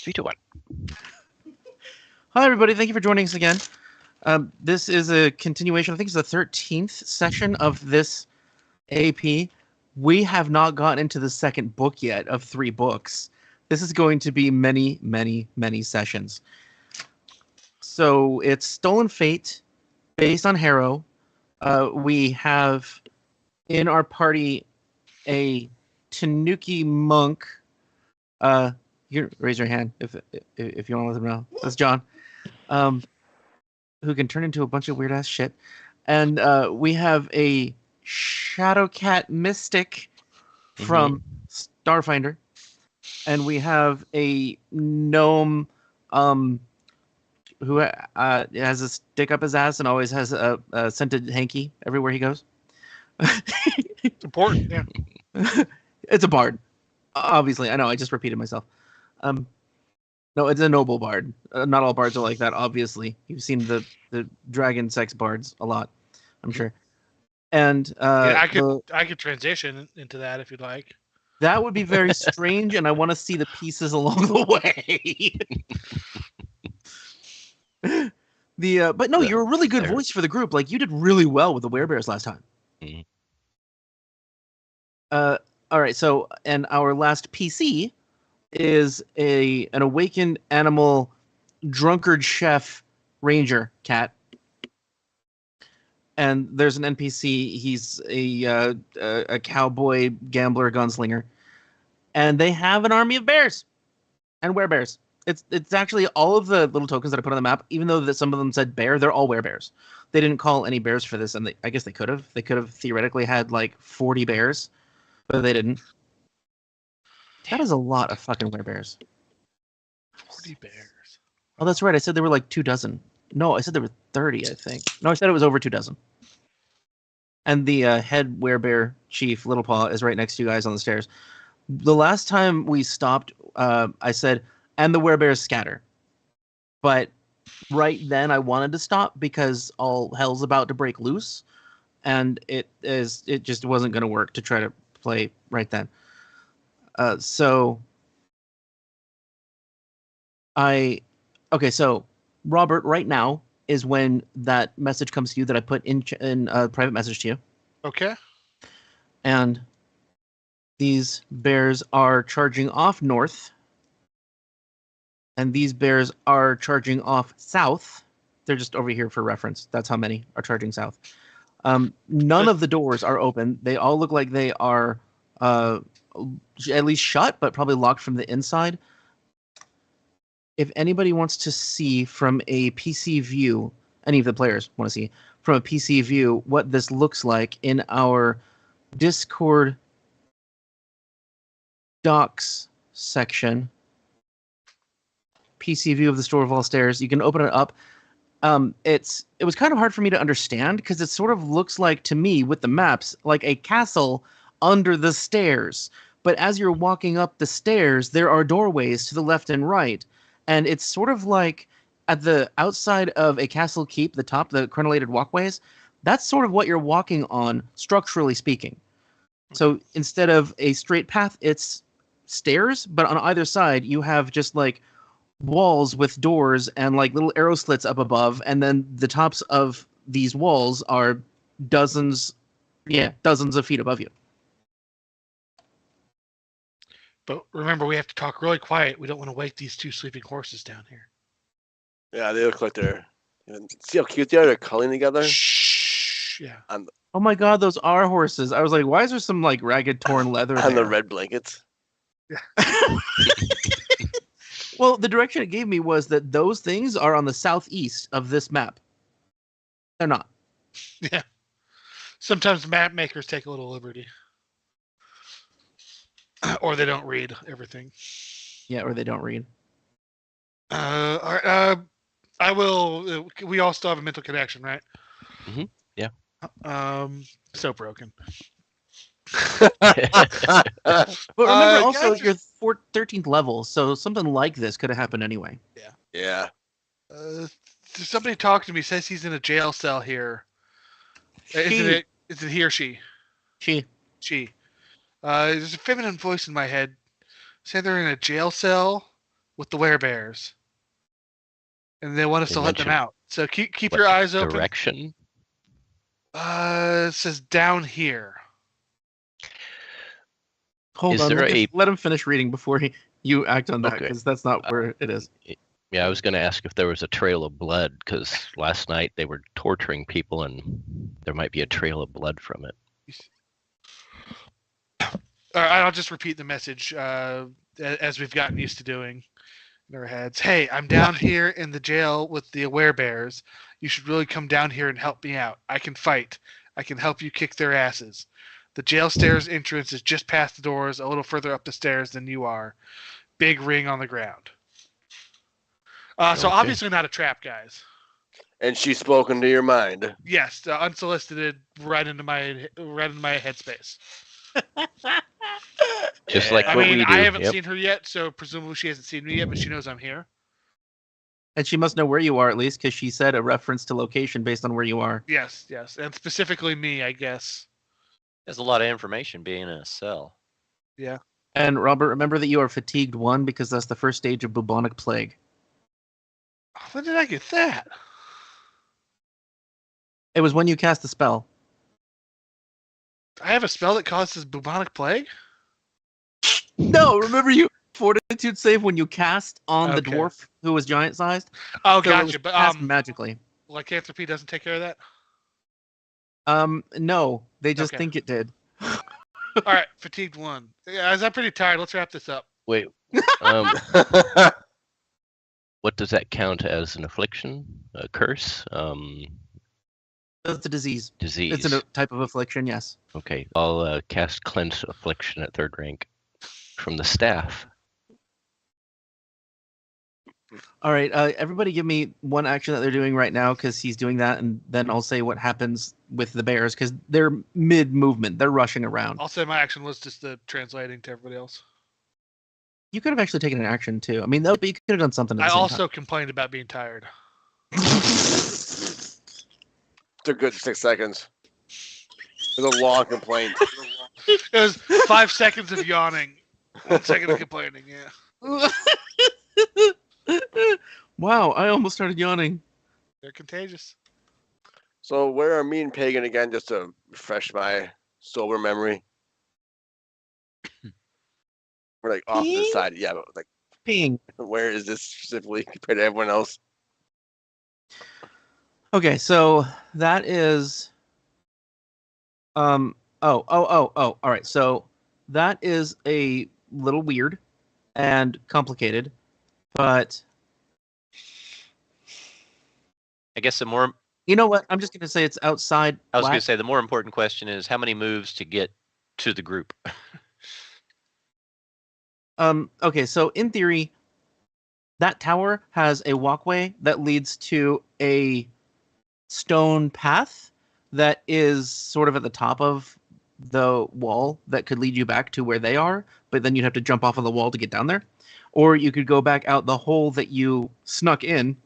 3, 2, 1. Hi, everybody. Thank you for joining us again. This is a continuation. I think it's the 13th session of this AP. We have not gotten into the second book yet of 3 books. This is going to be many, many, many sessions. So it's Stolen Fate, based on Harrow. We have in our party a Tanuki monk. You raise your hand if you want to let them know. That's John, who can turn into a bunch of weird ass shit. And we have a Shadowcat mystic from Starfinder, and we have a gnome who has a stick up his ass and always has a scented hanky everywhere he goes. It's important, yeah. It's a bard. Obviously, I know. I just repeated myself. No, it's a noble bard. Not all bards are like that. Obviously, you've seen the dragon sex bards a lot, I'm sure. And I could transition into that if you'd like. That would be very strange, and I want to see the pieces along the way. But no, you're a really good voice for the group. Like, you did really well with the werebears last time. Mm-hmm. All right, so, and our last PC is an awakened animal drunkard chef ranger cat. And there's an NPC. He's a cowboy gambler gunslinger, and they have an army of bears and werebears. It's actually all of the little tokens that I put on the map. Even though that some of them said bear, they're all werebears. They didn't call any bears for this, and I guess they could have. They could have theoretically had like 40 bears, but they didn't. That is a lot of fucking werebears. 40 bears. Oh, that's right. I said there were like 24. No, I said there were 30, I think. No, I said it was over 24. And the head werebear chief, Little Paw, is right next to you guys on the stairs. The last time we stopped, I said, and the werebears scatter. But right then I wanted to stop because all hell's about to break loose. And it just wasn't going to work to try to play right then. So Robert, right now is when that message comes to you that I put in a private message to you. Okay. And these bears are charging off north. And these bears are charging off south. They're just over here for reference. That's how many are charging south. None of the doors are open. They all look like they are at least shut, but probably locked from the inside. If anybody wants to see from a PC view, any of the players want to see from a PC view what this looks like in our Discord docs section, PC view of the Store of All Stairs, you can open it up. It was kind of hard for me to understand because it sort of looks like, to me, with the maps, like a castle under the stairs. But as you're walking up the stairs, there are doorways to the left and right. And it's sort of like at the outside of a castle keep, the top, the crenellated walkways, that's sort of what you're walking on, structurally speaking. So instead of a straight path, it's stairs, but on either side, you have just like walls with doors and like little arrow slits up above, and then the tops of these walls are dozens of feet above you. But remember, we have to talk really quiet. We don't want to wake these two sleeping horses down here. Yeah, they look like they're... See how cute they are? They're culling together? Shh. Yeah. Oh my god, those are horses. I was like, why is there some like ragged torn leather And there? the red blankets. Yeah. Well, the direction it gave me was that those things are on the southeast of this map. They're not. Yeah. Sometimes map makers take a little liberty. Or they don't read everything. Yeah, or they don't read. All right. I will. We all still have a mental connection, right? Mm-hmm. Yeah. So broken. But remember, also, guys, you're 13th level, so something like this could have happened anyway. Yeah. Somebody talked to me. Says he's in a jail cell here. Is it he or she? She. There's a feminine voice in my head saying they're in a jail cell with the werebears, and they want us to let them out. So keep your eyes open. Direction? It says down here. Hold on, let him finish reading before you act on that, because that's not where it is. Yeah, I was going to ask if there was a trail of blood, because last night they were torturing people, and there might be a trail of blood from it. All right, I'll just repeat the message as we've gotten used to doing in our heads. Hey, I'm down here in the jail with the werebears. You should really come down here and help me out. I can fight. I can help you kick their asses. The jail stairs entrance is just past the doors, a little further up the stairs than you are. Big ring on the ground. So obviously not a trap, guys. And she's spoken to your mind. Yes, unsolicited, right into my headspace. Just like I what mean, we do. I haven't seen her yet, so presumably she hasn't seen me yet, but she knows I'm here. And she must know where you are, at least, because she said a reference to location based on where you are. Yes, and specifically me, I guess. There's a lot of information being in a cell. Yeah. And Robert, remember that you are fatigued 1 because that's the first stage of bubonic plague. When did I get that? It was when you cast the spell. I have a spell that causes bubonic plague? No, remember you fortitude save when you cast on the Okay. dwarf who was giant sized? Oh, So it was gotcha. But cast magically. lycanthropy doesn't take care of that? No, they just Okay. think it did. All right, fatigued 1. Guys, I'm pretty tired. Let's wrap this up. Wait, what does that count as? An affliction? A curse? It's a disease. Disease. It's a type of affliction, yes. Okay, I'll cast Cleanse Affliction at 3rd rank from the staff. All right, everybody give me one action that they're doing right now, because he's doing that, and then I'll say what happens with the bears, because they're mid-movement. They're rushing around. I'll say my action was just the translating to everybody else. You could have actually taken an action, too. I mean, but you could have done something at I the same also complained about being tired. It's a good 6 seconds. It's a long complaint. It was 5 seconds of yawning. 1 second of complaining, yeah. Wow, I almost started yawning. They're contagious. So where are me and Pagan again, just to refresh my sober memory? We're like off to the Ping? side. Yeah, but like Ping. where is this specifically compared to everyone else? Okay, so that is all right. So that is a little weird and complicated, but I guess the more you know what? I'm just gonna say it's outside. I was going whack. to say the more important question is how many moves to get to the group. Okay, so in theory, that tower has a walkway that leads to a stone path that is sort of at the top of the wall that could lead you back to where they are, but then you'd have to jump off of the wall to get down there. Or you could go back out the hole that you snuck in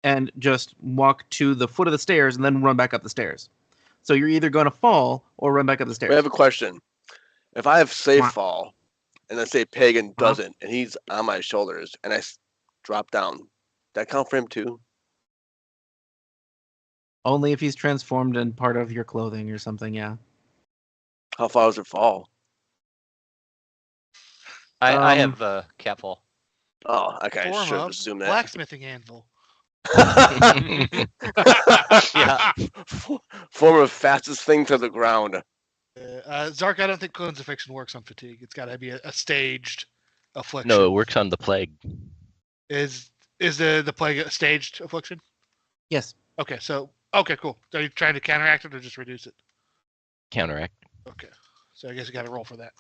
and just walk to the foot of the stairs and then run back up the stairs. So you're either going to fall or run back up the stairs. We have a question. If I have safe What? fall, and let's say Pagan doesn't, and he's on my shoulders, and I drop down, that count for him too? Only if he's transformed in part of your clothing or something, yeah. How far does it fall? I have catfall. Oh, okay. I Form should have of assumed that. blacksmithing anvil. Yeah. Form of fastest thing to the ground. Zark, I don't think Clones of Fiction works on fatigue. It's got to be a staged affliction. No, it works on the plague. Is the plague a staged affliction? Yes. Okay, okay, cool. Are you trying to counteract it or just reduce it? Counteract. Okay, so I guess you got to roll for that.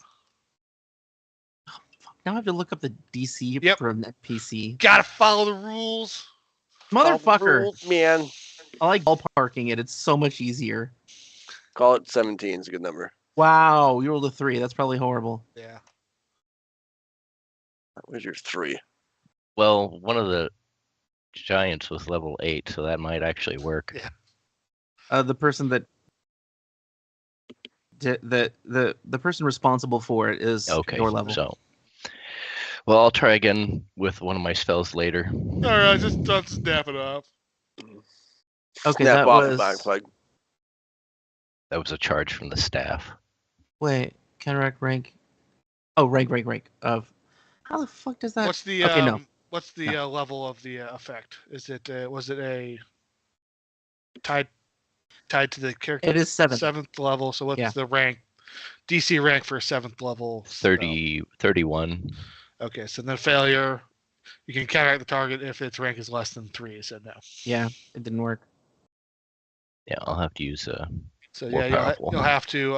Now I have to look up the DC Yep. for an NPC. Got to follow the rules. Motherfucker. Oh, man. I like ballparking it. It's so much easier. Call it 17 is a good number. Wow, you rolled a 3. That's probably horrible. Yeah. Where's your 3? Well, one of the giants was level 8, so that might actually work. Yeah. The person that the person responsible for it is Okay, your level. so. Well, I'll try again with one of my spells later. All right, just snap it off. Okay, Snap that off the was. back plug. That was a charge from the staff. Wait, counteract rank. Oh, rank of. How the fuck does that? What's the Okay, no. What's the level of the effect? Is it was it a tied to the character? It is 7th. 7th level. So what's Yeah. the rank? DC rank for a 7th level. 31. Okay, so then failure. You can counteract the target if its rank is less than 3. So no. Yeah, it didn't work. Yeah, I'll have to use So More yeah, powerful. you'll have to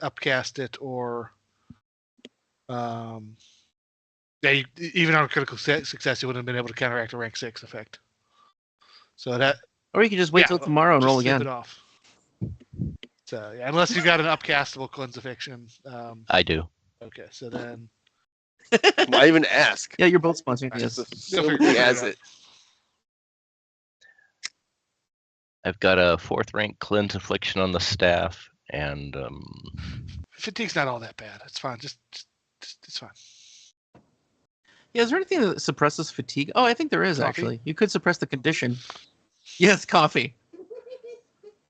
upcast it or even on a critical success, you wouldn't have been able to counteract a rank 6 effect. So that Or you could just wait till tomorrow and just roll snip again. it off. So yeah, unless you got an upcastable Cleanse of Fiction. I do. Okay, so then Why even ask? Yeah, you're both sponsoring Just this. assume he has it. I've got a 4th rank cleanse affliction on the staff, and fatigue's not all that bad. It's fine. Just it's fine. Yeah, is there anything that suppresses fatigue? Oh, I think there is Coffee? actually. You could suppress the condition. Yes, coffee.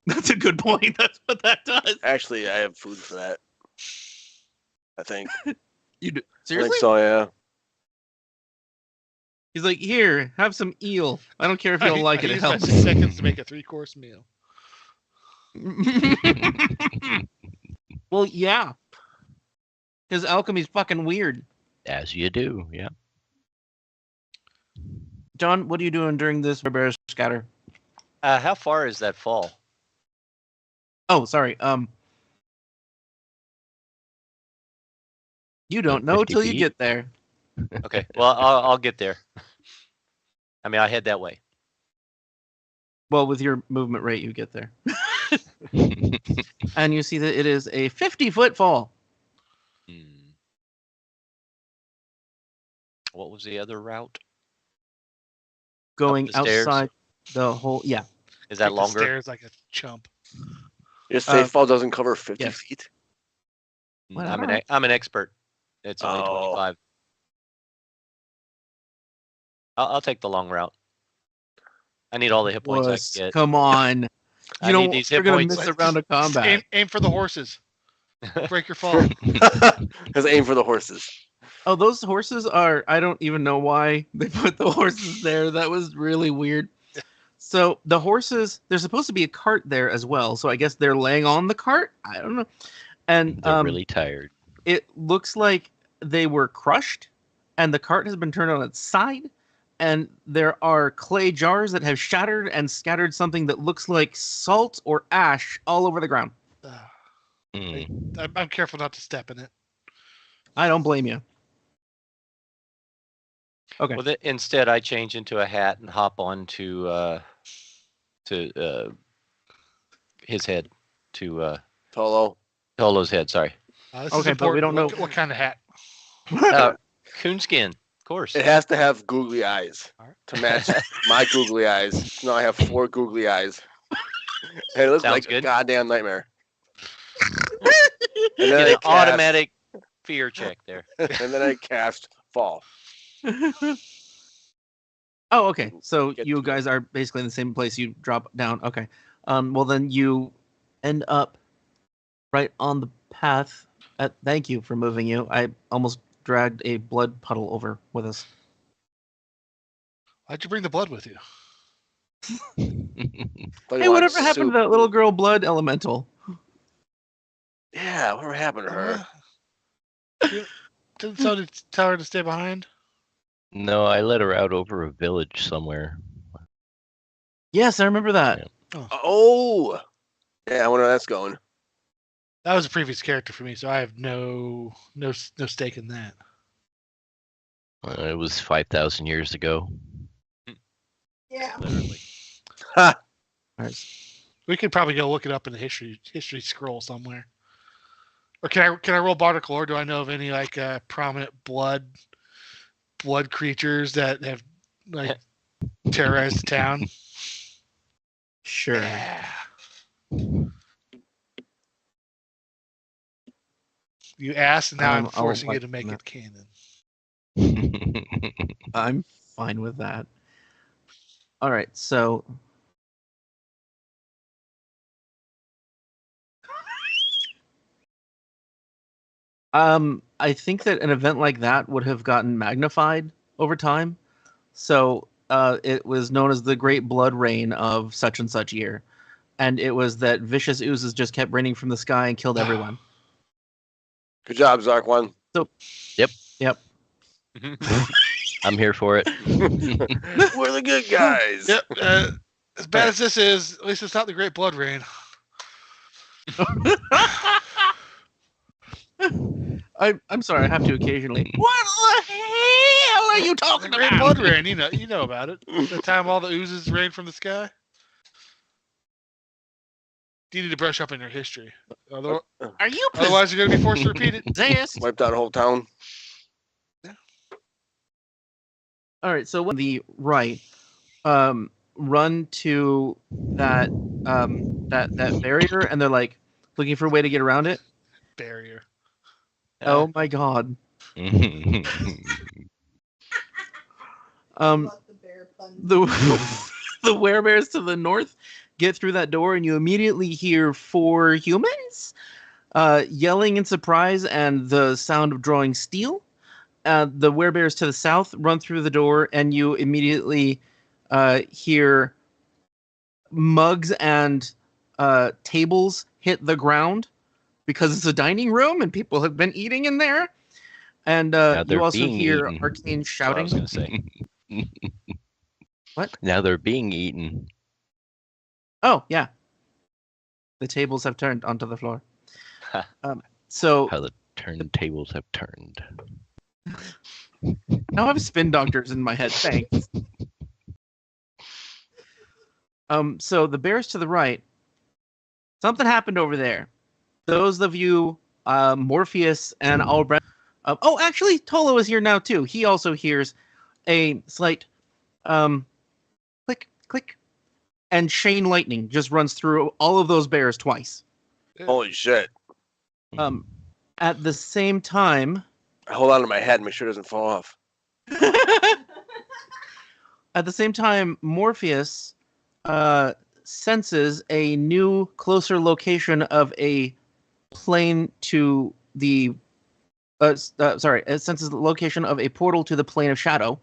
That's a good point. That's what that does. Actually, I have food for that. I think. You do. I Seriously? think so, yeah. He's like, here, have some eel. I don't care if you don't like it. It used my helps. 6 seconds to make a 3-course meal. Well, yeah. Because alchemy's fucking weird. as you do, yeah. John, what are you doing during this barbarian scatter? How far is that fall? Oh, sorry. You don't know 50 till you feet? get there. Okay, well I'll get there. I mean, I head that way. Well, with your movement rate, you get there. And you see that it is a 50-foot fall. What was the other route? Going the stairs? outside the whole. Yeah. Is that Take the longer? stairs like a chump. Your safe fall doesn't cover 50 yes. feet. Whatever. I'm an expert. It's only Oh. 25. I'll take the long route. I need all the hit points I Wuss, can get. come on. I You know need these you're hit gonna points. miss a round of combat. Aim for the horses. Break your fall. Let's aim for the horses. Oh, those horses are. I don't even know why they put the horses there. That was really weird. So the horses, there's supposed to be a cart there as well. So I guess they're laying on the cart. I don't know. And They're really tired. it looks like they were crushed, and the cart has been turned on its side. And there are clay jars that have shattered and scattered something that looks like salt or ash all over the ground. Mm. I'm careful not to step in it. I don't blame you. Okay. Well, instead, I change into a hat and hop on to his head, to Tolo. Tolo's head. Sorry, This Okay, is but we important. don't know- what kind of hat. coonskin, of course. It has to have googly eyes Alright. to match my googly eyes. Now I have 4 googly eyes. And it looks Sounds like a good. goddamn nightmare. And Get then, an automatic fear check there. and then I cast fall. Oh, okay. So Get you to guys are basically in the same place. You drop down. Okay. Well, then you end up right on the path. Thank you for moving you. I almost dragged a blood puddle over with us. Why'd you bring the blood with you? But Hey, he whatever wants happened soup. to that little girl blood elemental? Yeah, whatever happened to her? Didn't somebody tell her to stay behind? No, I let her out over a village somewhere. Yes, I remember that. Yeah. Oh! Yeah, I wonder where that's going. That was a previous character for me, so I have no stake in that. It was 5,000 years ago. Literally. Ha! All right. We could probably go look it up in the history scroll somewhere. Or can I roll bardicle, or do I know of any like prominent blood creatures that have like terrorized the town? Sure. Yeah. You asked, and now I'm I'll forcing you like to make that. it canon. I'm fine with that. All right, so I think that an event like that would have gotten magnified over time. So it was known as the Great Blood Rain of such and such year. And it was that vicious oozes just kept raining from the sky and killed everyone. Good job, Zarkwon. Yep. I'm here for it. We're the good guys. Yep. As bad as this is, at least it's not the Great Blood Rain. I'm sorry, I have to occasionally. What the hell are you The talking Great about? Blood Rain, you know about it. The time all the oozes rain from the sky. You need to brush up on your history. Are you Otherwise, you're going to be forced to repeat it. possessed? Wiped out a whole town. All right, so on the right, run to that that barrier, and they're like looking for a way to get around it. Barrier. Oh my god. The the werebears to the north get through that door, and you immediately hear 4 humans yelling in surprise and the sound of drawing steel. The werebears to the south run through the door, and you immediately hear mugs and tables hit the ground because it's a dining room and people have been eating in there. And they're you also being hear eaten. arcane I shouting. was going to say. What? Now they're being eaten. Oh, yeah. The tables have turned onto the floor. So How the turntables have turned. now I have spin doctors in my head. Thanks. So the bears to the right, something happened over there. Those of you, Morpheus and Awelbranstagon. Oh, actually, Tolo is here now too. He also hears a slight click, click, and chain lightning just runs through all of those bears twice. Holy shit. At the same time, I hold on to my head and make sure it doesn't fall off. at the same time, Morpheus senses a new, closer location of a plane to the. It senses the location of a portal to the plane of shadow.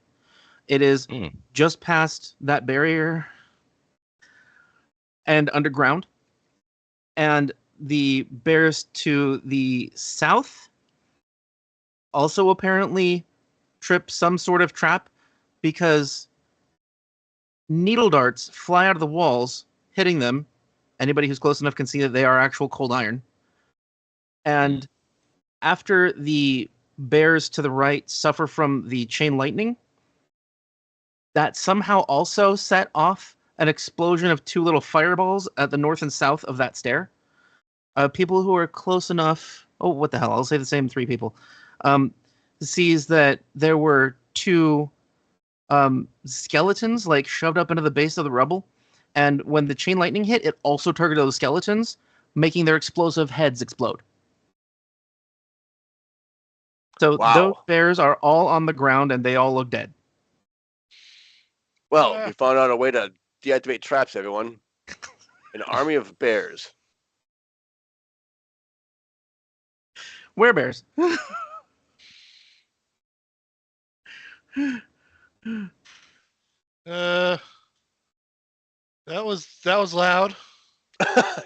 It is just past that barrier and underground. And the bears to the south also apparently trip some sort of trap because needle darts fly out of the walls, hitting them. Anybody who's close enough can see that they are actual cold iron. And after the bears to the right suffer from the chain lightning, that somehow also set off an explosion of 2 little fireballs at the north and south of that stair. People who are close enough... Oh, what the hell? I'll say the same 3 people. Sees that there were 2 skeletons like shoved up into the base of the rubble. And when the chain lightning hit, it also targeted those skeletons, making their explosive heads explode. So those bears are all on the ground and they all look dead. Well, we found out a way to deactivate traps, everyone. An army of bears. Werebears. That was loud.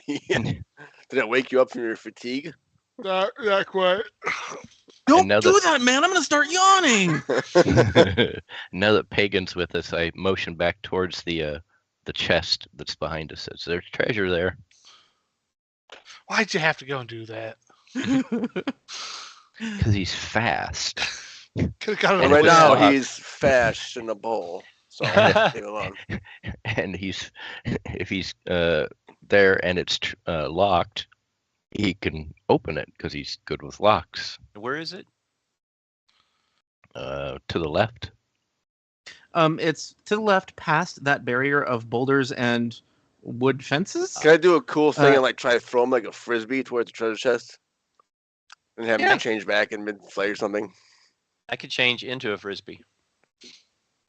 Yeah. Did it wake you up from your fatigue? Not quite. Don't do that, man. I'm going to start yawning. Now that Pagan's with us, I motion back towards the chest that's behind us. There's treasure there. Why'd you have to go and do that? Because he's fast. Could've got it And on right the way now, out. he's fast in a bowl. So leave it alone. And if he's there and it's locked, he can open it because he's good with locks. Where is it? To the left. It's to the left past that barrier of boulders and wood fences. Can I do a cool thing and like try to throw him like a frisbee towards the treasure chest? And have him change back in mid-flight or something? I could change into a frisbee.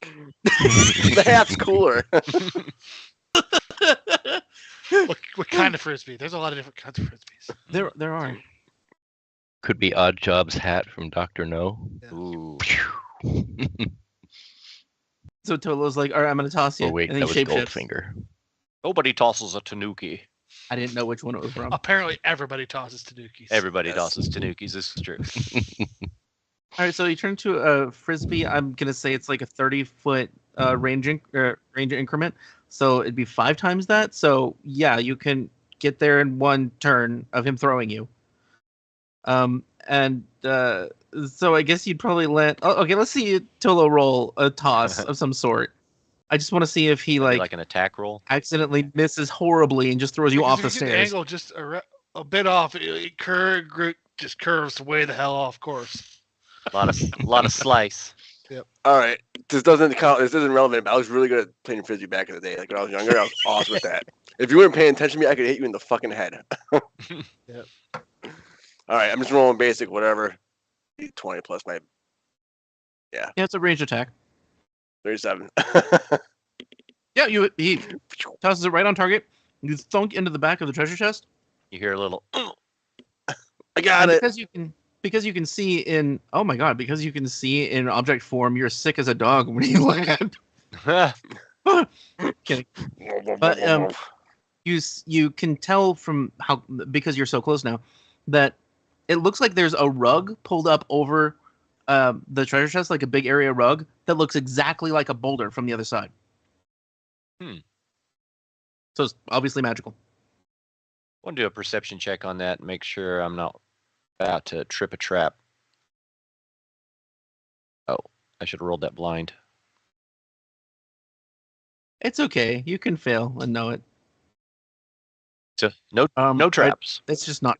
The hat's cooler. What kind of frisbee? There's a lot of different kinds of frisbees. There are. Could be Oddjob's hat from Dr. No. Yeah. Ooh. So Tolo's like, all right, I'm going to toss you. Oh wait, and that he was shapeshifts. Goldfinger. Nobody tosses a tanuki. I didn't know which one it was from. Apparently, everybody tosses tanukis. Everybody Yes. tosses tanukis. This is true. All right, so you turn to a frisbee. I'm gonna say it's like a 30-foot range increment, so it'd be 5 times that. So yeah, you can get there in 1 turn of him throwing you. So I guess you'd probably let. Oh, okay, let's see Tolo roll a toss of some sort. I just want to see if he Like an attack roll. accidentally misses horribly and just throws you off the Because if you get stairs. the angle just a bit off, it just curves way the hell off course. A lot of slice. All right, this doesn't count. This isn't relevant. But I was really good at playing frisbee back in the day. Like when I was younger, I was awesome with that. If you weren't paying attention to me, I could hit you in the fucking head. Yep. All right, I'm just rolling basic, whatever. 20 plus my Yeah, it's a range attack. 37. Yeah, he tosses it right on target. You thunk into the back of the treasure chest. You hear a little. I got it. Because you can see in because you can see in object form, you're sick as a dog when you land. Kidding. But you can tell from because you're so close now that it looks like there's a rug pulled up over the treasure chest, like a big area rug that looks exactly like a boulder from the other side. So it's obviously magical. I want to do a perception check on that and make sure I'm not about to trip a trap. Oh, I should have rolled that blind. It's okay. You can fail and know it. So no traps. It's just not.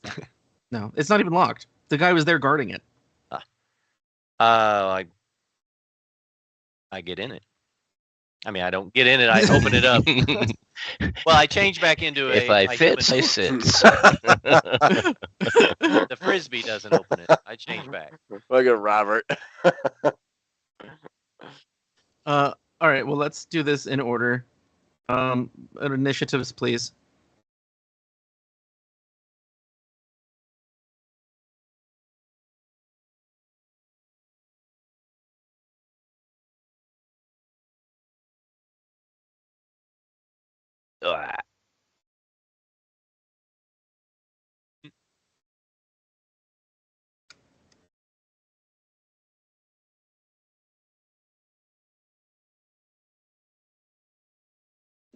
No, it's not even locked. The guy was there guarding it. I get in it. I mean, I don't get in it. I open it up. Well, I change back into If I fit, I sit. the Frisbee doesn't open it. I change back. Look at Robert. All right. Well, let's do this in order. Initiatives, please. Ugh.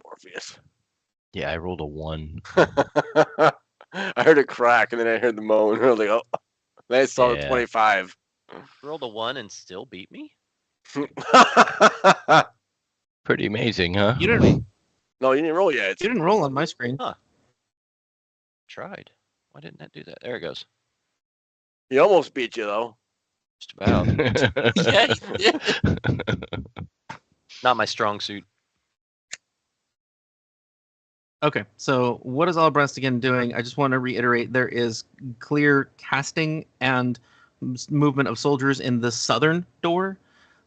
Morpheus. Yeah, I rolled a 1. I heard it crack, and then I heard the moan. I was like, oh. Then I saw the Yeah. 25. Rolled a 1 and still beat me? Pretty amazing, huh? You didn't. No, you didn't roll yet. You didn't roll on my screen. Tried. Why didn't that do that? There it goes. He almost beat you, though. Just about. Yeah, yeah. Not my strong suit. Okay, so what is Awelbranstagon doing? I just want to reiterate there is clear casting and movement of soldiers in the southern door.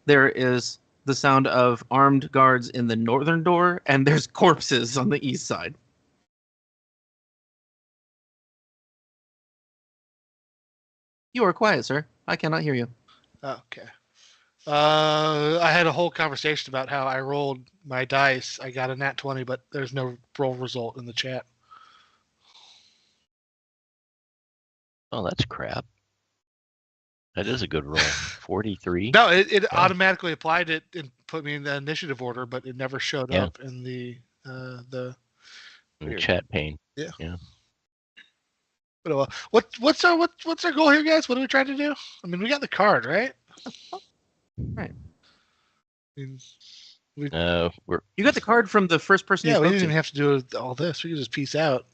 There is the sound of armed guards in the northern door, and there's corpses on the east side. You are quiet, sir. I cannot hear you. Okay. I had a whole conversation about how I rolled my dice. I got a nat 20, but there's no roll result in the chat. Oh, that's crap. That is a good roll. 43. No, it Okay. automatically applied it and put me in the initiative order, but it never showed Yeah. up in the In chat pane. But, what's our goal here, guys? What are we trying to do? I mean, we got the card, right? Right. I mean, We're You got the card from the first person yeah, you we spoke didn't to. even have to do all this. We could just peace out.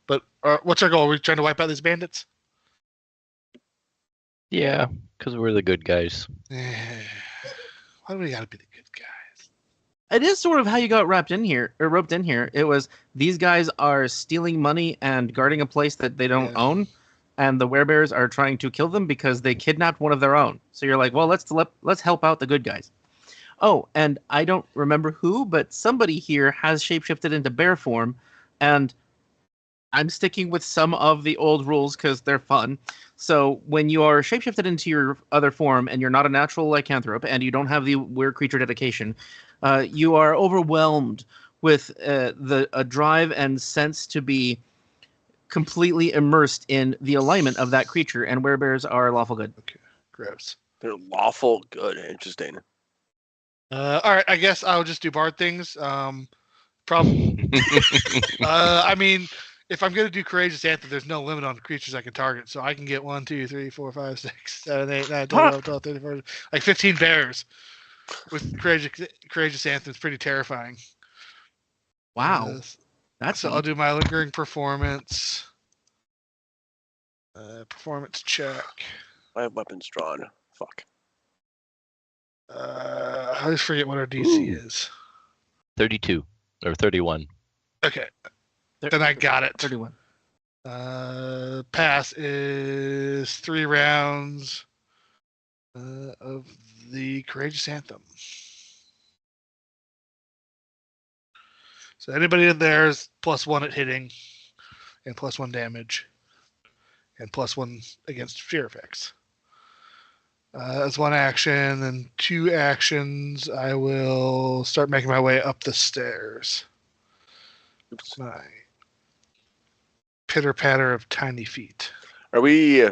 But what's our goal? Are we trying to wipe out these bandits? yeah, because we're the good guys. Why do we gotta be the good guys? It is sort of how you got roped in here. It was these guys are stealing money and guarding a place that they don't Yeah. own, and the werebears are trying to kill them because they kidnapped one of their own. So you're like, well, let's help out the good guys. Oh, and I don't remember who, but somebody here has shapeshifted into bear form, and I'm sticking with some of the old rules because they're fun. So when you are shapeshifted into your other form and you're not a natural lycanthrope and you don't have the weird creature dedication, you are overwhelmed with a drive and sense to be completely immersed in the alignment of that creature, and werebears are lawful good. Okay, gross. They're lawful good. Interesting. All right, I guess I'll just do bard things. Probably. I mean, if I'm gonna do courageous anthem, there's no limit on the creatures I can target, so I can get 1, 2, 3, 4, 5, 6, 7, 8, 9, 10, 11, 12, 13, 14, like 15 bears with courageous anthem. It's pretty terrifying. Wow, that's So I'll do my lingering performance. Performance check. I have weapons drawn. Fuck. I always forget what our DC is. 32 or 31. Okay, then I got it. 31. Pass is 3 rounds of the courageous anthem. So anybody in there is +1 at hitting, and +1 damage, and +1 against fear effects. As 1 action, then 2 actions, I will start making my way up the stairs. Oops. My pitter patter of tiny feet. Are we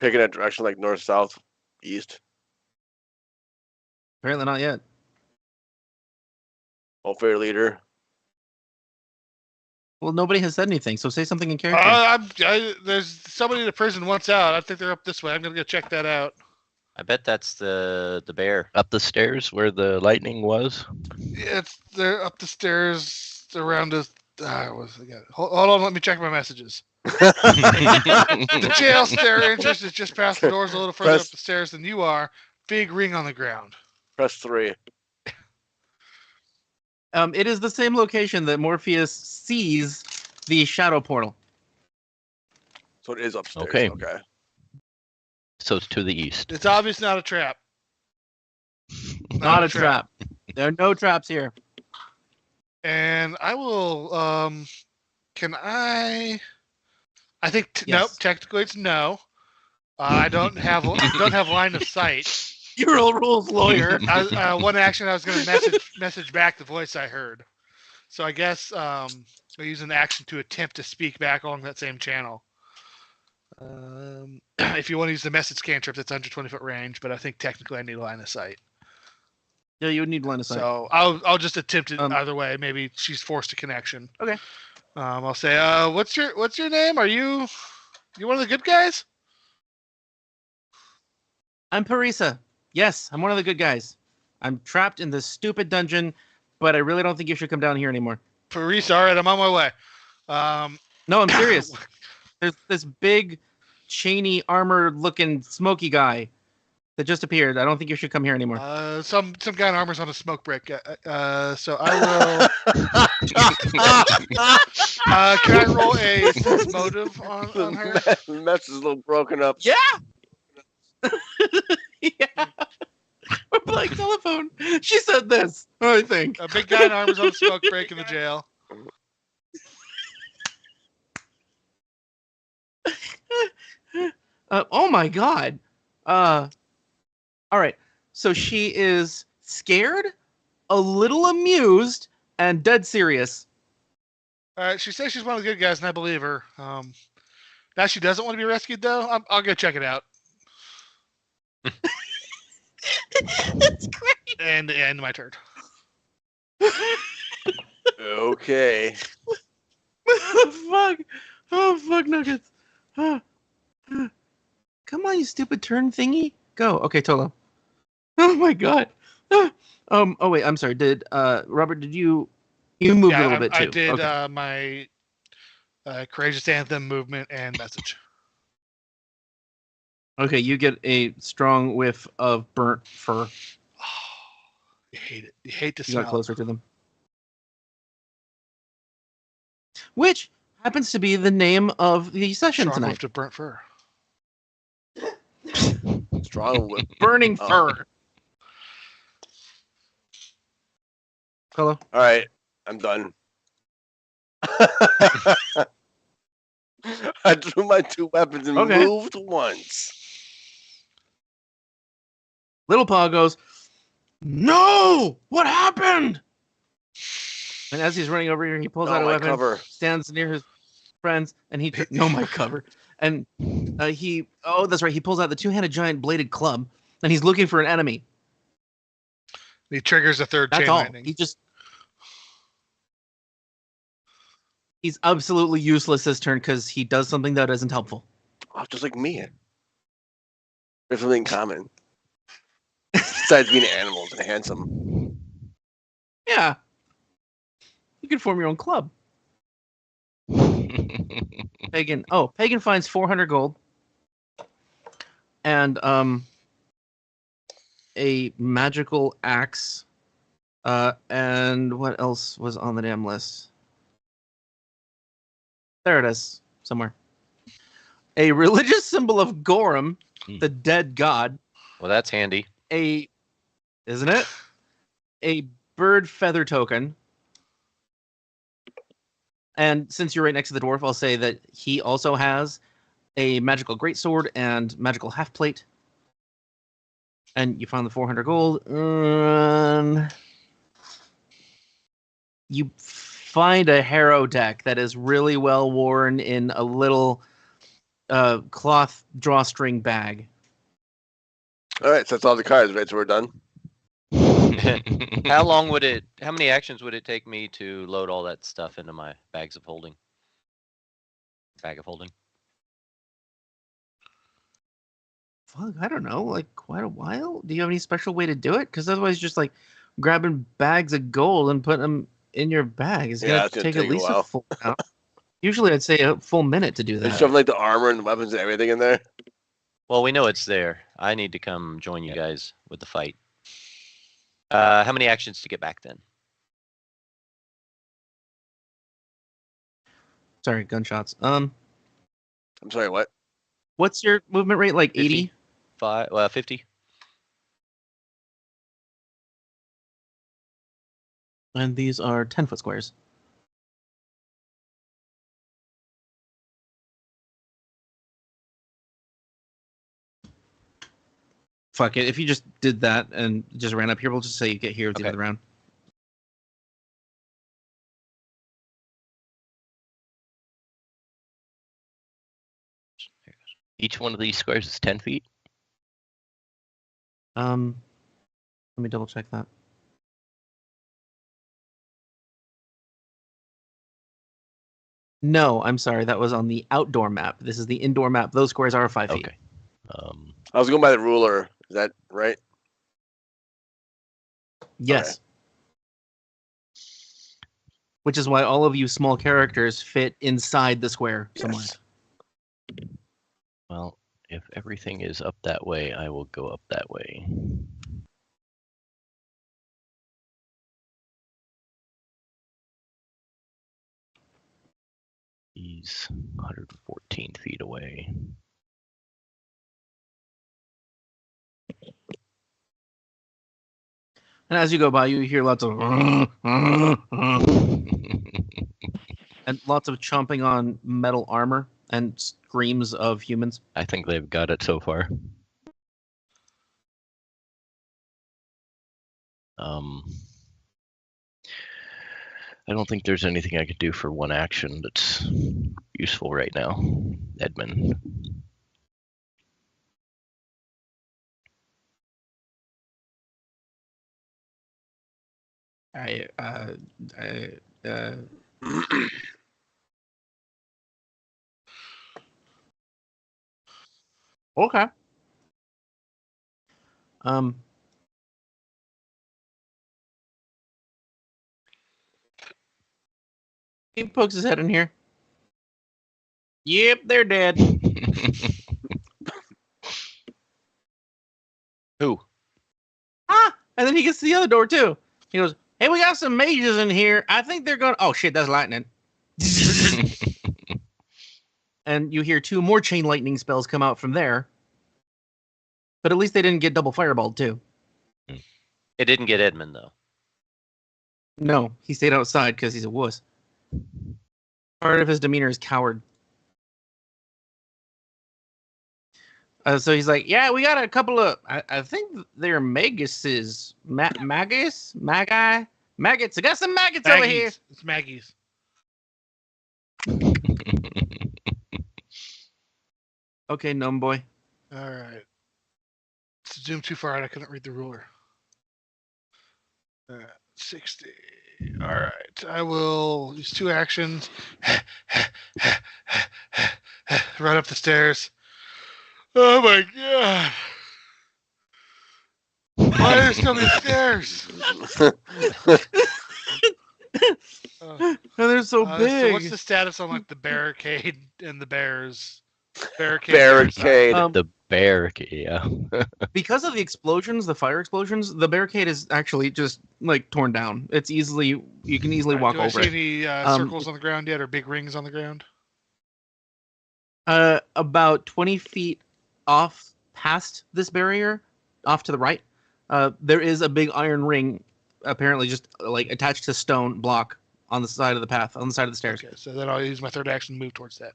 picking a direction like north, south, east? Apparently not yet. Oh, fair leader. Well, nobody has said anything, so say something in character. There's somebody in the prison once out. I think they're up this way. I'm gonna go check that out. I bet that's the bear. Up the stairs where the lightning was. Yeah, they're up the stairs around us. Hold on, let me check my messages. The jail stair entrance is just past the doors, a little further up the stairs than you are. Big ring on the ground. Press 3. It is the same location that Morpheus sees the shadow portal. So it is upstairs. Okay. Okay. So it's to the east. It's obviously not a trap. Not a trap. There are no traps here. And I will. Can I? I think Yes. nope. Technically, it's no. I don't have line of sight. You're a rules lawyer. One action I was going to message back the voice I heard. So I guess I use an action to attempt to speak back along that same channel. If you want to use the message cantrip, that's under 20-foot range, but I think technically I need line of sight. Yeah, you would need line of sight. So I'll just attempt it either way. Maybe she's forced a connection. Okay. I'll say, what's your name? Are you one of the good guys? I'm Parisa. Yes, I'm one of the good guys. I'm trapped in this stupid dungeon, but I really don't think you should come down here anymore. Parisa, all right, I'm on my way. No, I'm serious. There's this big, chainy, armor-looking, smoky guy that just appeared. I don't think you should come here anymore. Some guy in armor's on a smoke break. So I will. Can I roll a sense motive on her? The mess is a little broken up. Yeah. Yeah. We're playing telephone. She said this, I think. A big guy in armor's on a smoke break in the jail. Oh my god. All right. So she is scared, a little amused, and dead serious. She says she's one of the good guys, and I believe her. Now she doesn't want to be rescued, though. I'll go check it out. That's great. And end my turn. Okay. Fuck. Oh, fuck, Nuggets. Come on, you stupid turn thingy. Go. Okay, Tolo. Oh, my God. Oh, wait, I'm sorry. Did, Robert, did you moved a little bit, too? I did Okay. my Courageous Anthem movement and message. Okay, you get a strong whiff of burnt fur. You hate it. You hate to You smell got closer to them. Which happens to be the name of the session Strong tonight. whiff of burnt fur. Strong whip. Burning Oh. fur. Hello? All right, I'm done. I drew my two weapons and Okay. moved once. Little Paw goes, "No! What happened?" And as he's running over here, he pulls No, out a my weapon, cover. stands near his friends, and he no, my cover. And that's right. He pulls out the two-handed giant bladed club, and he's looking for an enemy. He triggers a third That's chain all. lightning. He's absolutely useless this turn because he does something that isn't helpful. Oh, just like me. There's something in common. Besides being animals and handsome. Yeah. You can form your own club. Pagan. Oh, Pagan finds 400 gold. And a magical axe. And what else was on the damn list? There it is, somewhere. A religious symbol of Gorum, the dead god. Well, that's handy. Isn't it? A bird feather token. And since you're right next to the dwarf, I'll say that he also has a magical greatsword and magical half plate. And you found the 400 gold. You find a Harrow Deck that is really well worn in a little cloth drawstring bag. All right, so that's all the cards, right? So we're done. How many actions would it take me to load all that stuff into my bag of holding? Fuck, I don't know, like quite a while. Do you have any special way to do it? Because otherwise, just like grabbing bags of gold and putting them in your bag is Yeah, gonna it's gonna take take at a least while. a full hour. Usually, I'd say a full minute to do They that. shove like the armor and the weapons and everything in there. Well, we know it's there. I need to come join you guys with the fight. How many actions to get back then? Sorry, gunshots. I'm sorry, what? What's your movement rate? Like 80? 50. And these are 10-foot squares. Fuck it. If you just did that and just ran up here, we'll just say you get here at the end of the round. Each one of these squares is 10 feet. Let me double check that. No, I'm sorry. That was on the outdoor map. This is the indoor map. Those squares are 5 feet. Okay. I was going by the ruler. Is that right? Yes. Okay. Which is why all of you small characters fit inside the square somewhere. Yes. Well, if everything is up that way, I will go up that way. He's 114 feet away. And as you go by, you hear lots of and lots of chomping on metal armor and screams of humans. I think they've got it so far. I don't think there's anything I could do for one action that's useful right now, Edmond. Okay. He pokes his head in here. Yep, they're dead. Who? Ah! And then he gets to the other door too. He goes, "Hey, we got some mages in here. I think they're going." Oh shit, that's lightning. And you hear 2 more chain lightning spells come out from there. But at least they didn't get double fireballed too. It didn't get Edmond though. No, he stayed outside because he's a wuss. Part of his demeanor is coward. So he's like, yeah, we got a couple of, I think they're maguses. Magus? Magi? Maggots. I got some maggots over here. It's Maggie's. Okay, gnome boy. All right. Zoom too far out. I couldn't read the ruler. 60. All right. I will use 2 actions. Run up the stairs. Oh my god. Why are there so many stairs? Oh, they're so big. So what's the status on like the barricade and the bears? Barricade. The barricade, yeah. Because of the explosions, the fire explosions, the barricade is actually just like torn down. It's easily, you can easily walk do I over see it. any circles on the ground yet, or big rings on the ground? About 20 feet off past this barrier, off to the right, there is a big iron ring, apparently just like attached to stone block on the side of the path, on the side of the stairs. Okay, so then I'll use my third action to move towards that.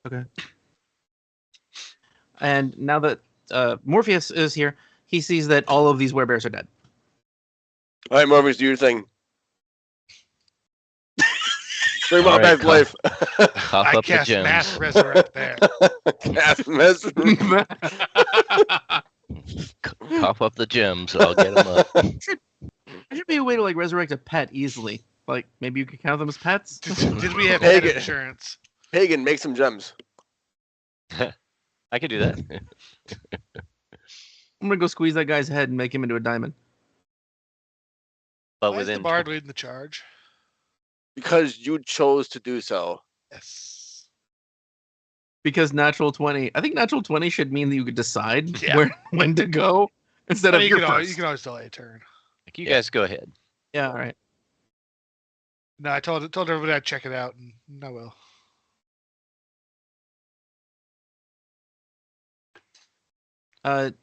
Okay. And now that Morpheus is here, he sees that all of these werebears are dead. All right, Morpheus, do your thing. Bring All him back right, to life. Cough I up the cast gems. mass resurrect there. Cast mess. Cough up the gems. I'll get them up. There should be a way to like resurrect a pet easily. Like maybe you could count them as pets. Did we have Pagan. pet insurance? Pagan, make some gems. I could do that. I'm gonna go squeeze that guy's head and make him into a diamond. But Why is the within bard leading the charge? Because you chose to do so. Yes. Because natural 20. I think natural 20 should mean that you could decide Yeah. when to go instead of you your can first. always, you can always delay a turn. like, you guys go ahead. Yeah, all right. No, I told everybody I'd check it out, and I will. Okay,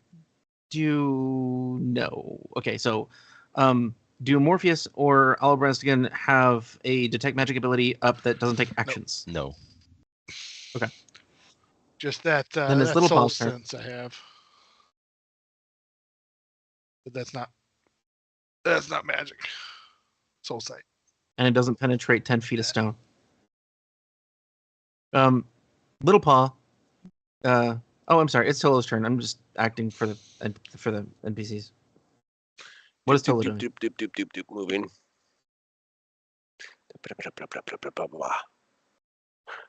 so do Morpheus or Awelbranstagon have a detect magic ability up that doesn't take actions? No. Just that Then it's that Little soul Paw's turn. sense I have. But that's not magic. Soul sight. And it doesn't penetrate 10 feet of stone. Little Paw. I'm sorry. It's Tolo's turn. I'm just acting for the NPCs. What is Tolo doing? Doop, doop, doop, doop, doop, moving.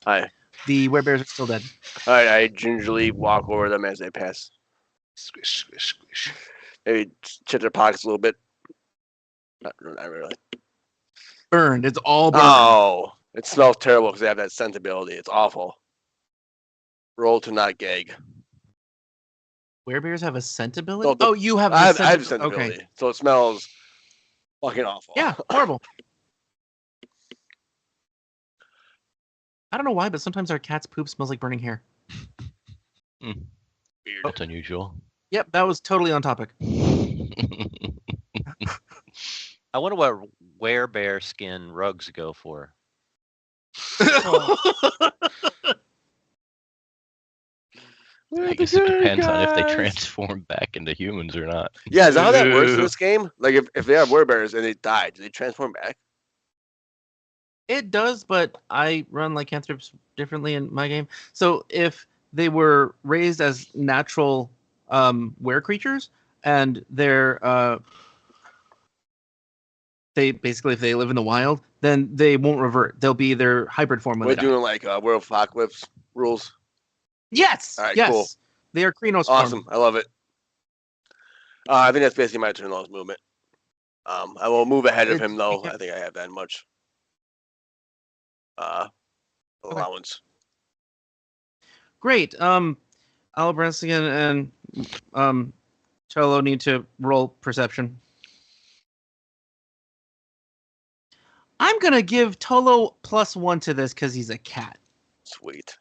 Hi. The werebears are still dead. All right, I gingerly walk over them as they pass. Squish, squish, squish. Maybe check their pockets a little bit. Not really. Burned. It's all burned. Oh, it smells terrible because they have that scent ability. It's awful. Roll to not gag. Werebears have a scent ability? No, Oh, you have I have scent scent okay. ability, so it smells fucking awful. Yeah, horrible. I don't know why, but sometimes our cat's poop smells like burning hair. Weird. That's unusual. Yep, that was totally on topic. I wonder what werebear skin rugs go for. I guess it depends on if they transform back into humans or not. Yeah, is that how that works in this game? Like, if they have werebears and they die, do they transform back? It does, but I run lycanthropes differently in my game. So if they were raised as natural were creatures, and they're they basically, if they live in the wild, then they won't revert. They'll be their hybrid form when We're they die. doing like World of Apocalypse rules. Yes. All right, yes. cool. They are Krenos Awesome. form. I love it. I think that's basically my turn last movement. I will move ahead of him though. I think I have that much allowance. Great. Awelbranstagon and Tolo need to roll perception. I'm gonna give Tolo +1 to this because he's a cat. Sweet.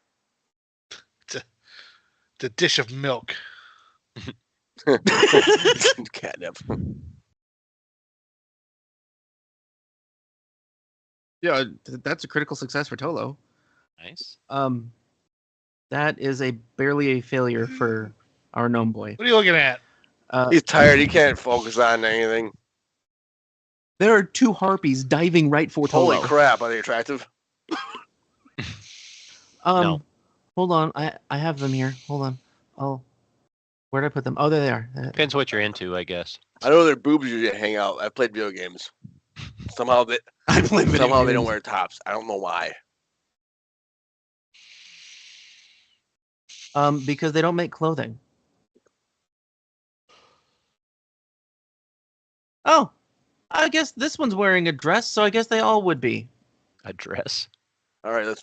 The dish of milk. Catnip. Yeah, that's a critical success for Tolo. Nice. That is barely a failure for our gnome boy. What are you looking at? He's tired. He can't focus on anything. There are 2 harpies diving right for Tolo. Holy crap! Are they attractive? No. Hold on. I have them here. Hold on. Oh, where did I put them? Oh, there they are. Depends what you're into, I guess. I know their boobs usually hang out. I've played video games. Somehow they don't wear tops. I don't know why. Because they don't make clothing. Oh, I guess this one's wearing a dress, so I guess they all would be. A dress. All right,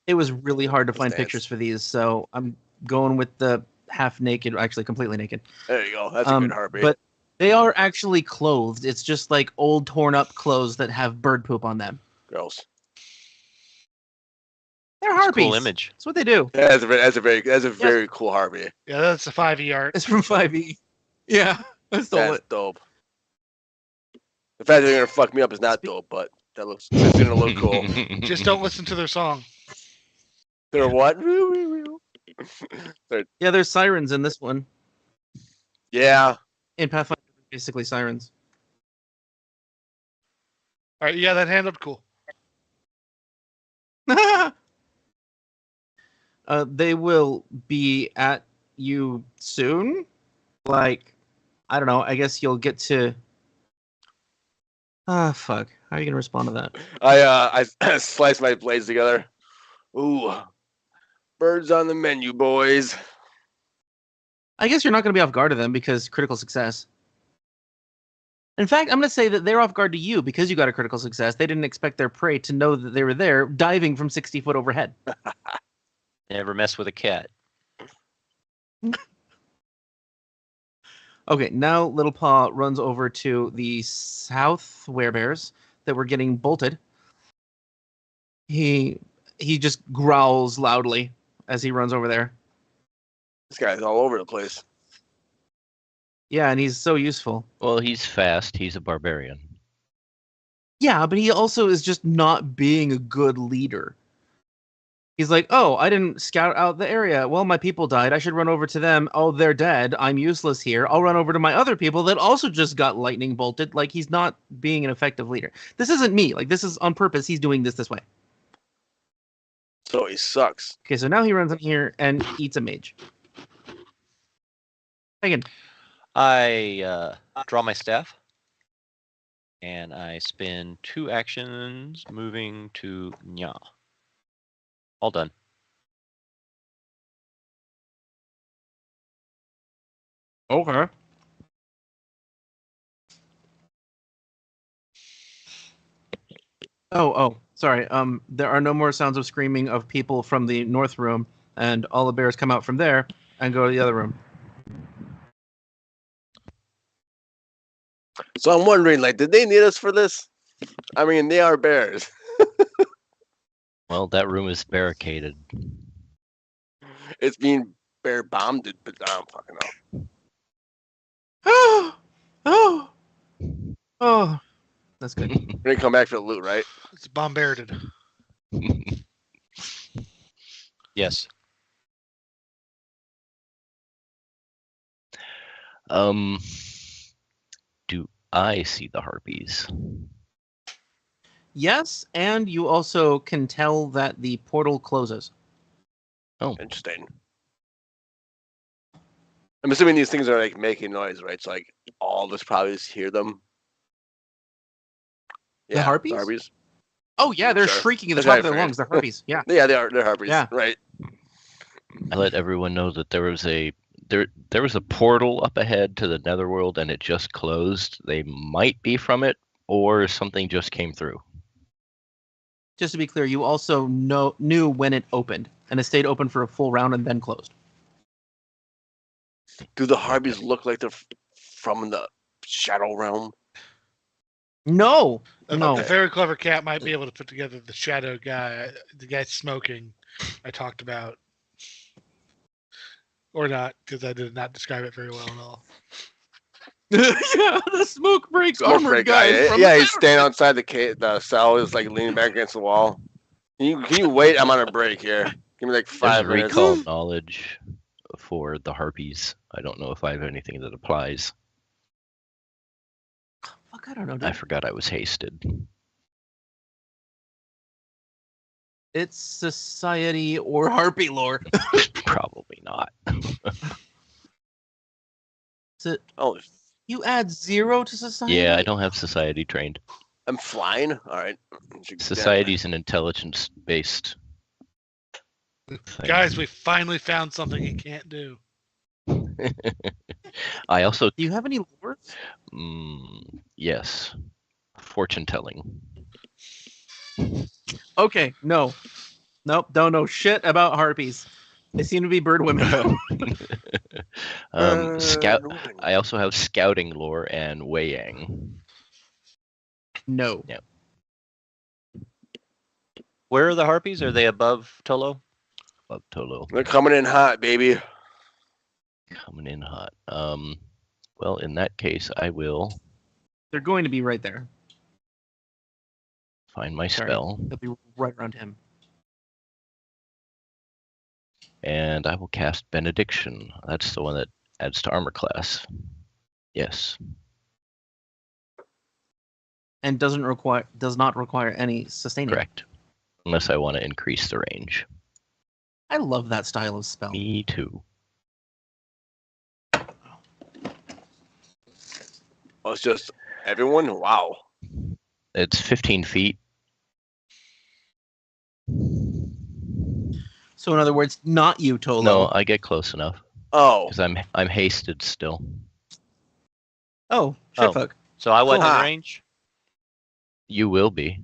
It was really hard to find dance. pictures for these, so I'm going with the half naked, actually completely naked. there you go. That's a good harpy. But they are actually clothed. It's just like old torn up clothes that have bird poop on them. Gross. They're It's a harpies. cool image. That's what they do. Yeah, that's a very cool harpy. Yeah, that's a 5e art. It's from 5e. Yeah, I stole That's it. dope. The fact that they're gonna fuck me up is not dope, but it's gonna look cool. Just don't listen to their song. They're what? Yeah, there's sirens in this one. Yeah. In Pathfinder, basically sirens. All right, yeah, that handled cool. They will be at you soon. Like, I don't know. I guess you'll get to. Fuck. How are you gonna respond to that? I slice my blades together. Ooh, birds on the menu, boys. I guess you're not gonna be off guard to them because critical success. In fact, I'm gonna say that they're off guard to you because you got a critical success. They didn't expect their prey to know that they were there, diving from 60 foot overhead. Never mess with a cat. Okay, now Little Paw runs over to the south werebears that were getting bolted. He just growls loudly as he runs over there. This guy's all over the place. Yeah, and he's so useful. Well, he's fast. He's a barbarian. Yeah, but he also is just not being a good leader. He's like, oh, I didn't scout out the area. Well, my people died. I should run over to them. Oh, they're dead. I'm useless here. I'll run over to my other people that also just got lightning bolted. Like, he's not being an effective leader. This isn't me. Like, this is on purpose. He's doing this way. So he sucks. Okay, so now he runs in here and eats a mage. Pagan. I draw my staff, and I spend 2 actions moving to Nya. All done. Okay. Oh, sorry. There are no more sounds of screaming of people from the north room, and all the bears come out from there and go to the other room. So I'm wondering, like, did they need us for this? I mean, they are bears. Well, that room is barricaded. It's being bear bombed, but I don't fucking know. Oh, that's good. We're gonna come back for the loot, right? It's bombarded. Yes. Do I see the harpies? Yes, and you also can tell that the portal closes. Oh, Interesting. I'm assuming these things are like making noise, right? So like all of us probably just hear them. The harpies? The harpies. Oh yeah, they're Sure. shrieking at the That's top what of I their figured. lungs. They're harpies. Yeah. Yeah, they are. They're harpies. Yeah. Right. I let everyone know that there was a portal up ahead to the netherworld, and it just closed. They might be from it, or something just came through. Just to be clear, you also knew when it opened, and it stayed open for a full round and then closed. Do the harpies look like they're from the shadow realm? No. A No. very clever cat might be able to put together the shadow guy, the guy smoking I talked about. Or not, because I did not describe it very well at all. Yeah, the smoke breaks Smoke armored break guy. guy. From Yeah, the he's standing outside the cell. Is like leaning back against the wall. Can you wait? I'm on a break here. Give me like There's 5 minutes. recall knowledge for the harpies. I don't know if I have anything that applies. Fuck, I don't know. I forgot I was hasted. It's society or harpy lore. Probably not. Oh, You add 0 to society? Yeah, I don't have society trained. I'm flying. All right. Society's an intelligence-based thing. Guys, we finally found something he can't do. I also, Do you have any lore? yes, fortune telling. Okay, no. Nope, don't know shit about harpies. They seem to be bird women. Scout. I also have scouting lore and Weyang. No. Yeah. Where are the harpies? Are they above Tolo? Love Tolo. They're coming in hot, baby. Coming in hot. Well, in that case, I will They're going to be right there. find my Sorry. spell, They'll be right around him. and I will cast Benediction. That's the one that adds to armor class. Yes. And does not require any sustaining. Correct. Unless I want to increase the range. I love that style of spell. Me too. Oh, it's just everyone. Wow. It's 15 feet. So in other words, not you, Tolo. No, I get close enough Oh, because I'm hasted still. Oh, Oh. shitfuck. So I wasn't in Ah. range? You will be.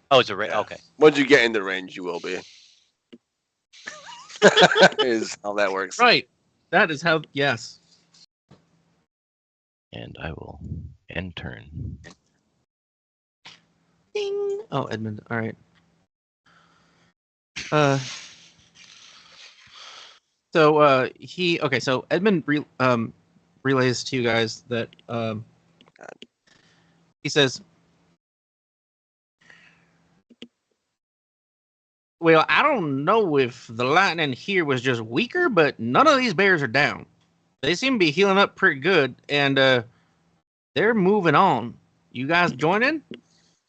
Oh, it's a range. Yeah. Okay. once you get in the range, you will be. Is how that works. Right. That is how. Yes. And I will end turn. Ding. Oh, Edmond. All right. So So Edmund relays to you guys that he says, well, I don't know if the lightning here was just weaker, but none of these bears are down. They seem to be healing up pretty good, and they're moving on. You guys joining?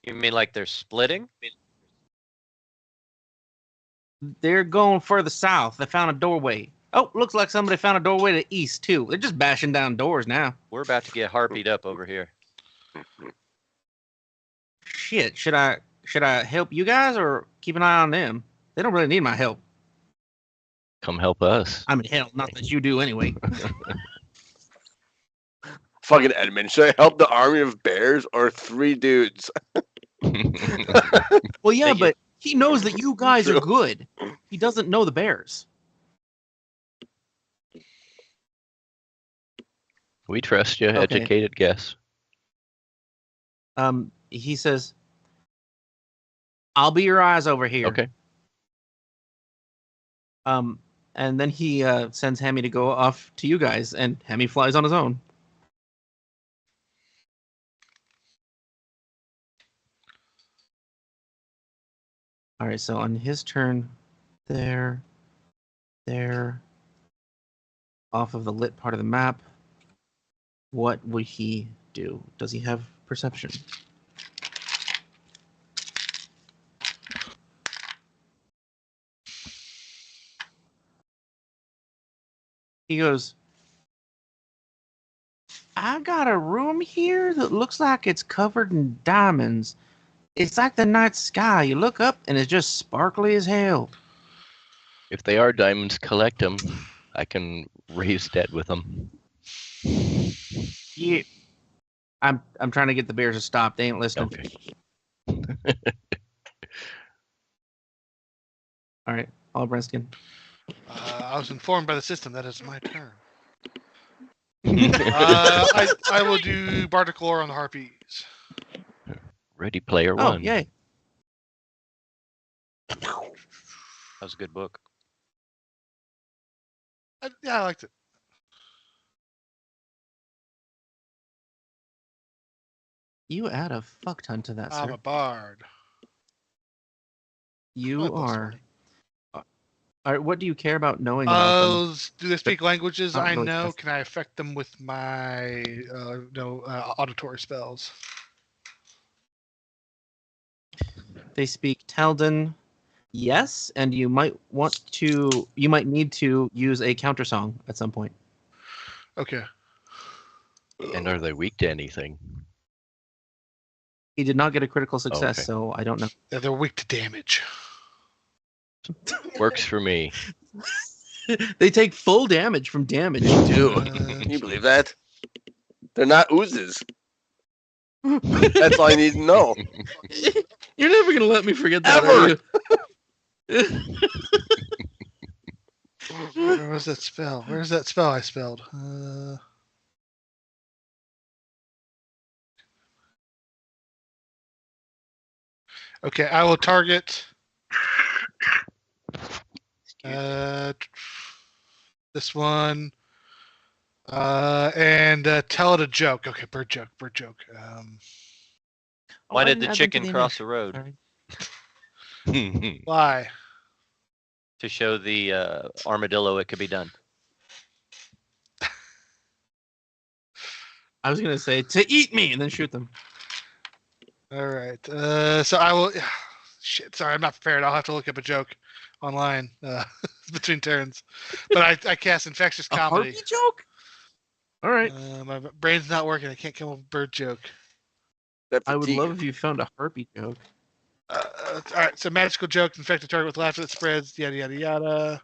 You mean like they're splitting? They're going further south. They found a doorway. Oh, looks like somebody found a doorway to the east, too. They're just bashing down doors now. We're about to get harpied up over here. Shit, should I help you guys or keep an eye on them? They don't really need my help. Come help us. I mean, hell, not that you do anyway. Fucking Edmond. Should I help the army of bears or 3 dudes? Well, yeah, Thank you. but he knows that you guys are True. good. He doesn't know the bears. We trust you, Okay. educated guess. He says, I'll be your eyes over here. Okay. And then he sends Hemi to go off to you guys, and Hemi flies on his own. All right, so on his turn, there, off of the lit part of the map, what would he do? Does he have perception? He goes, I got a room here that looks like it's covered in diamonds. It's like the night sky. You look up and it's just sparkly as hell. If they are diamonds, collect them. I can raise debt with them. Yeah. I'm trying to get the bears to stop. They ain't listening. Okay. All right, Awelbranstagon. I was informed by the system that it's my turn. I will do Bardic Lore on the Harpies. Ready Player Oh, One. yay. That was a good book. Yeah, I liked it. You add a fuck ton to that, I'm sir. a bard. You Probably plus are. 20. All right, what do you care about knowing about them? Do they speak languages not I really know? test- Can I affect them with my auditory spells? They speak Taldan, yes, and you might need to use a counter song at some point. Okay. And are they weak to anything? He did not get a critical success, Okay. so I don't know. Yeah, they're weak to damage. Works for me. They take full damage from damage. Dude, can you believe that? They're not oozes. That's all I need to know. You're never gonna let me forget that. Ever. Are you? Where was that spell? Where's that spell I spelled? Okay, I will target this one and tell it a joke. Okay, bird joke. Oh, Why I did didn't the add them to chicken the cross image. the road? Sorry. Why? To show the armadillo it could be done. I was gonna say to eat me and then shoot them. All right. So I will. Shit. Sorry, I'm not prepared. I'll have to look up a joke online between turns. But I cast infectious A comedy. harpy joke? All right. My brain's not working. I can't come up with a bird joke. That I would fatigue. love if you found a harpy joke. All right. So magical joke, infect a target with laughter that spreads. Yada yada yada.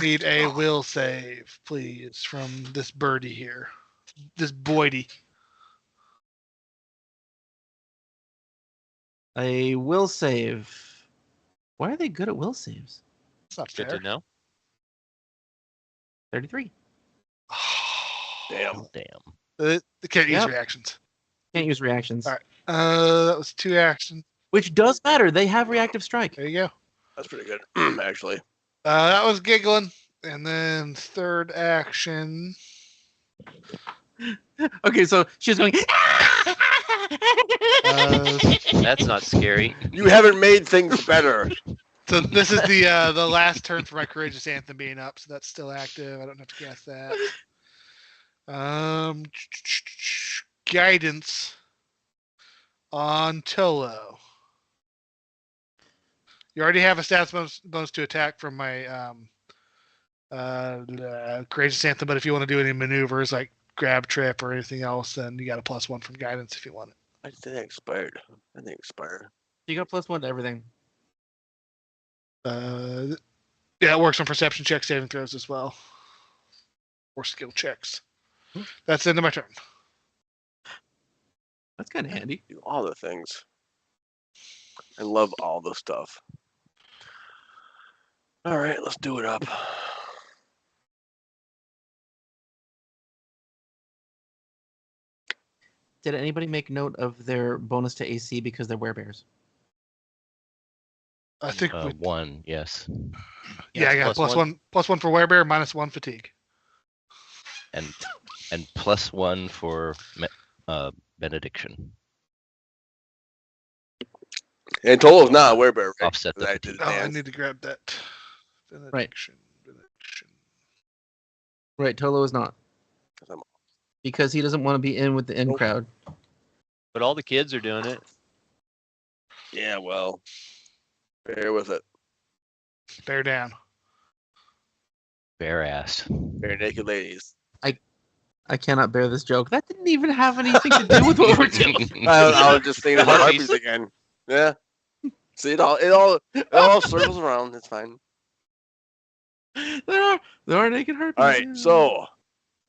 Need a will save, please, from this birdie here. This boydie. A will save. Why are they good at will saves? It's not Good fair. to know. 33. Damn. Damn. They can't use Yep. reactions. Can't use reactions. All right. That was 2 actions. Which does matter. They have reactive strike. There you go. That's pretty good, actually. That was giggling. And then third action. Okay, so she's going. That's not scary. You haven't made things better. So this is the last turn for my courageous anthem being up, so that's still active. I don't have to cast that. Guidance on Tolo. You already have a stats bonus to attack from my courageous anthem, but if you want to do any maneuvers like grab, trip, or anything else, then you got a +1 from guidance if you want it. I think it expired. I think it expired. You got +1 to everything. Yeah, it works on perception checks, saving throws as well, or skill checks. That's the end of my turn. That's kind of handy. Do all the things. I love all the stuff. All right, let's do it up. Did anybody make note of their bonus to AC because they're werebears? I think we, 1, yes. yeah, I got +1 for werebear, -1 fatigue. And +1 for benediction. And Tolo's not a werebear, right? Offset the I fatigue. did Oh, I dance. need to grab that. Benediction. Right, Tolo is not. 'Cause I'm- Because he doesn't want to be in with the in Nope. crowd. But all the kids are doing it. Yeah, well, bear with it. Bear down. Bare ass. Bare naked ladies. I cannot bear this joke. That didn't even have anything to do with what we're doing. I was just thinking about Harpies. harpies again. Yeah. See, it all circles around. It's fine. There are naked harpies. All right, yeah. so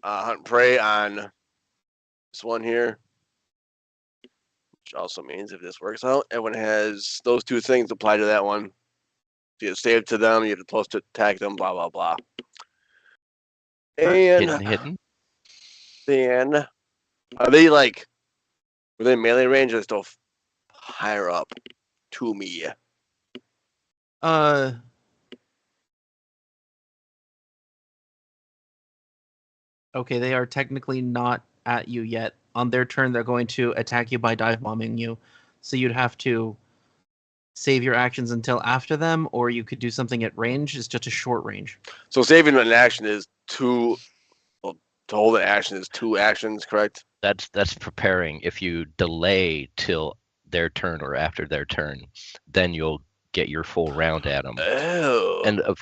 hunt and prey on this one here, which also means if this works out, everyone has those two things apply to that one. You have to save to them, you have to plus to attack them, blah blah blah. And Hidden. then are they like within melee range or still higher up to me? Okay, they are technically not at you yet. On their turn, they're going to attack you by dive bombing you. So you'd have to save your actions until after them, or you could do something at range. It's just a short range. So saving an action is two. Well, to hold an action is 2 actions, correct? That's preparing. If you delay till their turn or after their turn, then you'll get your full round at them. Oh.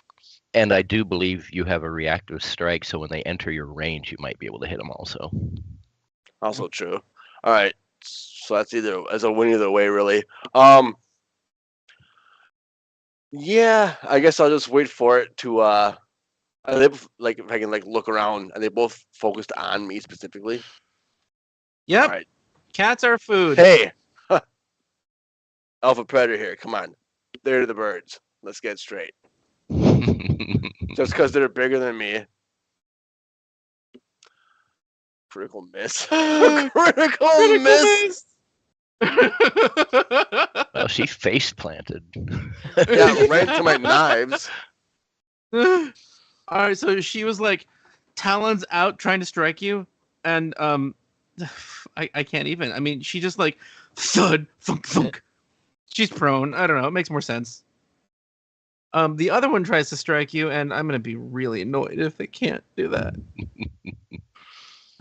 And I do believe you have a reactive strike, so when they enter your range, you might be able to hit them also. Also true. All right, so that's a win either way, really. Yeah, I guess I'll just wait for it to. Like if I can look around, and they both focused on me specifically. Yep. All right. Cats are food. Hey, Alpha Predator here. Come on, they're the birds. Let's get straight. Just because they're bigger than me. Critical miss. Critical miss. Well, she face planted. Yeah, right to my knives. All right, so she was like talons out trying to strike you, and I can't even. I mean, she just like thud, thunk, thunk. She's prone. I don't know. It makes more sense. The other one tries to strike you, and I'm gonna be really annoyed if it can't do that.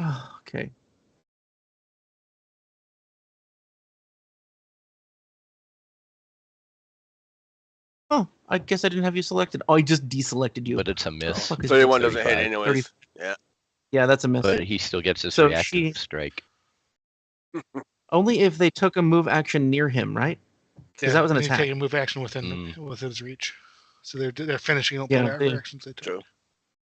Oh, okay. Oh, I guess I didn't have you selected. Oh, I just deselected you. But it's a miss. Fuck is 31 doesn't hit 35. anyways. Yeah. Yeah, that's a miss. But he still gets his So reactive strike. Only if they took a move action near him, right? Because that was an they attack. Take a move action within his reach. So they're finishing up Yeah, whatever actions they took. True.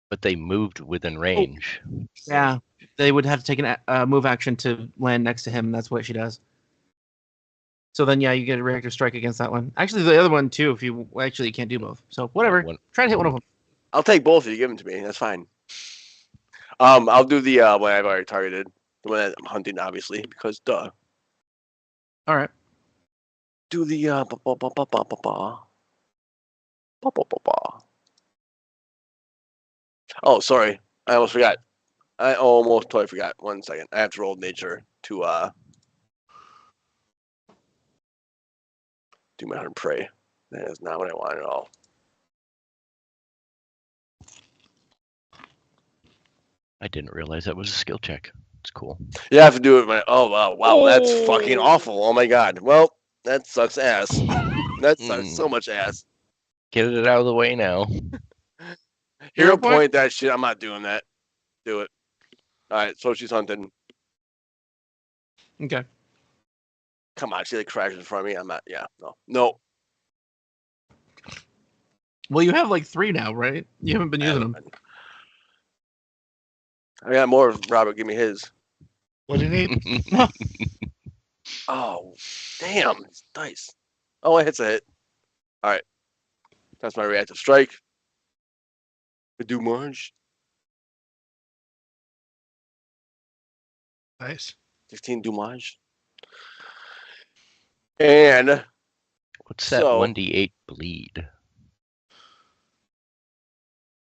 But they moved within range. Yeah, they would have to take a move action to land next to him. That's what she does. So then, yeah, you get a reactive strike against that one. Actually, the other one too. If you can't do both. So whatever. Try to hit one of them. I'll take both if you give them to me. That's fine. I'll do the one I've already targeted. The one that I'm hunting, obviously, because duh. All right. Do the Oh, sorry. I almost forgot. I almost totally forgot. 1 second. I have to roll nature to do my hunt and prey. That is not what I want at all. I didn't realize that was a skill check. It's cool. You have to do it. Oh wow, that's fucking awful. Oh my god. Well, that sucks ass. That sucks so much ass. Get it out of the way now. Hero Hero point? point that shit. I'm not doing that. Do it. All right. So she's hunting. Okay. Come on, she like crashes in front of me. I'm not. Yeah. No. Well, you have like 3 now, right? You haven't been using them. I got more. Robert, give me his. What do you need? Oh, damn. It's dice. Oh, it hits a hit. All right. That's my reactive strike. Do Marge. Nice. 16 Dumage. And What's that So- 1d8 bleed?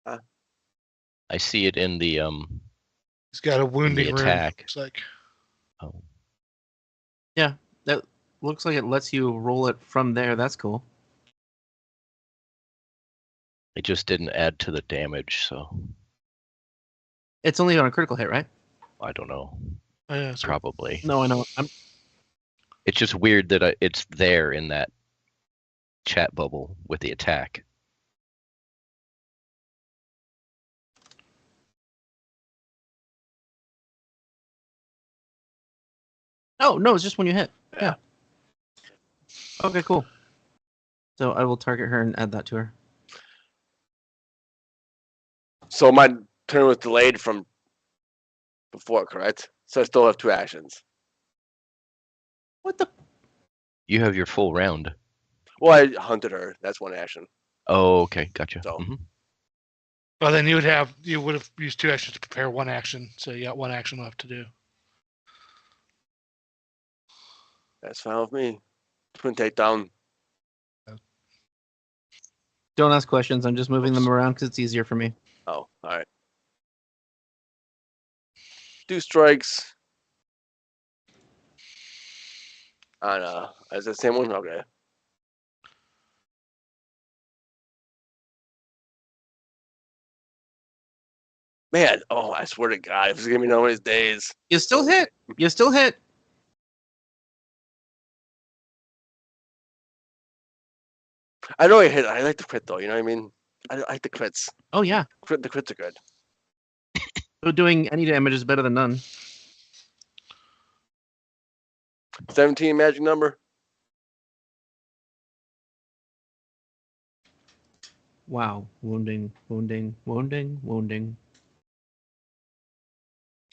Huh? I see it in the He's got a wounding rune. attack. Looks like. Oh, That looks like it lets you roll it from there. That's cool. it just didn't add to the damage, so It's only on a critical hit, right? I don't know. Oh, yeah, so Probably. No, I know. It's just weird that it's there in that chat bubble with the attack. Oh, no, it's just when you hit. Yeah. Okay, cool. So I will target her and add that to her. so my turn was delayed from before, correct? So I still have 2 actions. What the? You have your full round. Well, I hunted her. That's 1 action. Oh, okay, gotcha. So- Mhm. Well, then you would have used 2 actions to prepare 1 action, so you got 1 action left to do. That's fine with me. Twin takedown. Don't ask questions. I'm just moving them Oops. around because it's easier for me. Oh, all right. 2 strikes. On is that the same one? Okay. Man, oh, I swear to God, if it's gonna be one of these days. You still hit. You still hit. I know I hit. I like the crit though. You know what I mean? I like the crits. Oh, yeah. The crits are good. So doing any damage is better than none. 17 magic number. Wow. Wounding.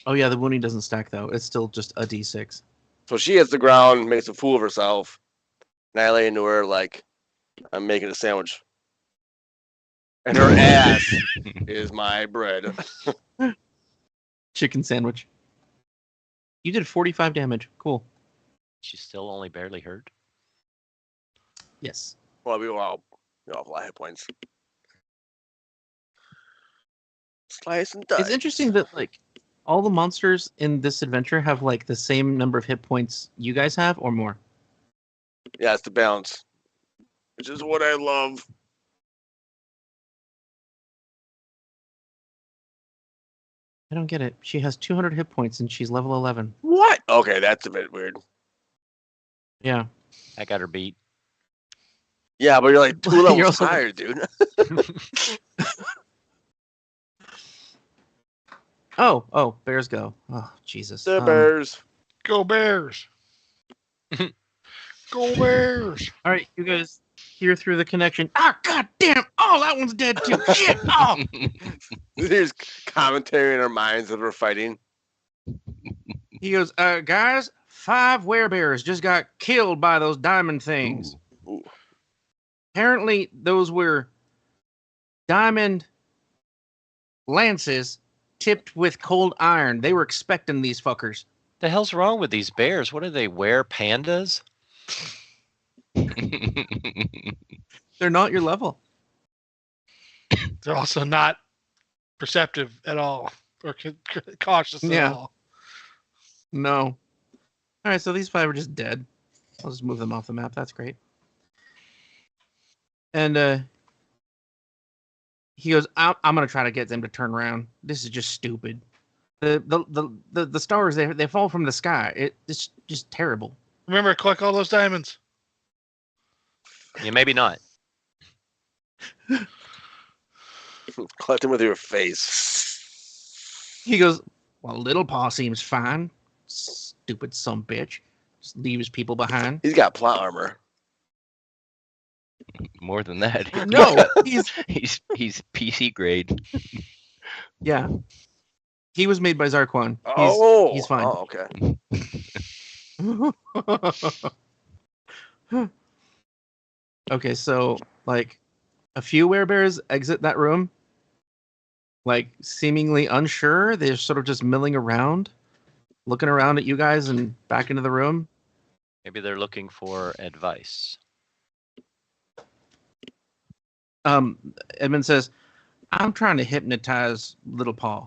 Oh, yeah, the wounding doesn't stack, though. It's still just a d6. So she hits the ground, makes a fool of herself. And I lay into her like I'm making a sandwich. And her ass is my bread. Chicken sandwich. You did 45 damage. Cool. She's still only barely hurt. Yes. Well, we all have a lot of hit points. Slice and dice. It's interesting that, like, all the monsters in this adventure have, like, the same number of hit points you guys have or more. Yeah, it's the balance. Which is what I love. I don't get it. She has 200 hit points and she's level 11. What? Okay, that's a bit weird. Yeah. I got her beat. Yeah, but you're like 2 You're levels also- higher, dude. Oh, bears go. Oh, Jesus. The Bears. Go Bears! Go Bears! All right, you guys hear through the connection. Ah, god damn! Oh, that one's dead too. Shit! Oh! There's commentary in our minds as we're fighting. He goes, guys, 5 werebears just got killed by those diamond things. Ooh. Apparently, those were diamond lances tipped with cold iron. They were expecting these fuckers. The hell's wrong with these bears? What do they wear? Pandas? They're not your level. They're also not perceptive at all or cautious Yeah. at all. No. All right, so these 5 are just dead. I'll just move them off the map. That's great. And he goes, I'm gonna try to get them to turn around. This is just stupid. The stars they fall from the sky. It's just terrible. Remember, collect all those diamonds. Yeah, maybe not. Collect him with your face. He goes, well, Little Paw seems fine. Stupid son bitch. Just leaves people behind. He's got plot armor. More than that. No, he's He's PC grade. yeah. He was made by Zarkwon. He's fine. Oh, okay. Okay, so like a few werebears exit that room, like seemingly unsure. They're sort of just milling around, looking around at you guys and back into the room. Maybe they're looking for advice. Edmond says, I'm trying to hypnotize Little Paw.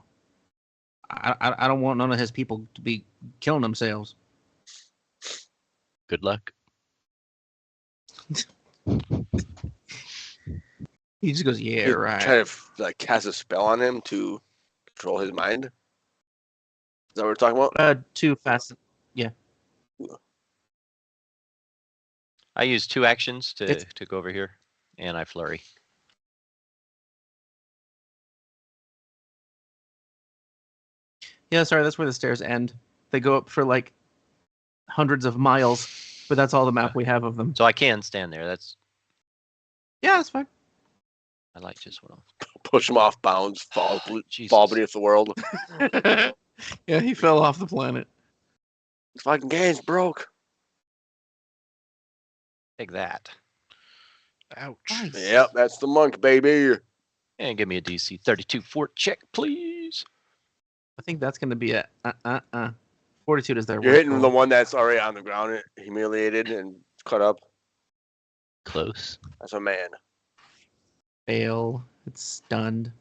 I don't want none of his people to be killing themselves. Good luck. He just goes, yeah, You right. Try to like cast a spell on him to control his mind. Is that what we're talking about? Too fast. I use 2 actions It's- to go over here, and I flurry. Yeah, sorry, that's where the stairs end. They go up for like hundreds of miles, but that's all the map we have of them. So I can stand there. That's Yeah, that's fine. I like just what Push him off bounds, fall Jesus. beneath the world. Yeah, he fell off the planet. Fucking game's broke. Take that. Ouch. Nice. Yep, that's the monk, baby. And give me a DC 32 fort check, please. I think that's going to be a Fortitude is their You're worst hitting roll. the one that's already on the ground, humiliated and cut up. Close. That's a man. Fail. It's stunned.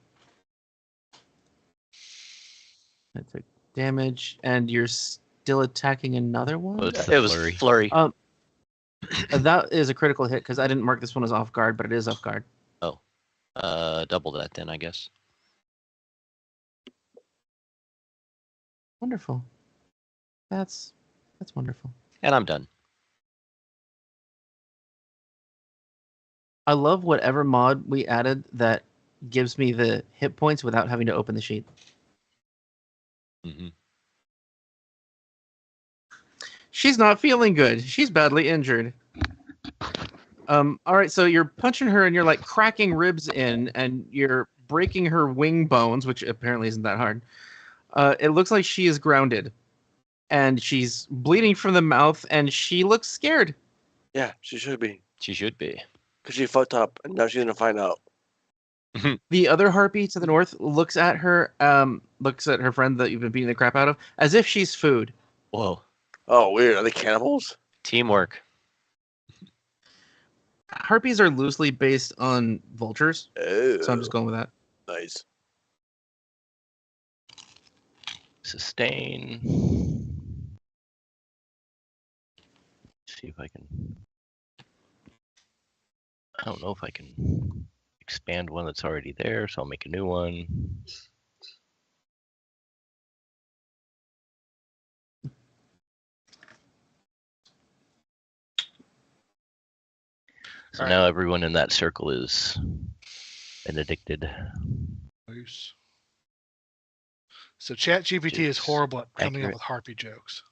That took damage, and you're still attacking another one? Well, it's the It was flurry. flurry. That is a critical hit, because I didn't mark this one as off guard, but it is off guard. Double that then, I guess. Wonderful. That's wonderful. And I'm done. I love whatever mod we added that gives me the hit points without having to open the sheet. Hmm. She's not feeling good. She's badly injured. All right, so you're punching her and you're like cracking ribs in, and you're breaking her wing bones, which apparently isn't that hard. It looks like she is grounded, and she's bleeding from the mouth, and she looks scared. Yeah, she should be. She should be. Because she fucked up, and now she's going to find out. The other harpy to the north looks at her friend that you've been beating the crap out of, as if she's food. Whoa. Oh, weird. Are they cannibals? Teamwork. Harpies are loosely based on vultures, Oh, so I'm just going with that. nice. Sustain. See if I can. I don't know if I can expand one that's already there, so I'll make a new one. So All now everyone in that circle is benedicted. Nice. So ChatGPT is It's horrible at coming up accurate. with harpy jokes.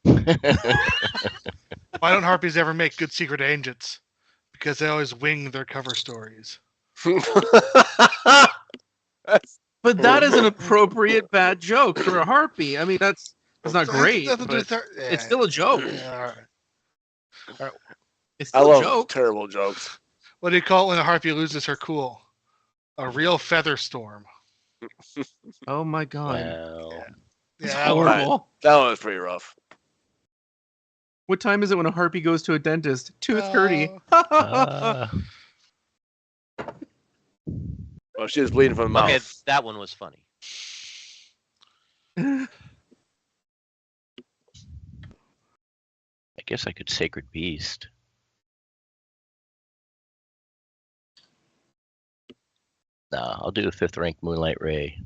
Why don't harpies ever make good secret agents? Because they always wing their cover stories. That's But that is an appropriate bad joke for a harpy. I mean, that's not great, Nothing to do but with it's still a joke. Yeah, all right. It's I still a love joke. terrible jokes. What do you call it when a harpy loses her cool? A real feather storm. Oh my god. Wow. It's Yeah, horrible. That one was pretty rough. What time is it when a harpy goes to a dentist? 2:30. Ah. Oh, she was bleeding from the mouth. Okay, that one was funny. I guess I could Sacred Beast. Nah, I'll do a 5th rank Moonlight Ray.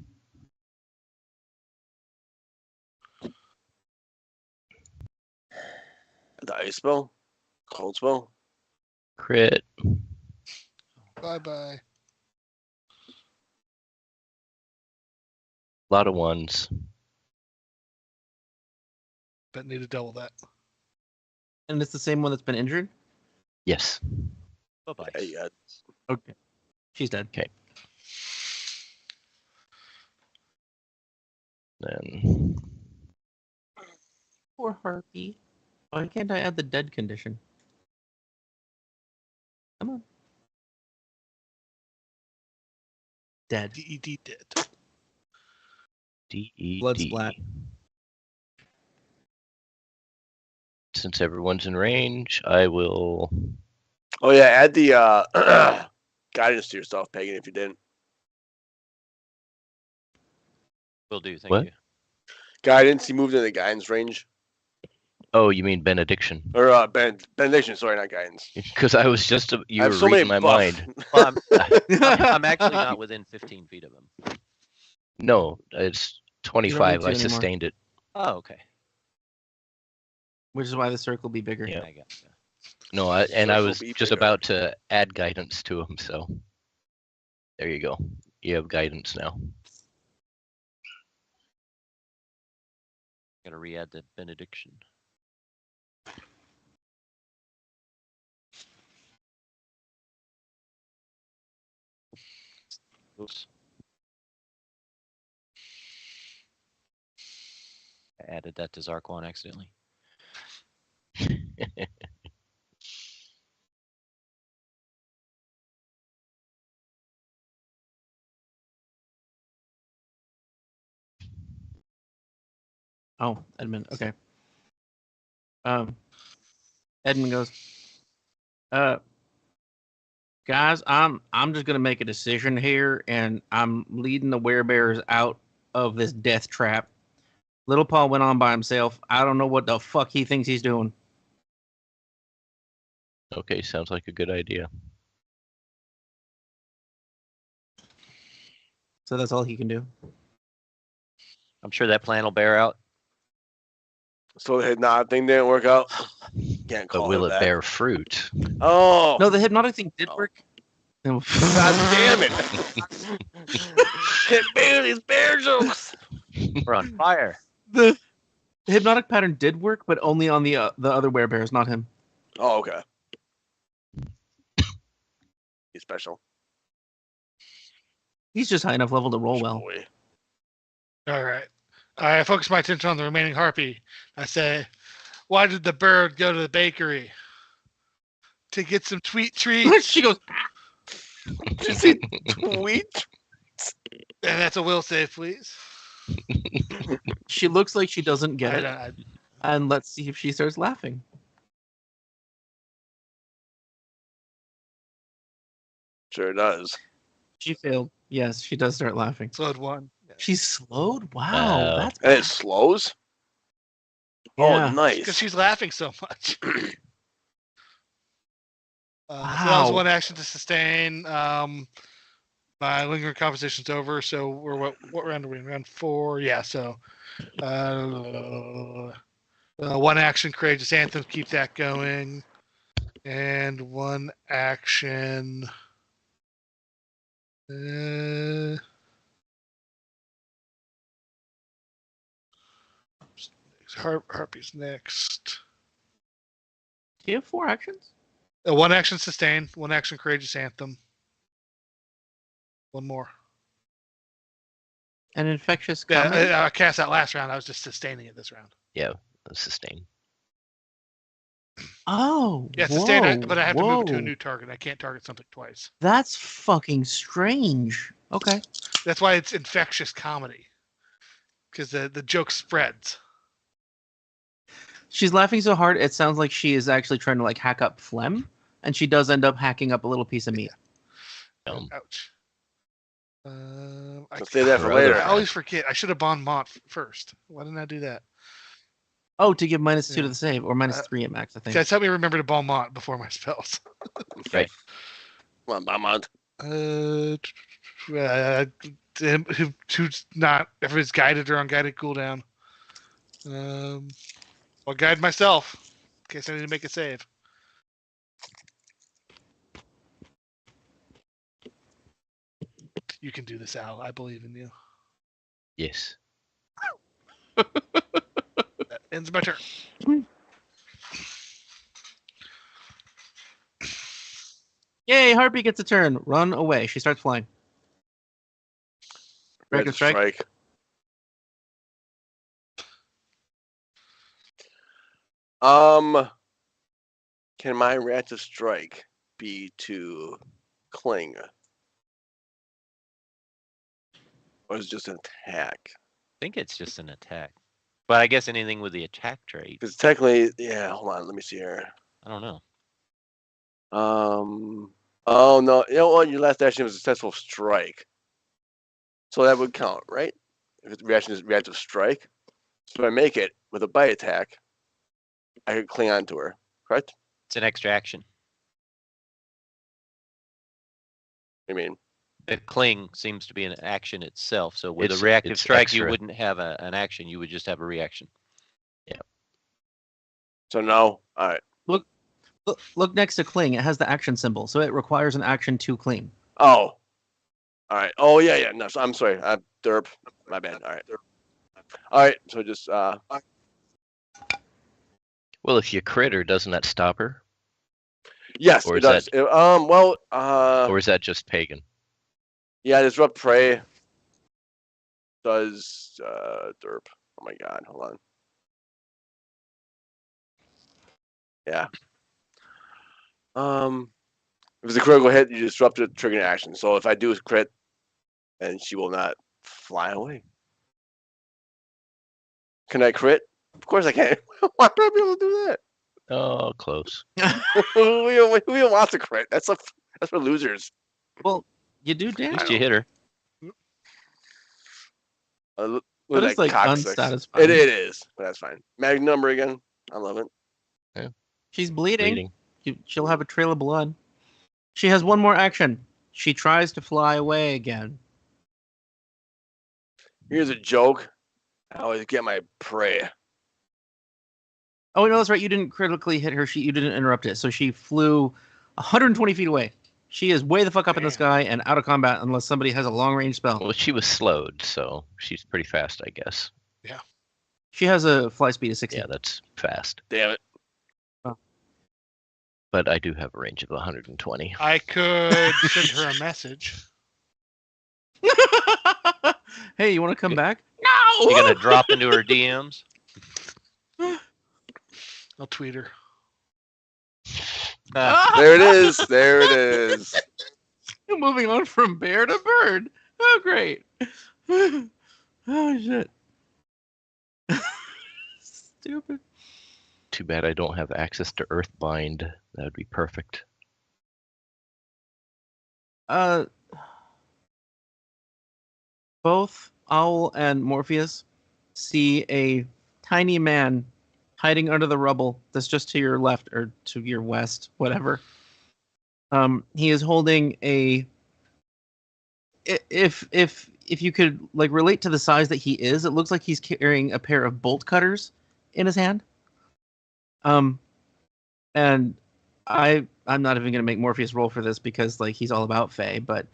The ice spell? Cold spell? Crit. Bye-bye. A lot of ones. But need to double that. And it's the same one that's been injured? Yes. Bye-bye. Yeah, you got Okay. She's dead. Then Poor Harpy. Why can't I add the dead condition? Come on. Dead. DED dead. DED. Blood splat. Since everyone's in range, I will. Oh yeah, add the guidance to yourself, Pagan, if you didn't. Will do. Thank What? you. Guidance, you moved into the guidance range. Oh, you mean Benediction? Or benediction, sorry, not guidance. Because I was just you I were have so reading many my buff. mind. Well, I'm actually not within 15 feet of him. No, it's 25. to I anymore. sustained it. Oh, okay. Which is why the circle will be bigger. Yeah. I got you. No, and I Circle was be just bigger. about to add guidance to him. So there you go. You have guidance now. Gotta re-add the benediction. Oops. I added that to Zarkwon accidentally. Oh, Edmond. Okay. Edmond goes, guys, I'm just gonna make a decision here, and I'm leading the werebears out of this death trap. Little Paul went on by himself. I don't know what the fuck he thinks he's doing. Okay, sounds like a good idea. So that's all he can do. I'm sure that plan will bear out. So the hypnotic thing didn't work out. Can't But call will it it that. bear fruit? Oh No, the hypnotic thing did Oh. work. No. God damn it! Can't bear these bear jokes. We're on fire. The hypnotic pattern did work, but only on the other werebears, not him. Oh, okay. He's special. He's just high enough level to roll well. Boy. All right. I focus my attention on the remaining harpy. I say, why did the bird go to the bakery? To get some sweet treats. She goes, Did you see tweet? And that's a will save, please. she looks like she doesn't get it. I- And let's see if she starts laughing. Sure does. She failed. Yes, she does start laughing. Slowed one. She's slowed? Wow. That's And it slows? Yeah. Oh, nice. Because she's laughing so much. So that Wow. was one action to sustain. My lingering composition's over, so we're what round are we in? Round 4? Yeah, so one action courageous anthem, keep that going. And one action Harpy's next. Do you have 4 actions? One action sustain, one action courageous anthem. One more. An infectious Yeah, comment? I cast that last round. I was just sustaining it this round. Yeah, sustain. Oh. Yeah, sustain, whoa, but I have to move it to a whoa. new target. I can't target something twice. That's fucking strange. Okay. That's why it's infectious comedy. Because the joke spreads. She's laughing so hard, it sounds like she is actually trying to like hack up phlegm, and she does end up hacking up a little piece of meat. Um, Ouch. I, So save that for Or later. I always forget. I should have Bon-Mot first. Why didn't I do that? Oh, to give -2 to Yeah. the save, or -3 at max, I think. Guys, help me remember to Bon-Mot before my spells. Right. Come on, Beaumont. Who's not, if it's guided or unguided cooldown. I'll guide myself in case I need to make a save. You can do this, Al. I believe in you. Yes. That ends my turn. Yay, Harpy gets a turn. Run away. She starts flying. Ready Record to strike. strike. Can my reactive strike be to cling? Or is it just an attack? I think it's just an attack. But I guess anything with the attack trait. Because technically, yeah, hold on, let me see here. I don't know. Oh no, you know what? Your last action was a successful strike. So that would count, right? If the reaction is reactive strike. So if I make it with a bite attack, I could cling on to her, correct? It's an extra action. I mean, The cling seems to be an action itself. So with It's- a reactive it's strike, you extra. wouldn't have an action. You would just have a reaction. so no. All right. Look next to cling. It has the action symbol, so it requires an action to cling. Oh. All right. Oh yeah, yeah. No, so I'm sorry. Derp. My bad. All right. All right. So just Well, if you crit her, doesn't that stop her? yes, Or it is does. Or is that just pagan? Yeah, disrupt prey does derp. Oh my god, hold on. Yeah. If it's a critical hit, you disrupt the triggering action. So if I do a crit, then she will not fly away. Can I crit? Of course I can. Why would I be able to do that? Oh, close. who even wants a crit? That's for losers. Well, you do At damage. least you hit her. Look But at it's that like coccyx. unsatisfying. It is, but that's fine. Mag number again. I love it. She's bleeding. Bleeding. She'll have a trail of blood. She has one more action. She tries to fly away again. Here's a joke. I always get my prey. Oh no, that's right. You didn't critically hit her. You didn't interrupt it. So she flew 120 feet away. She is way the fuck up in the Damn. sky and out of combat unless somebody has a long range spell. Well, she was slowed, so she's pretty fast, I guess. She has a fly speed of 60. Yeah, that's fast. Damn it. But I do have a range of 120. I could send her a message. Hey, you want to come back? You gonna drop into her DMs? I'll tweet her. There it is. There it is. Moving on from bear to bird. Oh, great. Oh, shit. Stupid. Too bad I don't have access to Earthbind. That would be perfect. Both Owl and Morpheus see a tiny man hiding under the rubble that's just to your left or to your west, whatever. He is holding a. If you could like relate to the size that he is, it looks like he's carrying a pair of bolt cutters in his hand. And I'm not even gonna make Morpheus roll for this because like he's all about Fae, but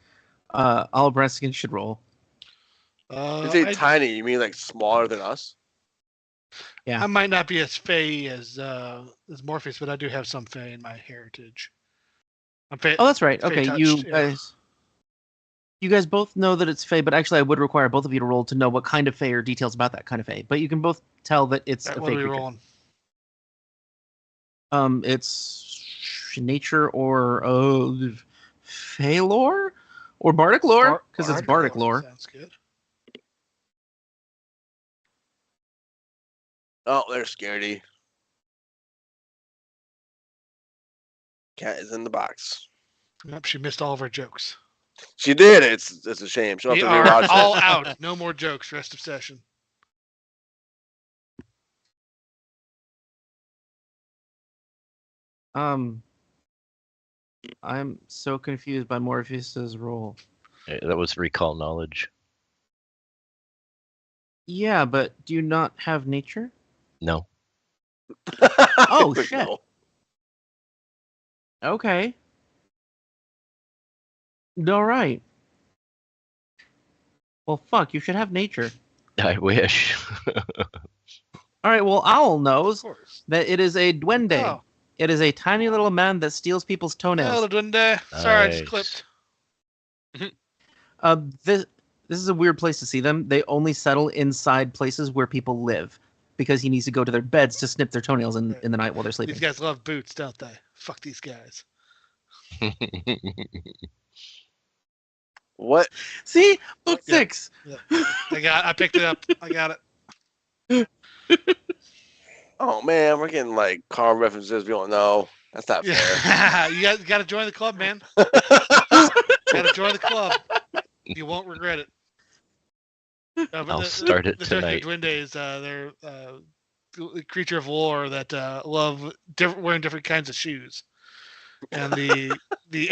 Awelbranstagon should roll. You say tiny, you mean like smaller than us? Yeah. I might not be as Fey as Morpheus, but I do have some Fey in my heritage. I'm Fey. Oh, that's right. Fey Okay, touched, yeah. You guys both know that it's Fae, but actually I would require both of you to roll to know what kind of Fae or details about that kind of Fae. But you can both tell that it's a What Fae are we creature. rolling? It's nature or Fae lore or bardic lore because it's bardic lore. Sounds good. Oh, there's Scaredy. Cat is in the box. Yep, she missed all of our jokes. She did. It's a shame. She'll have We to are rewatch all it. out. No more jokes. Rest of session. I'm so confused by Morpheus's role. That was recall knowledge. Yeah, but do you not have nature? No. Oh, Like, shit. no. Okay. All right. Well, fuck, you should have nature. I wish. All right, well, Owl Of knows course. that it is a duende. Oh, It is a tiny little man that steals people's toenails. hello, Duende. Sorry, I just Nice. clipped. This is a weird place to see them. They only settle inside places where people live because he needs to go to their beds to snip their toenails in the night while they're sleeping. These guys love boots, don't they? Fuck these guys. What? See? Book Yeah. 6. I picked it up. I got it. Oh man, we're getting like car references we don't know. That's not fair. Yeah. you got to join the club, man. Got to join the club. You won't regret it. But I'll start it the tonight. Duendes, they're a creature of lore that love wearing different kinds of shoes. And the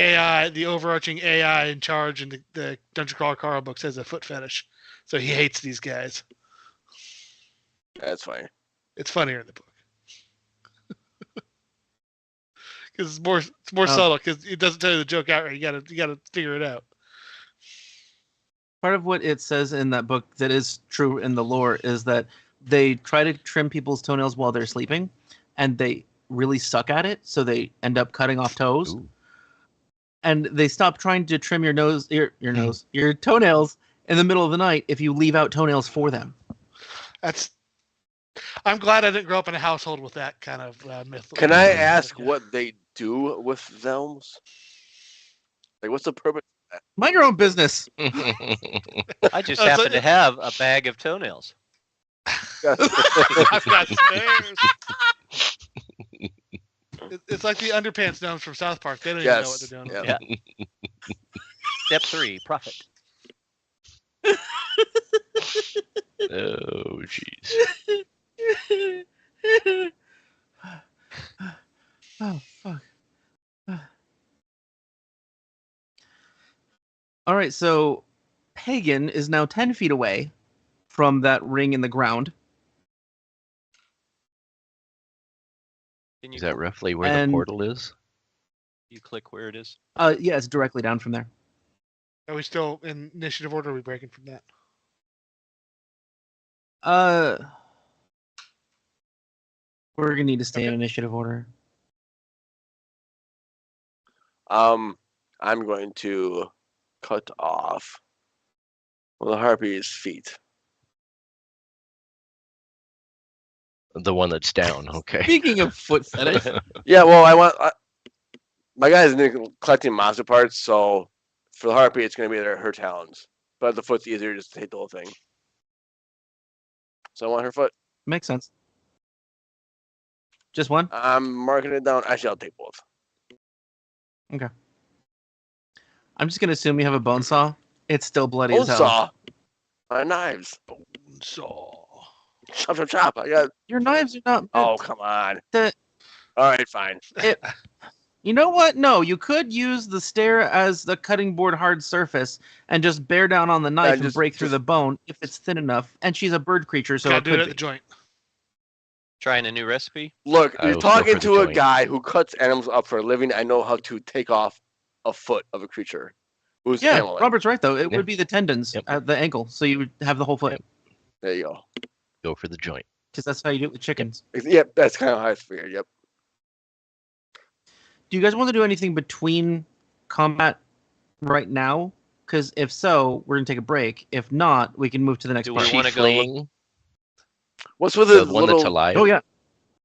AI, the overarching AI in charge in the Dungeon Crawler Carl books has a foot fetish. So he hates these guys. That's fine. It's funnier in the book. Because it's more subtle, because it doesn't tell you the joke outright. You gotta figure it out. Part of what it says in that book that is true in the lore is that they try to trim people's toenails while they're sleeping, and they really suck at it, so they end up cutting off toes. Ooh. And they stop trying to trim your toenails in the middle of the night if you leave out toenails for them. I'm glad I didn't grow up in a household with that kind of myth. Can I ask what they do with them? Like, what's the purpose? Mind your own business. I just Oh, so happen to it- have a bag of toenails. I've got spares. It's like the underpants gnomes from South Park. They don't even know what Yes. they're doing. Yeah. Yeah. Step 3, profit. Oh, jeez. Oh, fuck. All right, so Pagan is now 10 feet away from that ring in the ground. Can you, Is that roughly where And- the portal is? you click where it is? Yeah, it's directly down from there. Are we still in initiative order? Or are we breaking from that? We're gonna need to stay in Okay. initiative order. I'm going to cut off the harpy's feet. The one that's down, okay. Speaking of foot fetish, Yeah, well, my guy's collecting monster parts, so for the harpy, it's going to be her talons. But the foot's easier just to take the whole thing. So I want her foot. makes sense. Just one? I'm marking it down. Actually, I'll take both. I'm just gonna assume you have a bone saw. It's still bloody Bone as hell. saw. My knives. So Chop, chop, chop. I got. Your knives are not. Oh, come on. The- All right, fine. You know what? No, you could use the stair as the cutting board hard surface and just bear down on the knife and just- break through just- the bone if it's thin enough. And she's a bird creature, so gotta it do it could at be. the joint. Trying a new recipe? Look, I you're will go talking for the to a joint. guy who cuts animals up for a living. I know how to take off a foot of a creature who's Yeah, handling. Robert's right though. It Yeah. would be the tendons Yep. at the ankle, so you would have the whole foot. Yep. There you go. Go for the joint. Because that's how you do it with chickens. Yep, that's kind of how I figured. Yep. Do you guys want to do anything between combat right now? Because if so, we're gonna take a break. If not, we can move to the next Do part. we Is she wanna go look- fleeing? What's with The the one little? that's alive? Oh yeah.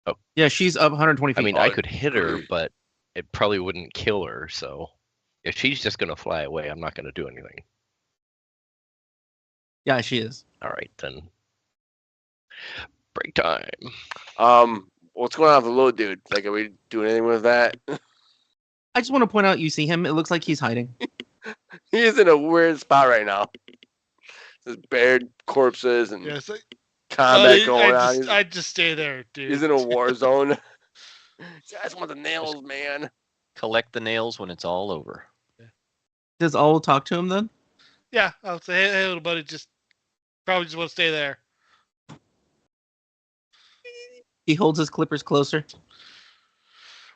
Oh. Yeah, she's up 120 feet. I mean, Oh, I could hit her, but it probably wouldn't kill her. So if she's just gonna fly away, I'm not gonna do anything. Yeah, she is. All right, then. Break time. What's going on with the little dude? Like, are we doing anything with that? I just want to point out, you see him. It looks like he's hiding. He's in a weird spot right now. There's bared corpses and Yes, combat going on. I'd just stay there, dude. He's in a war zone. Guys want the nails, man. Collect the nails when it's all over. Does Owl talk to him then? Yeah, I'll say, hey, little buddy, probably just want to stay there. He holds his clippers closer.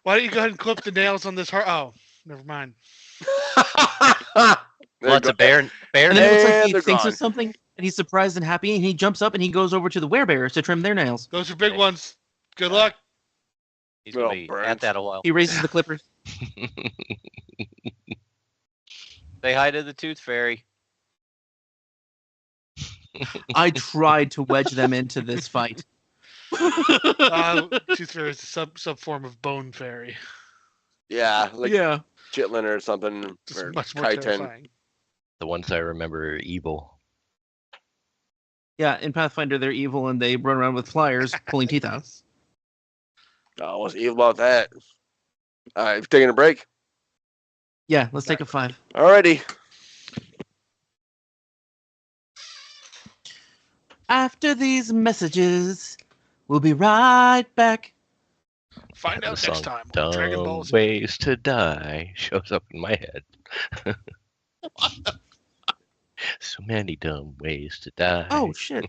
Why don't you go ahead and clip the nails on this heart? Oh, never mind. Well, it's a bear. And then it looks like he they're thinks gone. of something, and he's surprised and happy, and he jumps up and he goes over to the werebearers to trim their nails. Those are big Okay. ones. Good luck. He's gonna Well, be burns. at that a while. He raises the clippers. Say hi to the Tooth Fairy. I tried to wedge them into this fight. Tooth Fairy is a sub form of Bone Fairy. Yeah, like Yeah. Chitlin or something. Just Or much more Chitin. terrifying. The ones I remember are evil. Yeah, in Pathfinder, they're evil and they run around with pliers, pulling teeth out. Oh, what's evil about that? All right, taking a break. Yeah, let's take a 5. Alrighty. After these messages, we'll be right back. Find The out song next time on Dragon Dumb Ball Z. Ways to Die shows up in my head. So many dumb ways to die. Oh, shit.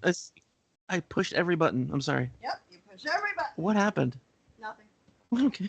I pushed every button. I'm sorry. Yep, you push every button. What happened? Nothing. Okay.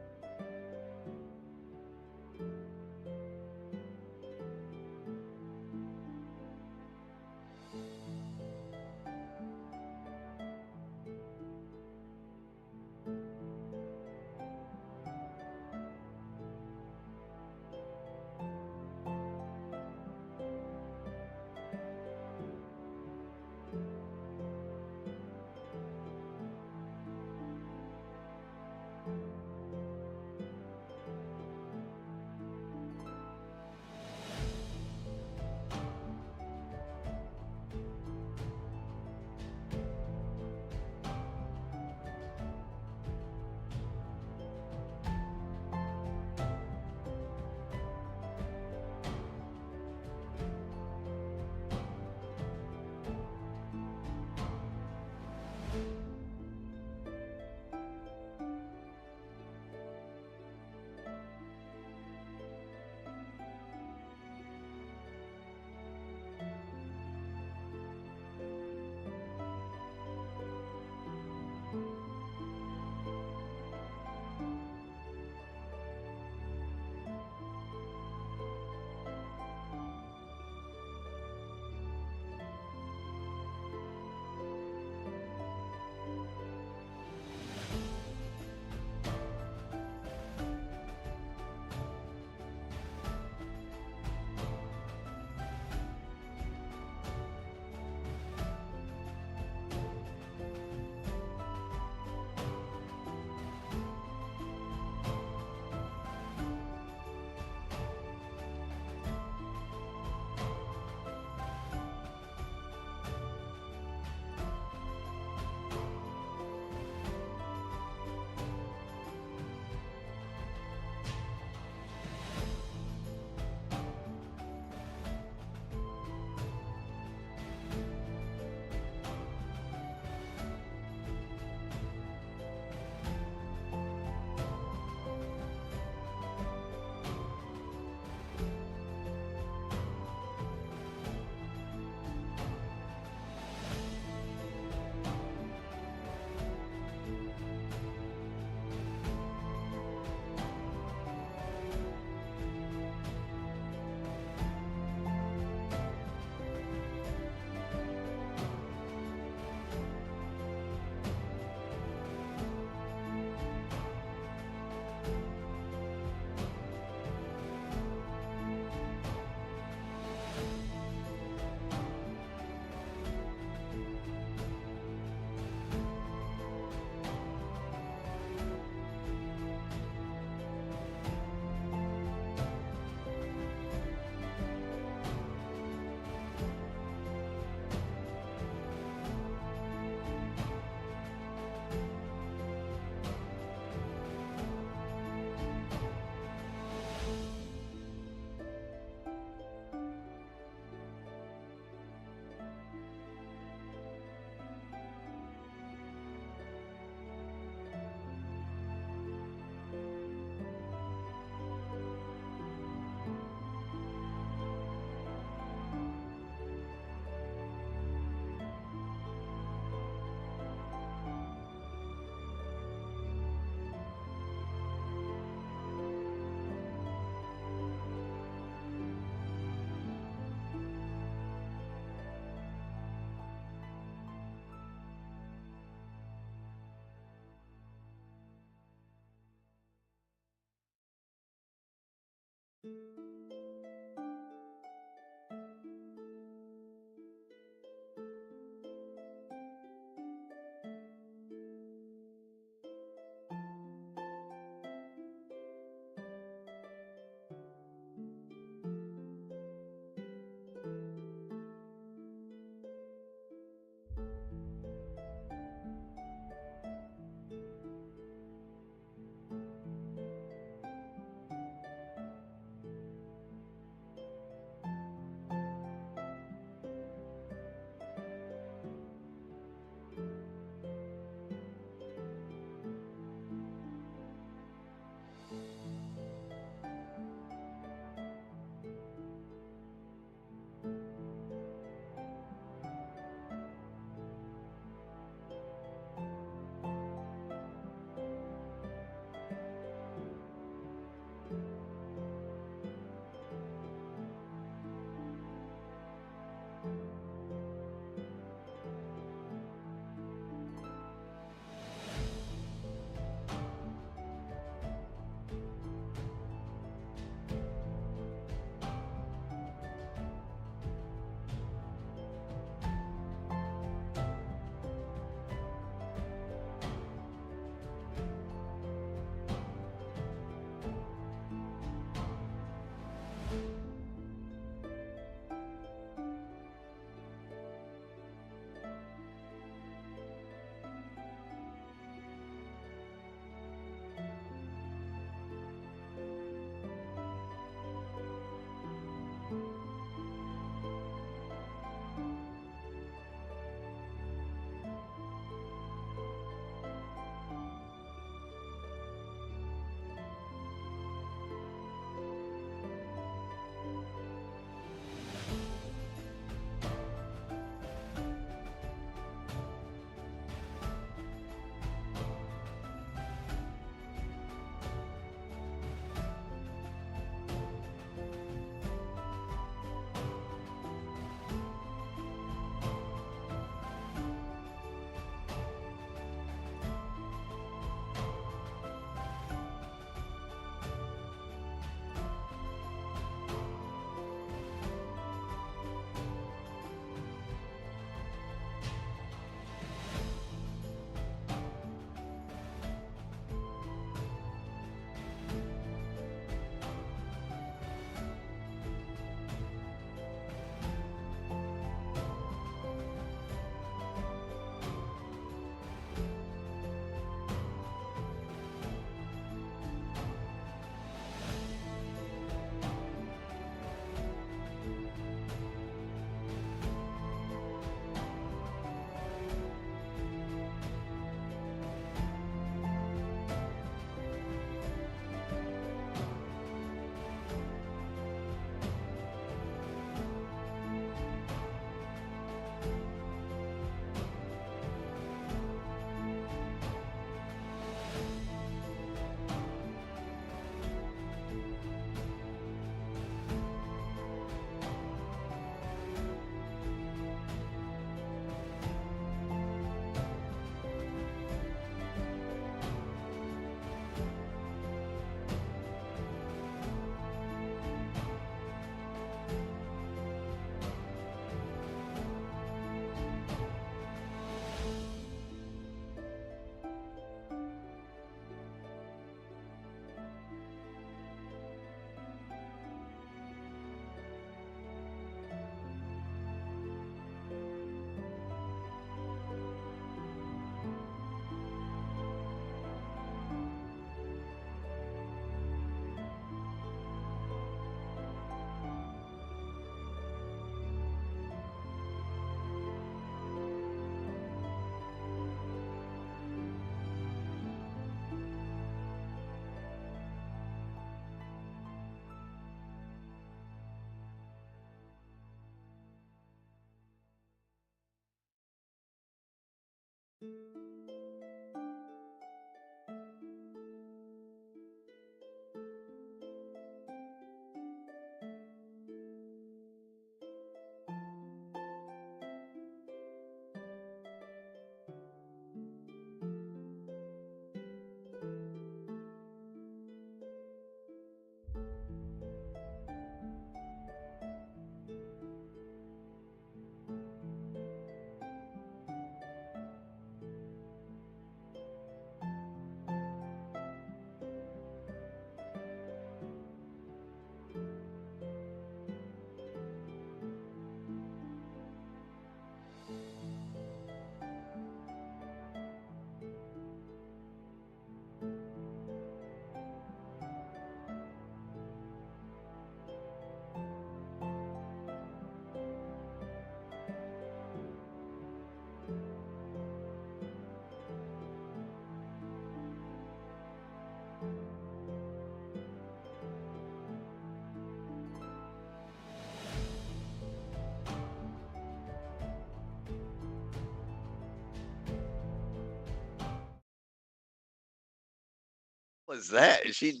What's that? Is she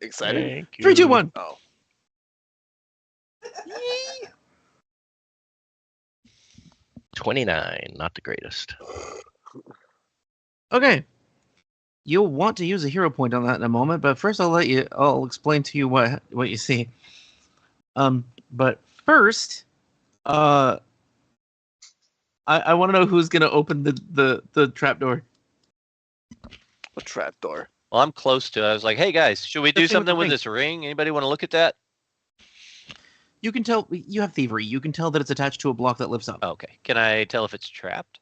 excited? Thank you. 3, 2, 1. Oh. 29, not the greatest. Okay. You'll want to use a hero point on that in a moment, but first I'll explain to you what you see. But first, I want to know who's gonna open the trapdoor. A trapdoor. Well, I'm close to it. I was like, hey guys, should we do thing with the something with ring. this ring? Anybody want to look at that? You can tell you have thievery. You can tell that it's attached to a block that lifts up. Okay. Can I tell if it's trapped?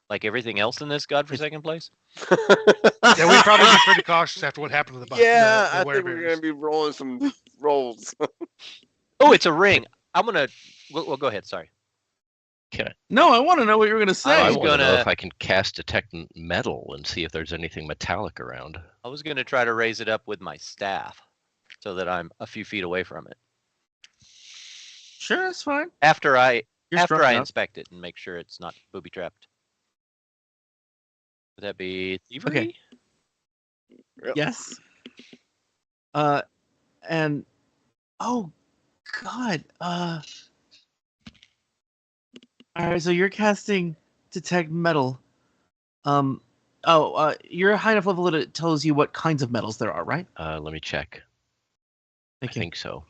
Like everything else in this godforsaken place? Yeah, we'd probably be pretty cautious after what happened to the Yeah, the I think we're werebears. gonna be rolling some rolls. Oh, it's a ring. I'm gonna. Well, go ahead. Sorry. Can I? No, I want to know what you're gonna say. I was want to know gonna- if I can cast detect metal and see if there's anything metallic around. I was gonna try to raise it up with my staff, so that I'm a few feet away from it. Sure, that's fine. After I You're strong enough. inspect it and make sure it's not booby trapped. Would that be thievery? Okay. Yes. And oh god. All right, so you're casting detect metal. You're a high enough level that it tells you what kinds of metals there are, right? Let me check. Thank I you. think so.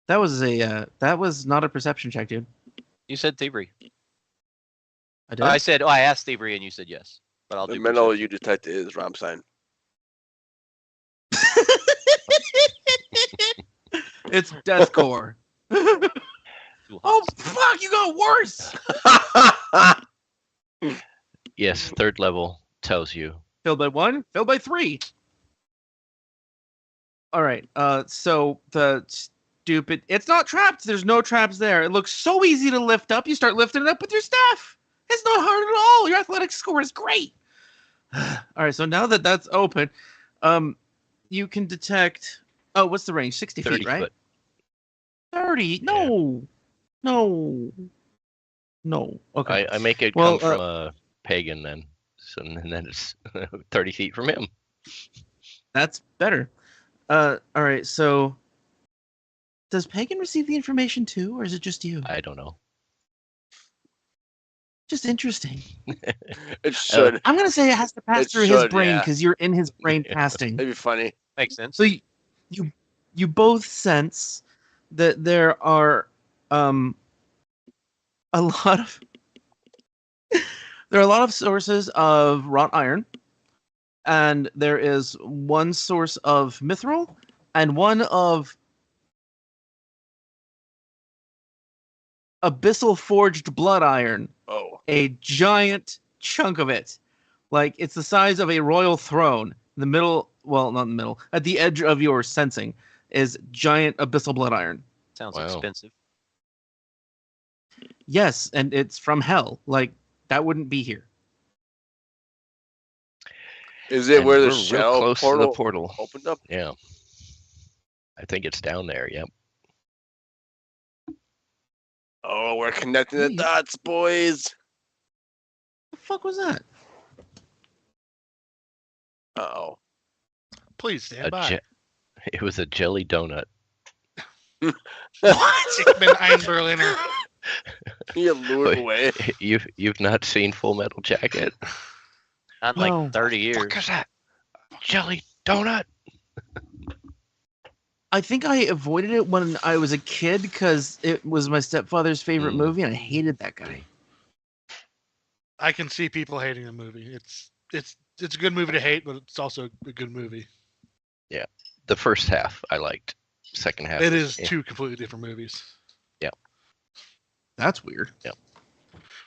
That was not a perception check, dude. You said thievery. I did. I asked thievery and you said yes. But I'll The do metal perception. you detect is Ramstein. It's deathcore. Too Oh hot. fuck! You got worse. Yes, third level tells you. Failed by 1. Failed by 3. All right. So the stupid. It's not trapped. There's no traps there. It looks so easy to lift up. You start lifting it up with your staff. It's not hard at all. Your athletic score is great. All right. So now that that's open, you can detect. Oh, what's the range? 60 30 feet, right? foot. 30. No. No. No. Okay. I make it Well, come from a pagan then. So and then it's 30 feet from him. That's better. All right. So, does Pagan receive the information too, or is it just you? I don't know. Just interesting. It should. I'm gonna say it has to pass It through his should, brain yeah. because you're in his brain Yeah. casting. That'd be funny. Makes sense. So you both sense that there are a lot of sources of wrought iron, and there is one source of mithril and one of abyssal forged blood iron. Oh. A giant chunk of it, like it's the size of a royal throne. In the middle, well, not in the middle, at the edge of your sensing is giant abyssal blood iron. Sounds Wow. expensive. Yes, and it's from hell. Like that wouldn't be here. Is it And where the we're real shell close to portal the portal. opened up? Yeah. I think it's down there. Yep. Oh, we're connecting the Hey. dots, boys. The fuck was that? Uh-oh. Please stand A by. it was a jelly donut. What? Hickman Einberliner. You lured Wait. away. You've not seen Full Metal Jacket? Not in like No. 30 years. What is that? Jelly donut. I think I avoided it when I was a kid because it was my stepfather's favorite Mm. movie, and I hated that guy. I can see people hating the movie. It's a good movie to hate, but it's also a good movie. The first half I liked. Second half. It is eh. two completely different movies. That's weird.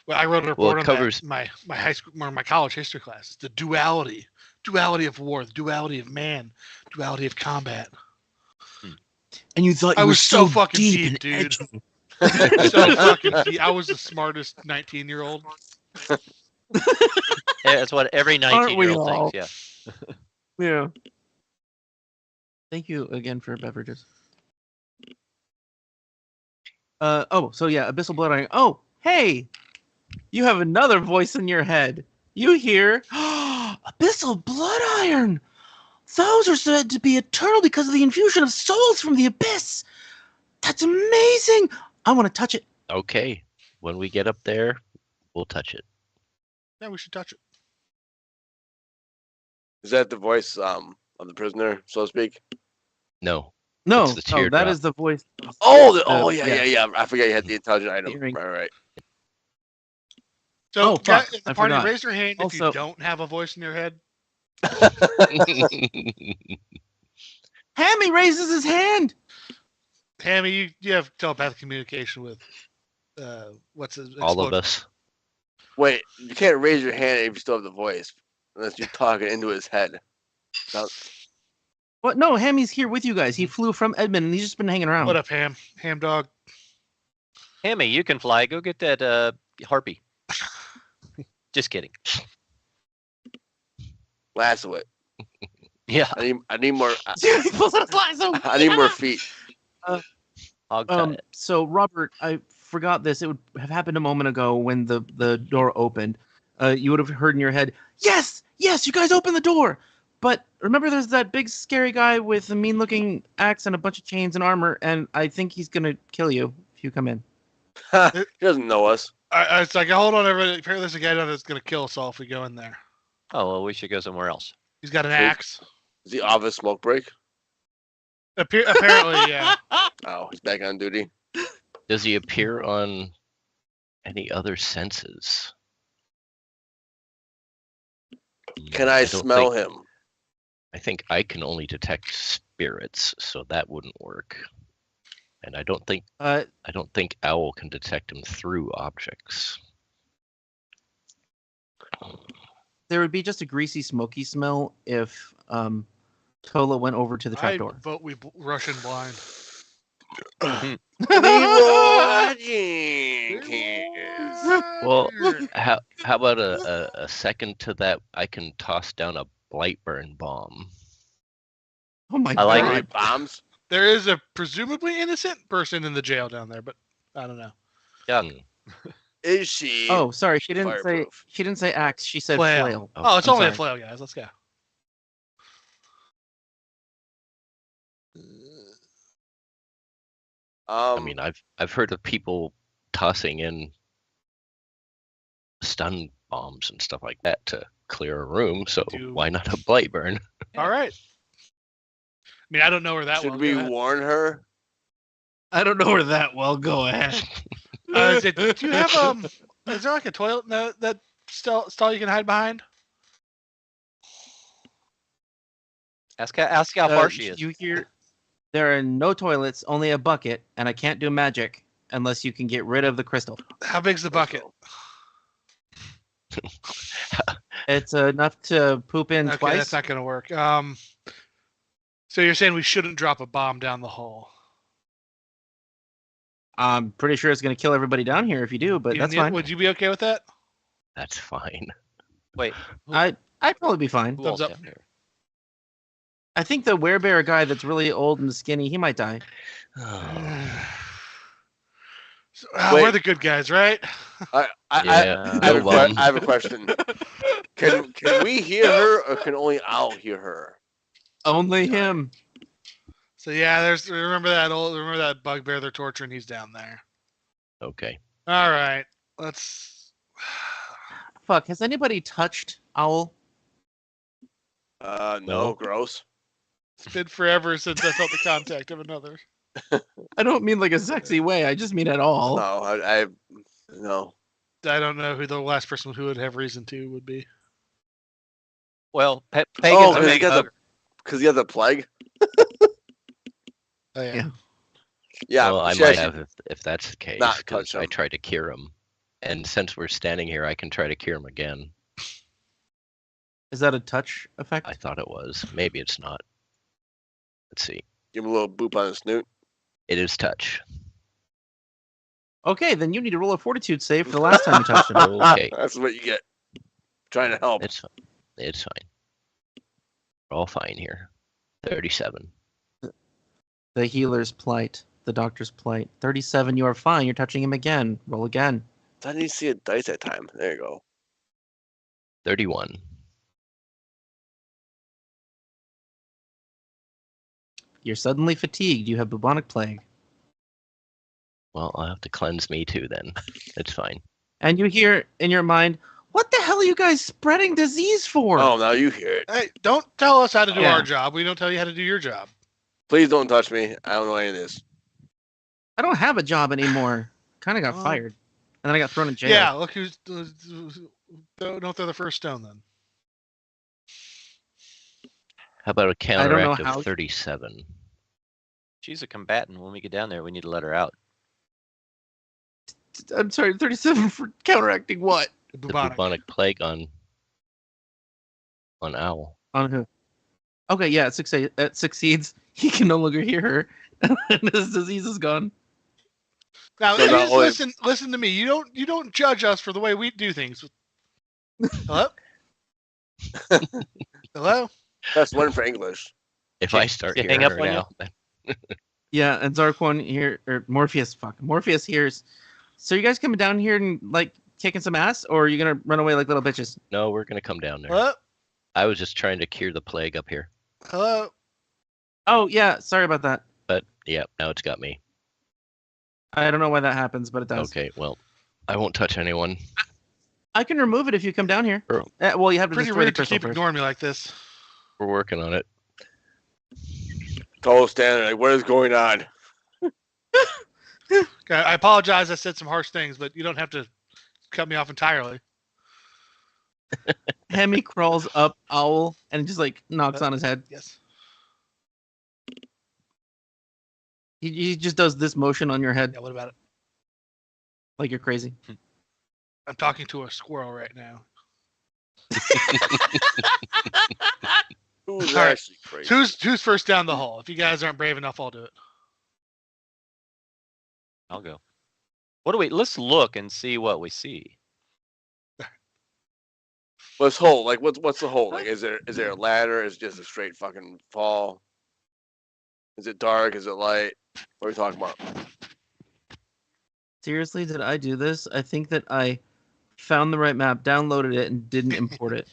Well, I wrote a Well, report it on covers- that, my high school, my college history class. The duality of war, the duality of man, duality of combat. And you thought I you were was so fucking deep deep, and dude. edgy. So fucking deep. I was the smartest 19-year-old. Yeah, that's what every Aren't we 19-year-old all? thinks. Yeah. Yeah. Thank you again for beverages. So yeah, Abyssal Blood Iron. Oh, hey! You have another voice in your head. You hear, Abyssal blood iron! Those are said to be eternal because of the infusion of souls from the abyss! That's amazing! I want to touch it. Okay. When we get up there, we'll touch it. Yeah, we should touch it. Is that the voice of the prisoner, so to speak? No. No, It's the no, that teardrop. is the voice. Yeah. I forgot you had the intelligent item. Earring. Right. So, Oh, fuck, if I the party forgot. raise your hand if you Also- don't have a voice in your head. Hammy raises his hand! Hammy, you have telepathic communication with what's his All of explode- us. Wait, you can't raise your hand if you still have the voice, unless you're talking into his head. Now, What? No, Hammy's here with you guys. He flew from Edmond and he's just been hanging around. What up, Ham? Ham dog. Hammy, you can fly. Go get that harpy. Just kidding. lasso it. Yeah. I need more. He pulls out his lasso. I need more feet. Hog tie it. So Robert, I forgot this. It would have happened a moment ago when the door opened. You would have heard in your head, yes, you guys open the door. But remember, there's that big scary guy with a mean-looking axe and a bunch of chains and armor, and I think he's gonna kill you if you come in. He doesn't know us. It's like, hold on, everybody. Apparently, there's a guy down there that's going to kill us all if we go in there. Oh, well, we should go somewhere else. He's got an Cool. axe. Is he off his smoke break? Apparently, yeah. Oh, he's back on duty. Does he appear on any other senses? Can I don't smell think- him? I think I can only detect spirits, so that wouldn't work. And I don't think Owl can detect him through objects. There would be just a greasy, smoky smell if Tolo went over to the I trapdoor. vote we rush in blind. Well, how about a second to that? I can toss down a Blightburn bomb. Oh my I like god! Right, bombs. There is a presumably innocent person in the jail down there, but I don't know. Yeah. Is she? Oh, sorry, she didn't say Fireproof. axe. She said Flail. flail. Oh, it's I'm only a sorry. flail, guys. Let's go. I mean, I've heard of people tossing in stun bombs and stuff like that to clear a room. So Do- why not a Blightburn? All right. I mean, I don't know where that should one. we warn her? I don't know her that well. Go ahead. Do you have Is there like a toilet in that stall you can hide behind? Ask how far she is. You hear? There are no toilets, only a bucket, and I can't do magic unless you can get rid of the crystal. How big's the bucket? It's enough to poop in Okay, twice. that's not going to work. So you're saying we shouldn't drop a bomb down the hole? I'm pretty sure it's going to kill everybody down here if you do, but that's Ian, fine. Would you be okay with that? That's fine. Wait. I'd probably be fine. Who Thumbs else up. down here? I think the werebear guy that's really old and skinny, he might die. So, Wait. we're the good guys, right? Yeah, I have a one. I have a question. Can we hear her, or can only Owl hear her? Only him. So yeah, remember that bugbear they're torturing? He's down there. Okay. All right, let's. Fuck, has anybody touched Owl? No, No. gross. It's been forever since I felt the contact of another. I don't mean like a sexy way. I just mean at all. No, I no. I don't know who the last person who would have reason to would be. Well, Oh, Pagan's a 'cause he big got the- hugger. Because he has a plague. Oh yeah. Yeah. Yeah, Well, I she might actually- have if that's the case. Not 'Cause touch I him. tried to cure him, and since we're standing here, I can try to cure him again. Is that a touch effect? I thought it was. Maybe it's not. Let's see. Give him a little boop on the snoot. It is touch. Okay, then you need to roll a fortitude save for the last time you touched him. Okay. That's what you get. Trying to help. It's fine. It's fine. We're all fine here. 37. The healer's plight. The doctor's plight. 37, you are fine. You're touching him again. Roll again. I didn't see a dice that time. There you go. 31. You're suddenly fatigued. You have bubonic plague. Well, I'll have to cleanse me too then. It's fine. And you hear in your mind, what the hell are you guys spreading disease for? Oh, now you hear it. Hey, don't tell us how to do Yeah. our job. We don't tell you how to do your job. Please don't touch me. I don't know any of this. I don't have a job anymore. Kind of got Oh. fired. And then I got thrown in jail. Yeah, look who's. Don't throw the first stone then. How about a I don't know counteract how- of 37? She's a combatant. When we get down there, we need to let her out. I'm sorry, 37 for counteracting what? The Bubonic. bubonic plague on Owl. On who? Okay, yeah, it succeeds. He can no longer hear her. And his disease is gone. Now, So not only- listen to me. You don't judge us for the way we do things. Hello? Hello? That's one for English. If Can't I start you hearing hang up her on you? now, then Yeah, and Zarkwon here, or Morpheus hears. So you guys coming down here and like kicking some ass, or are you gonna run away like little bitches? no, we're gonna come down there. Hello? I was just trying to cure the plague up here, Hello? Oh yeah, sorry about that. but yeah, now it's got me. I don't know why that happens, but it does. Okay, well, I won't touch anyone. I can remove it if you come down here. Sure. Well, you have to Pretty destroy the rude to crystal keep first. ignoring me like this. We're working on it. Tolo standing like, what is going on? Okay, I apologize. I said some harsh things, but you don't have to cut me off entirely. Hemi crawls up Owl and just like knocks on his head. Yes. He just does this motion on your head Yeah, what about it? like you're crazy. I'm talking to a squirrel right now. Who's All right. actually crazy? So who's first down the hall? If you guys aren't brave enough, I'll do it. I'll go. What do we? Let's look and see what we see. What's hole? Like what's the hole? Like is there a ladder? Is it just a straight fucking fall? Is it dark? Is it light? What are we talking about? Seriously, did I do this? I think that I found the right map, downloaded it, and didn't import it.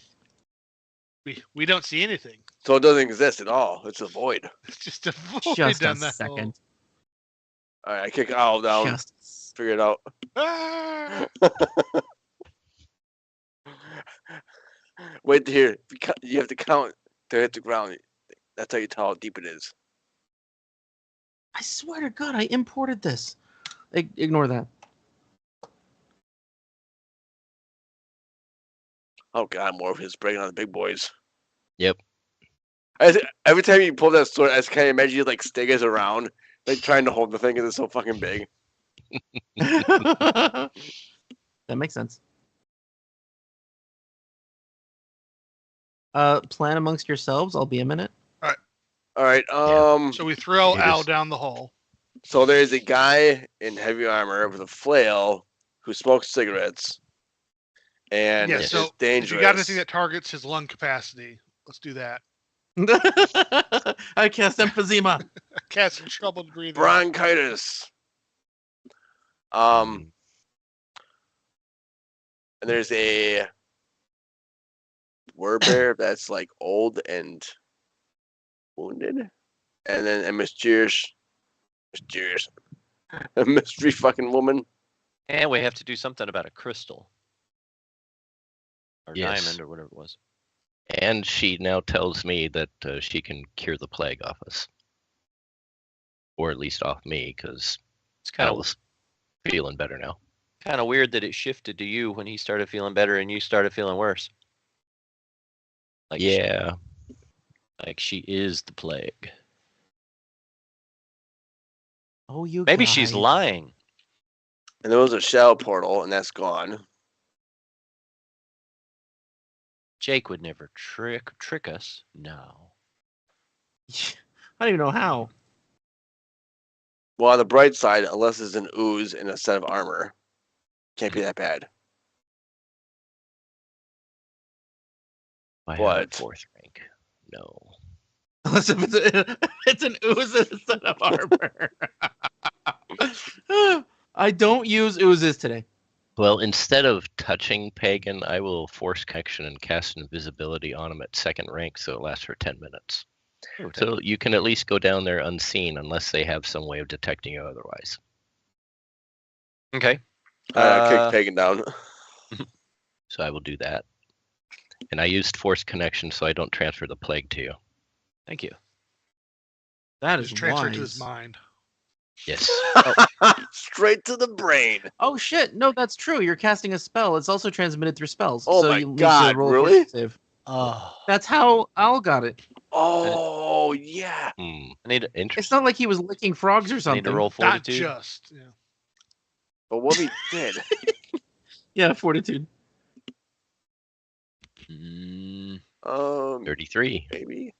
We don't see anything. So it doesn't exist at all. It's a void. It's just a void Just a down that second. All right, I kick Owl down. Just Figure it out. hole. Ah! Wait to hear. You have to count to hit the ground. That's how you tell how deep it is. I swear to God, I imported this. Ignore that. Oh God, Morpheus breaking on the big boys. Yep. Every time you pull that sword, I just kind of imagine you like Stegas around, like trying to hold the thing because it's so fucking big. That makes sense. Plan amongst yourselves. I'll be a minute. All right. So we throw You Al just- down the hole. So there's a guy in heavy armor with a flail who smokes cigarettes, and Yeah, it's so dangerous. If you got anything that targets his lung capacity, let's do that. I cast emphysema. Cat's in trouble to breathe. Bronchitis. And there's a werbear that's like old and wounded, and then a mysterious, a mystery fucking woman. And we have to do something about a crystal. Or Yes. diamond or whatever it was. And she now tells me that she can cure the plague off us. Or at least off me, because It's kind I of was feeling better now. weird that it shifted to you when he started feeling better and you started feeling worse. Like Yeah. like she is the plague. Oh, you. Maybe she's guys. lying. And there was a shell portal, and that's gone. Jake would never trick us. No. I don't even know how. Well, on the bright side, unless it's an ooze and a set of armor, can't be that bad. I have What? a 4th rank. No. Unless if it's an ooze instead of armor. I don't use oozes today. Well, instead of touching Pagan, I will force connection and cast invisibility on him at 2nd rank, so it lasts for 10 minutes. Oh, So you can at least go down there unseen unless they have some way of detecting you otherwise. okay. Kick Pagan down. So I will do that. And I used force connection so I don't transfer the plague to you. Thank you. That is Just transfer it to his wise. mind. Yes. Straight to the brain. Oh shit! No, that's true. You're casting a spell. It's also transmitted through spells. Oh so my you need God, to roll really? a force save. Oh, That's how Al got it. Oh yeah. Hmm. I need It's Interesting. not like he was licking frogs or I something. need to roll Not fortitude. just. Yeah. But what he did? Yeah, fortitude. Mm, 33. Maybe.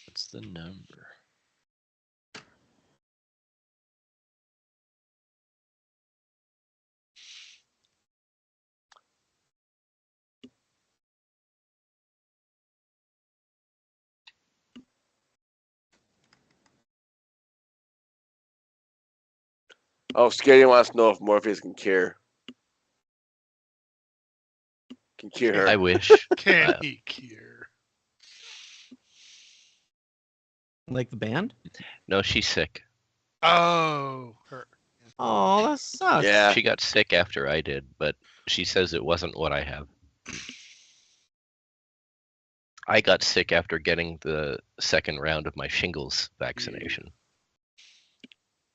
what's the number? Oh, Scary wants to know if Morpheus can cure. Can cure her. I wish. Can he cure? Like the band? No, she's sick. Oh, her. Oh, that sucks. Yeah. She got sick after I did, but she says it wasn't what I have. I got sick after getting the second round of my shingles vaccination.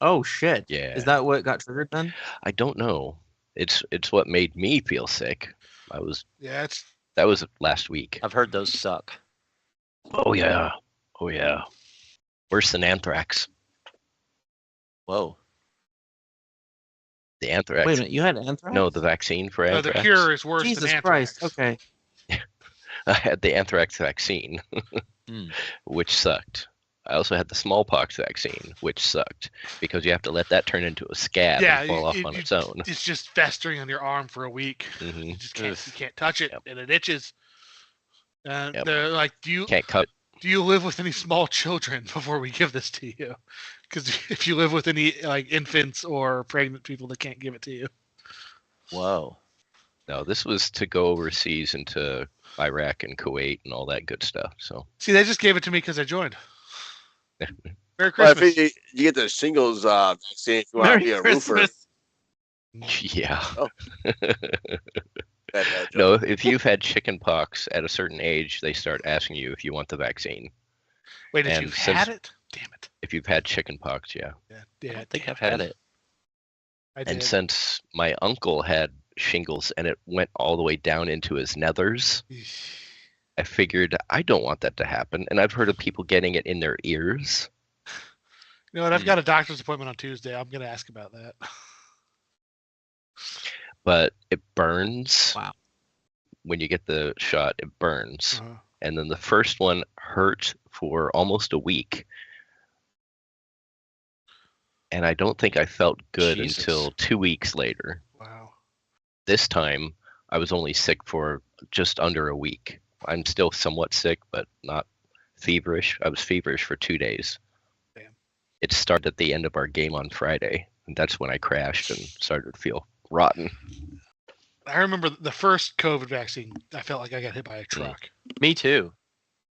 Oh shit. Yeah. Is that what got triggered then? I don't know. It's what made me feel sick. Yeah, it's That was last week. I've heard those suck. Oh yeah. Oh yeah. Worse than anthrax. Whoa. The anthrax. Wait a minute, you had anthrax? No, the vaccine for the anthrax. cure is worse Jesus than anthrax. Christ. Okay. I had the anthrax vaccine, Hmm. which sucked. I also had the smallpox vaccine, which sucked because you have to let that turn into a scab Yeah, and fall off on its own. It's just festering on your arm for a week. Hmm You just can't. Ugh. You can't touch it, Yep. and it itches. And Yep. they're like, "Do Can't cut. you live with any small children before we give this to you? Because if you live with any like infants or pregnant people, they can't give it to you." Whoa. No, this was to go overseas into Iraq and Kuwait and all that good stuff. So See, they just gave it to me because I joined. Merry Well, I Christmas. think you get the shingles vaccine if you want Merry to be a Christmas. yeah. Bad No, joke. if you've had chicken pox at a certain age, they start asking you if you want the vaccine. Wait, if and you've since- had it? Damn it. If you've had chicken pox, yeah. Yeah, I yeah. don't think damn I've had it. I And did. since my uncle had shingles and it went all the way down into his nethers, I figured I don't want that to happen. And I've heard of people getting it in their ears. You know what? I've Hmm. got a doctor's appointment on Tuesday. I'm going to ask about that. But it burns. Wow. When you get the shot, it burns. Uh-huh. And then the first one hurt for almost a week. And I don't think I felt good Jesus. until 2 weeks later. Wow. This time, I was only sick for just under a week. I'm still somewhat sick, but not feverish. I was feverish for 2 days. Damn. It started at the end of our game on Friday. And that's when I crashed and started to feel rotten. I remember the first COVID vaccine. I felt like I got hit by a truck. Me too.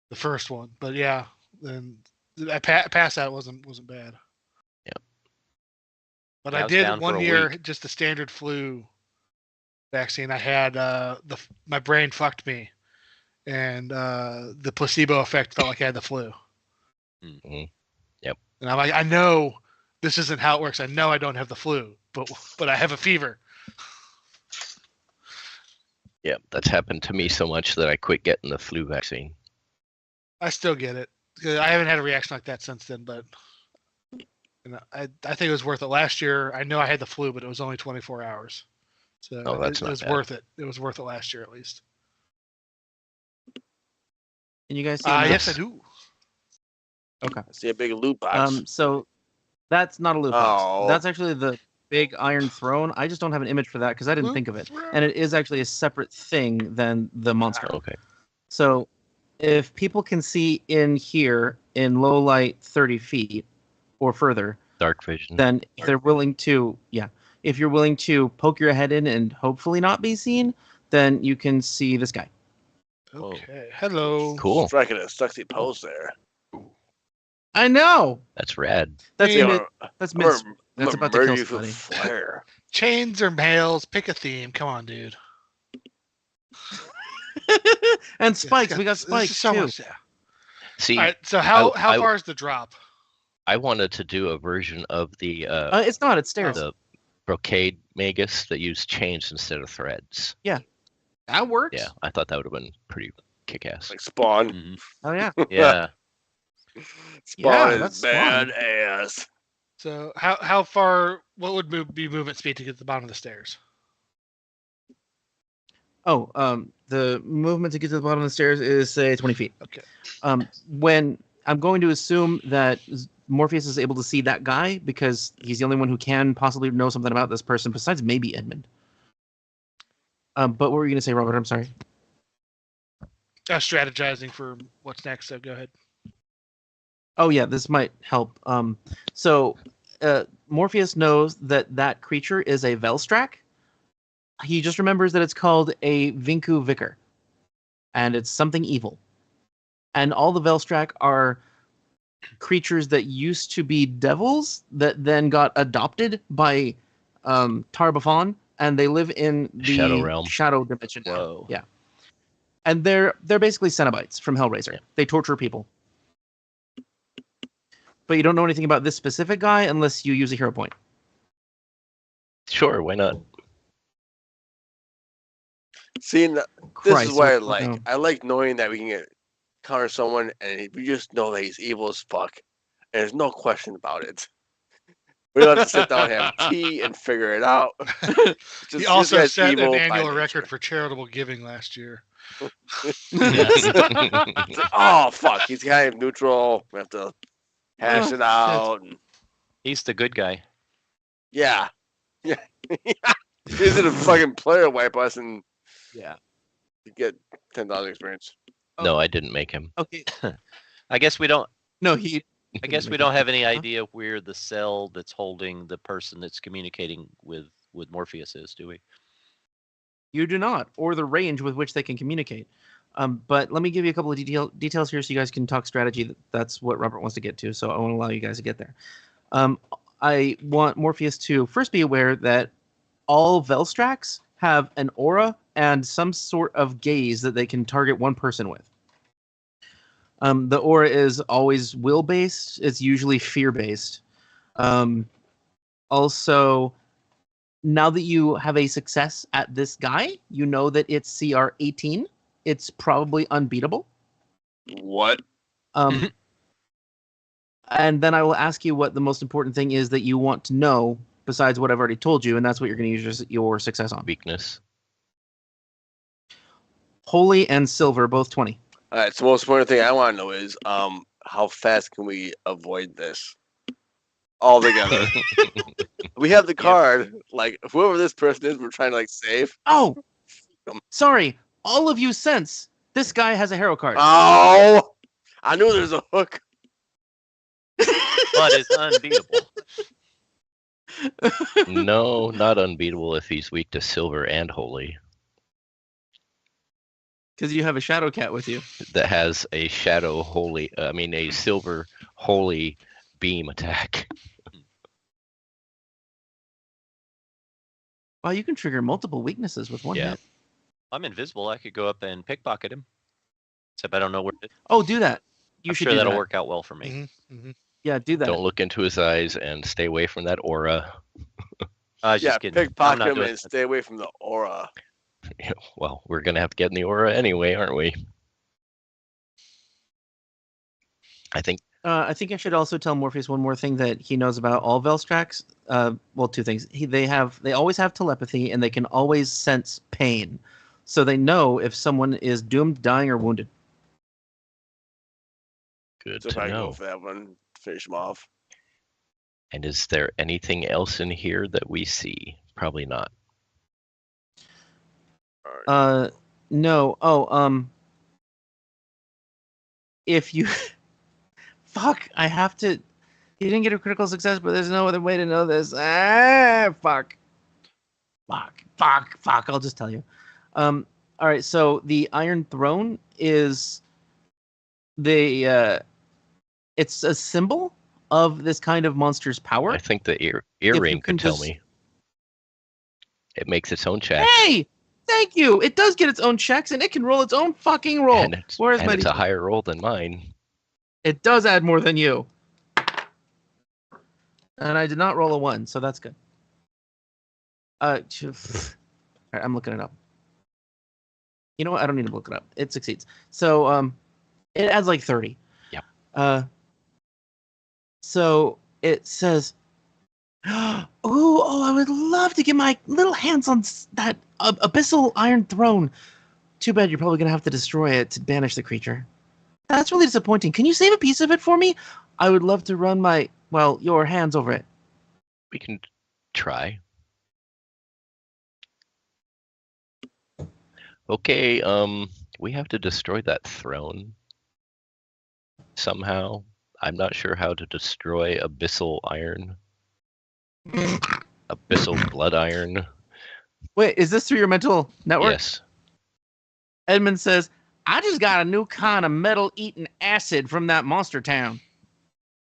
The first one, but yeah, then I passed out. Wasn't bad. Yep. But Yeah, I I was did down for one a year week. just the standard flu vaccine. I had my brain fucked me, and the placebo effect felt like I had the flu. Mhm. Yep. And I'm like, I know this isn't how it works. I know I don't have the flu, but I have a fever. Yeah, that's happened to me so much that I quit getting the flu vaccine. I still get it. 'Cause I haven't had a reaction like that since then, but I think it was worth it. Last year, I know I had the flu, but it was only 24 hours. So Oh, that's it not was bad. worth it. It was worth it last year at least. Can you guys see? Yes, the I do. Okay. I see a big loot box. So that's not a loot box. Oh. That's actually the big iron throne. I just don't have an image for that because I didn't think of it. And it is actually a separate thing than the monster. Okay. So if people can see in here in low light 30 feet or further, Dark vision. then if they're willing to, if you're willing to poke your head in and hopefully not be seen, then you can see this guy. Whoa. Okay. Hello. Cool. Striking a sexy pose there. I know. That's rad. That's Yeah, mid. That's mid. That's about to kill somebody. Fire. Chains or males? Pick a theme. Come on, dude. And spikes. We got There's spikes just so too. much, yeah. See, All right. So how I- far is the drop? I wanted to do a version of the It's not. It's stairs. the brocade magus that used chains instead of threads. That works. Yeah, I thought that would have been pretty kick-ass. Like Spawn. Mhm. Oh yeah. Yeah. Spawn that's is Spawn. badass. So how far? What would be movement speed to get to the bottom of the stairs? Oh, the movement to get to the bottom of the stairs is say 20 feet. Okay. When I'm going to assume that Morpheus is able to see that guy because he's the only one who can possibly know something about this person besides maybe Edmond. But what were you going to say, Robert? I'm sorry. Strategizing for what's next. So go ahead. Oh yeah, this might help. So Morpheus knows that that creature is a Velstrak. He just remembers that it's called a Vinku Vicar, and it's something evil. And all the Velstrak are creatures that used to be devils that then got adopted by Tarbafon, and they live in the Shadow realm. Shadow dimension. now. Whoa. Yeah, and they're basically Cenobites from Hellraiser. Yeah. They torture people. But you don't know anything about this specific guy unless you use a hero point. Sure, why not? Seeing this Christ, is what I what- like. no. I like knowing that we can counter someone and we just know that he's evil as fuck. And there's no question about it. We don't have to sit down and have tea and figure it out. Just, He this also guy's set an evil by annual nature. record for charitable giving last year. It's like, oh fuck, he's kind of neutral. We have to hash Oh, it out. And, He's the good guy. yeah. Yeah. He's gonna fucking player wipe us and Yeah. get 10,000 experience. No, I didn't make him. Okay. I guess we don't. No, he. I guess we don't have any idea where the cell that's holding the person that's communicating with Morpheus is, do we? You do not, or the range with which they can communicate. But let me give you a couple of details here so you guys can talk strategy. That's what Robert wants to get to, so I won't allow you guys to get there. I want Morpheus to first be aware that all Velstraks have an aura and some sort of gaze that they can target one person with. The aura is always will-based. It's usually fear-based. Also, now that you have a success at this guy, you know that it's CR 18. It's probably unbeatable. What? And then I will ask you what the most important thing is that you want to know besides what I've already told you, and that's what you're going to use your success on. Weakness. Holy and Silver, both 20. All right. So the most important thing I want to know is how fast can we avoid this all together? We have the card. Like whoever this person is, we're trying to like save. Oh, sorry. All of you sense this guy has a hero card. Oh, I knew there's a hook. But it's unbeatable. No, not unbeatable if he's weak to silver and holy. Because you have a shadow cat with you. That has a shadow holy, a silver holy beam attack. Wow, you can trigger multiple weaknesses with one Yeah. hit. I'm invisible. I could go up and pickpocket him. Except I don't know where. Oh, do that. You I'm should sure do that'll that. work out well for me. Mm-hmm. Yeah, do that. Don't look into his eyes and stay away from that aura. I was Yeah, just kidding. I'm pickpocket not him doing and that. stay away from the aura. Well, we're gonna have to get in the aura anyway, aren't we? I think I think I should also tell Morpheus one more thing that he knows about all Velstraks. Well, two things. They always have telepathy, and they can always sense pain, so they know if someone is doomed, dying, or wounded. good So if to I can go know. for that one, finish him off. And is there anything else in here that we see? Probably not. No. Oh, if you, fuck, I have to. You didn't get a critical success, but there's no other way to know this. Fuck. I'll just tell you. All right. So the Iron Throne is it's a symbol of this kind of monster's power. I think the earring can could tell just- me. It makes its own checks. Hey, thank you. It does get its own checks, and it can roll its own fucking roll. And it's, Where's and my it's a D- higher roll than mine. It does add more than you. And I did not roll a 1, so that's good. All right, I'm looking it up. You know what? I don't need to look it up. It succeeds. So it adds like 30. Yep. So it says, oh, I would love to get my little hands on that abyssal iron throne. Too bad you're probably going to have to destroy it to banish the creature. That's really disappointing. Can you save a piece of it for me? I would love to run your hands over it. We can try. Okay, we have to destroy that throne somehow. I'm not sure how to destroy abyssal iron. Abyssal blood iron. Wait, is this through your mental network? Yes. Edmond says, I just got a new kind of metal-eating acid from that monster town.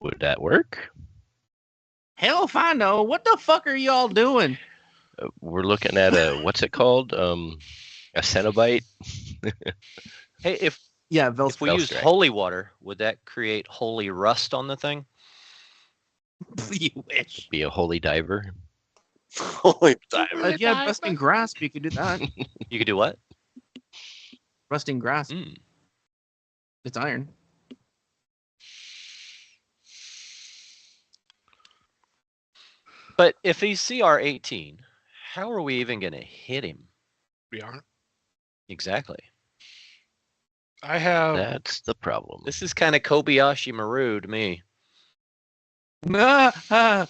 Would that work? Hell if I know. What the fuck are y'all doing? We're looking at a, what's it called? A Cenobite? Hey, if Yeah, if we used Velstrike. holy water, would that create holy rust on the thing? You wish. Be a holy diver? Holy diver. If you had rusting grasp, you could do that. You could do what? Rusting grasp. Mm. It's iron. But if he's CR 18, how are we even going to hit him? We aren't. Exactly. I have. That's the problem. This is kind of Kobayashi Maru to me. I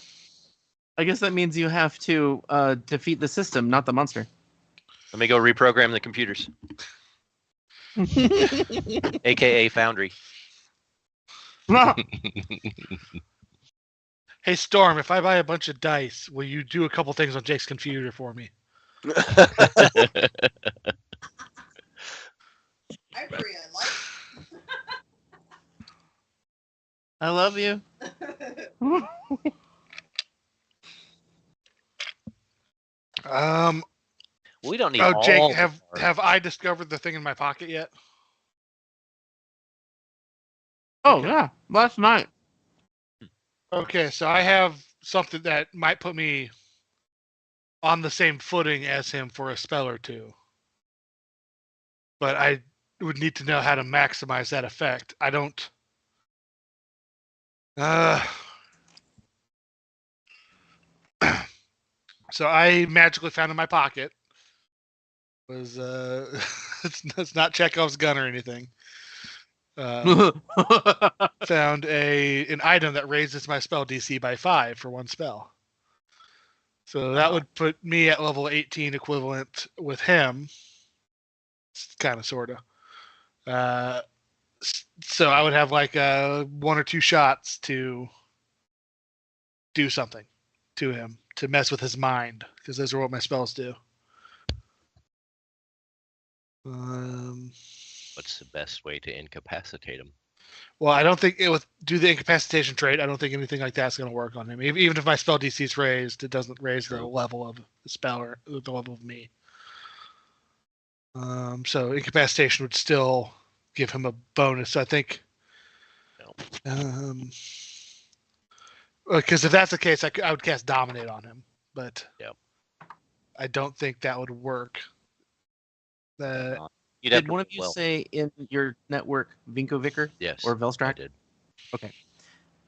guess that means you have to defeat the system, not the monster. Let me go reprogram the computers, aka Foundry. Hey, Storm, if I buy a bunch of dice, will you do a couple things on Jake's computer for me? I love you. We don't need Oh, all Jake, the have parts. I discovered the thing in my pocket yet? Oh, yeah. Last night. Okay, so I have something that might put me on the same footing as him for a spell or two. But I would need to know how to maximize that effect. I don't. So I magically found in my pocket was it's not Chekhov's gun or anything. Found an item that raises my spell DC by 5 for one spell. So that would put me at level 18 equivalent with him. Kind of, sort of. So I would have like 1 or 2 shots to do something to him, to mess with his mind, because those are what my spells do. What's the best way to incapacitate him? Well, I don't think it would do the incapacitation trait. I don't think anything like that's going to work on him. Even if my spell DC is raised, it doesn't raise the level of the spell or the level of me. So incapacitation would still give him a bonus. So I think, because if that's the case, I would cast Dominate on him, but I don't think that would work. You'd have Did to one of you roll well. say in your network Vinko Vicker Yes. or I Velstrak? did.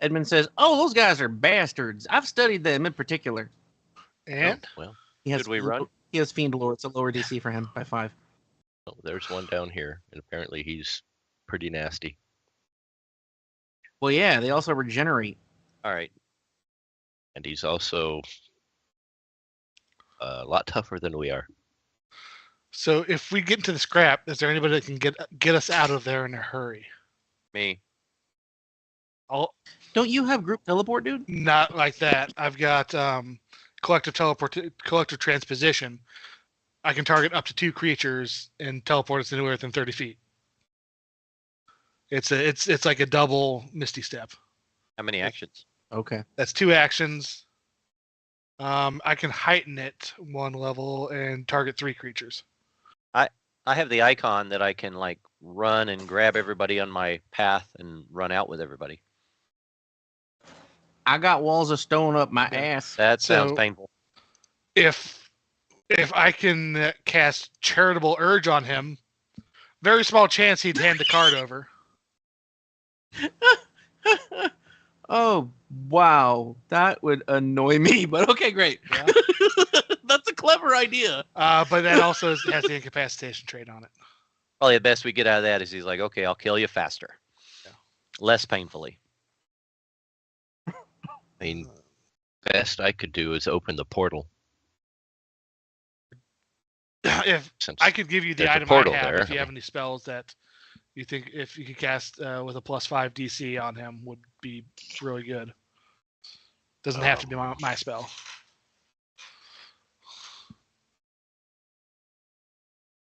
Edmund says, "Oh, those guys are bastards. I've studied them in particular." And Oh, well, He has Should we run? He has Fiend Lore. It's a lower DC for him by 5. there's one down here, and apparently he's pretty nasty. Well, yeah, they also regenerate. All right. And he's also a lot tougher than we are. so if we get into the scrap, is there anybody that can get us out of there in a hurry? Me. Don't you have group teleport, dude? Not like that. I've got collective transposition. I can target up to 2 creatures and teleport us anywhere within 30 feet. It's like a double Misty Step. How many actions? Okay. That's 2 actions. I can heighten it 1 level and target 3 creatures. I have the icon that I can like run and grab everybody on my path and run out with everybody. I got walls of stone up my Yeah. ass. That sounds So- painful. If I can cast Charitable Urge on him, very small chance he'd hand the card over. Oh, wow. That would annoy me, but okay, great. Yeah. That's a clever idea. But that also has the incapacitation trait on it. Probably the best we get out of that is he's like, okay, I'll kill you faster. Yeah. Less painfully. I mean, best I could do is open the portal. If Since I could give you the there's a item I portal have, there, if you I have mean- any spells that you think if you could cast with a +5 DC on him would be really good. Doesn't have to be my spell.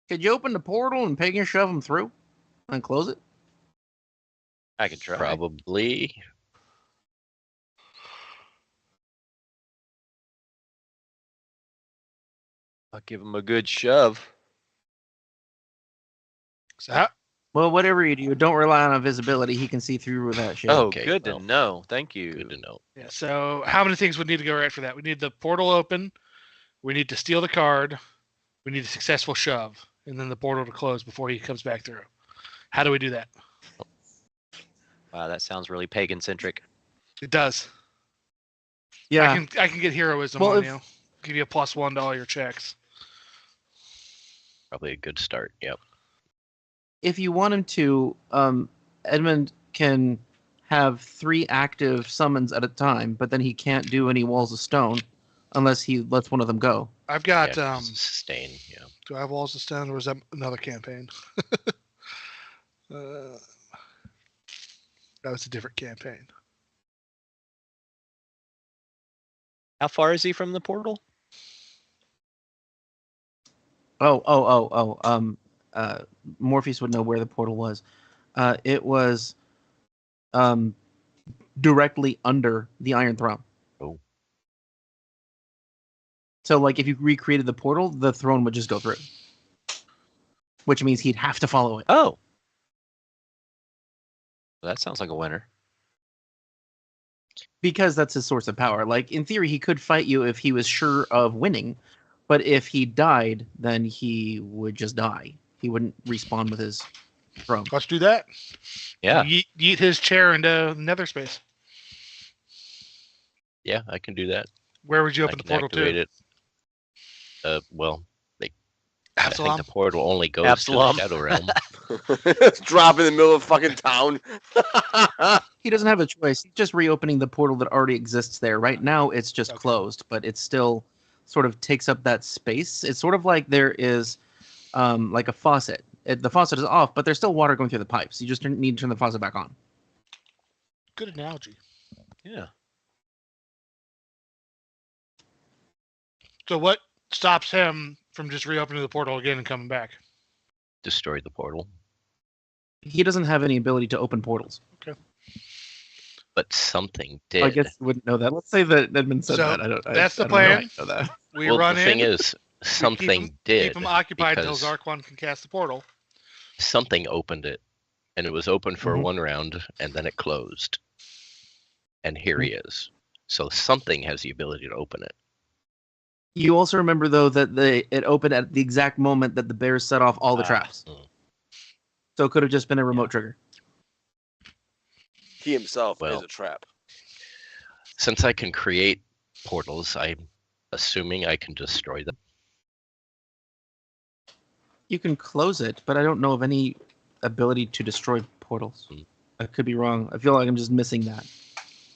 Could you open the portal and Pagan shove him through and close it? I can try. probably I'll give him a good shove. So how, Well, whatever you do, don't rely on invisibility. He can see through that shit. Oh, Okay, good well, to know. Thank you. good to know. yeah, so how many things would need to go right for that? We need the portal open. We need to steal the card. We need a successful shove, and then the portal to close before he comes back through. How do we do that? Wow, that sounds really pagan centric. It does. Yeah. I can get heroism Well, on if- you. Give you a +1 to all your checks. Probably a good start. Yep. If you want him to, Edmond can have 3 active summons at a time, but then he can't do any walls of stone unless he lets one of them go. I've got Yeah, sustain. Yeah. do I have Walls of Stone or is that another campaign? That was a different campaign. How far is he from the portal? Morpheus would know where the portal was. It was directly under the Iron Throne. Oh. So, like, if you recreated the portal, the throne would just go through. Which means he'd have to follow it. Oh. That sounds like a winner. Because that's his source of power. Like, in theory, he could fight you if he was sure of winning. But if he died, then he would just die. He wouldn't respawn with his throne. Let's do that. Yeah. Yeet his chair into nether space. Yeah, I can do that. Where would you I open the can portal activate to? it. Well, I think Absalom. the portal only goes Absalom. to the Shadow Realm. It's drop in the middle of fucking town. He doesn't have a choice. He's just reopening the portal that already exists there. Right now, it's just Okay. closed, but it still sort of takes up that space. It's sort of like there is like a faucet. The faucet is off, but there's still water going through the pipes. You just need to turn the faucet back on. Good analogy. Yeah. So what stops him from just reopening the portal again and coming back? Destroy the portal. He doesn't have any ability to open portals. But something did. I guess you wouldn't know that. Let's say that Edmund said So, that. I don't. that's the I don't know. plan. I know that. We well, run the in. thing is, something did. Keep him occupied until because Zarkwon can cast the portal. something opened it, and it was open for Mhm. one round, and then it closed. And here he is. So something has the ability to open it. You also remember though that it opened at the exact moment that the bears set off all the Ah. traps. Mm. So it could have just been a remote trigger. He himself is Well. a trap. Since I can create portals, I'm assuming I can destroy them. You can close it, but I don't know of any ability to destroy portals. Hmm. I could be wrong. I feel like I'm just missing that.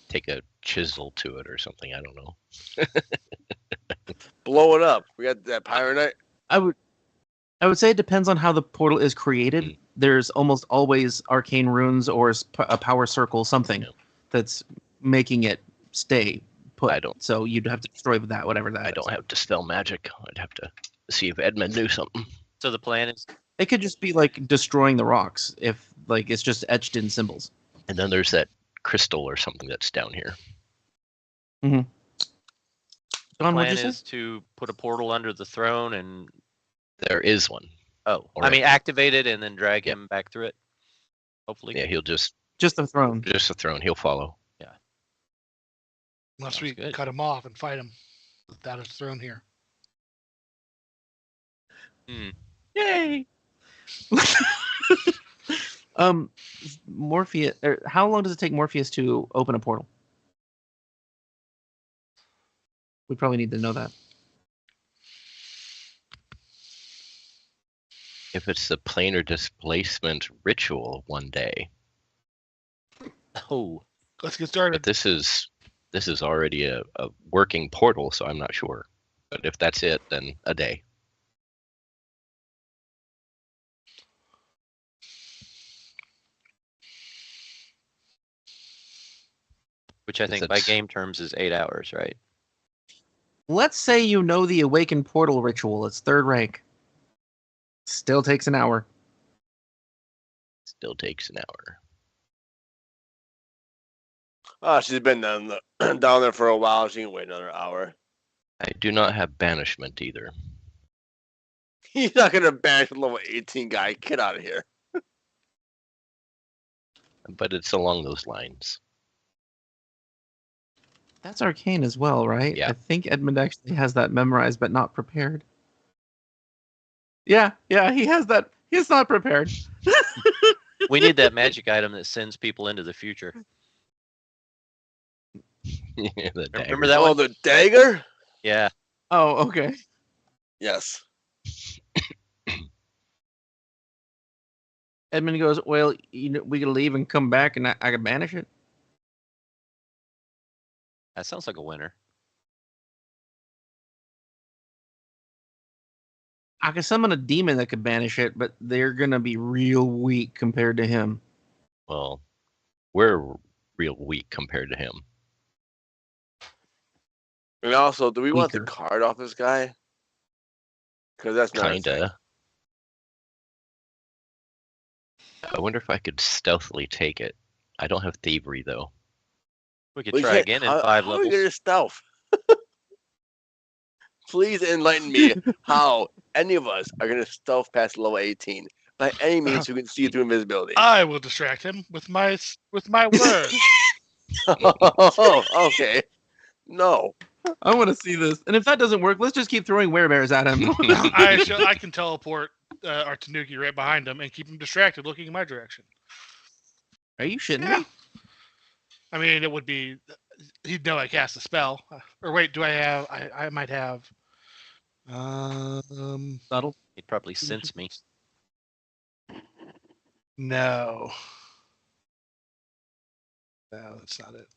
Take a chisel to it or something. I don't know. Blow it up. We got that Pyronite. I would say it depends on how the portal is created. Mm. There's almost always arcane runes or a power circle, something Yeah. that's making it stay put. I don't- So you'd have to destroy that, whatever that I is. don't have dispel magic. I'd have to see if Edmond knew something. So the plan is It could just be like destroying the rocks if like it's just etched in symbols. And then there's that crystal or something that's down here. John, what'd Plan you say? is to put a portal under the throne and There is one. I mean activate it and then drag him back through it. Hopefully. Yeah, he'll just the throne. the throne. He'll follow. Unless Sounds we good. cut him off and fight him without his throne here. Yay! Morpheus. How long does it take Morpheus to open a portal? We probably need to know that. If it's the planar displacement ritual, 1 day. Oh, Let's get But started. this is already a working portal, so I'm not sure. But if that's it, then a day. which I think by game terms is 8 hours, right? Let's say you know the Awakened Portal ritual. It's 3rd rank. Still takes an hour. Still takes an hour. Oh, she's been down there for a while. She can wait another hour. I do not have banishment either. He's not gonna banish a level 18 guy. Get out of here. But it's along those lines. That's arcane as well, right? Yeah. I think Edmond actually has that memorized but not prepared. Yeah, he has that. He's not prepared. We need that magic item that sends people into the future. Yeah, the Remember dagger. that Oh, one? the dagger? Yeah. Oh, okay. Yes. Edmund goes, well, we can leave and come back and I can banish it. That sounds like a winner. I can summon a demon that could banish it, but they're going to be real weak compared to him. Well, we're real weak compared to him. And also, do we want the Weaker. card off this guy? Because that's not a thing. Kinda. I wonder if I could stealthily take it. I don't have thievery though. We could We try can't- again in how, 5 how are we levels. gonna stealth? Please enlighten me how any of us are gonna stealth past level 18 by any means who can see through invisibility. I will distract him with my word. Oh, okay. No. I want to see this. And if that doesn't work, let's just keep throwing werebears at him. I can teleport our Tanuki right behind him and keep him distracted, looking in my direction. Are you shitting Yeah. me? I mean, it would be he'd know I cast a spell. Or wait, do I have? I might have. Subtle. He'd probably sense me. No. No, that's not it.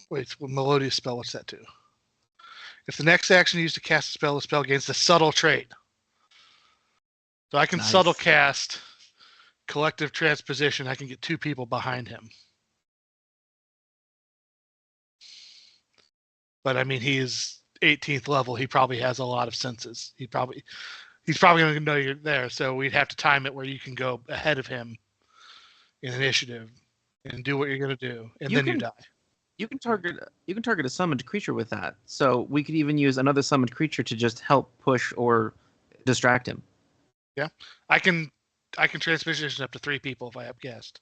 Wait, well, melodious spell. What's that do? If the next action used to cast a spell, the spell gains the subtle trait. So I can Nice. subtle cast collective transposition. I can get 2 people behind him. But I mean, he's 18th level. He probably has a lot of senses. He's probably going to know you're there. So we'd have to time it where you can go ahead of him in initiative and do what you're going to do, and You then you can- die. You can target a summoned creature with that. So we could even use another summoned creature to just help push or distract him. I can transposition up to 3 people if I have guessed.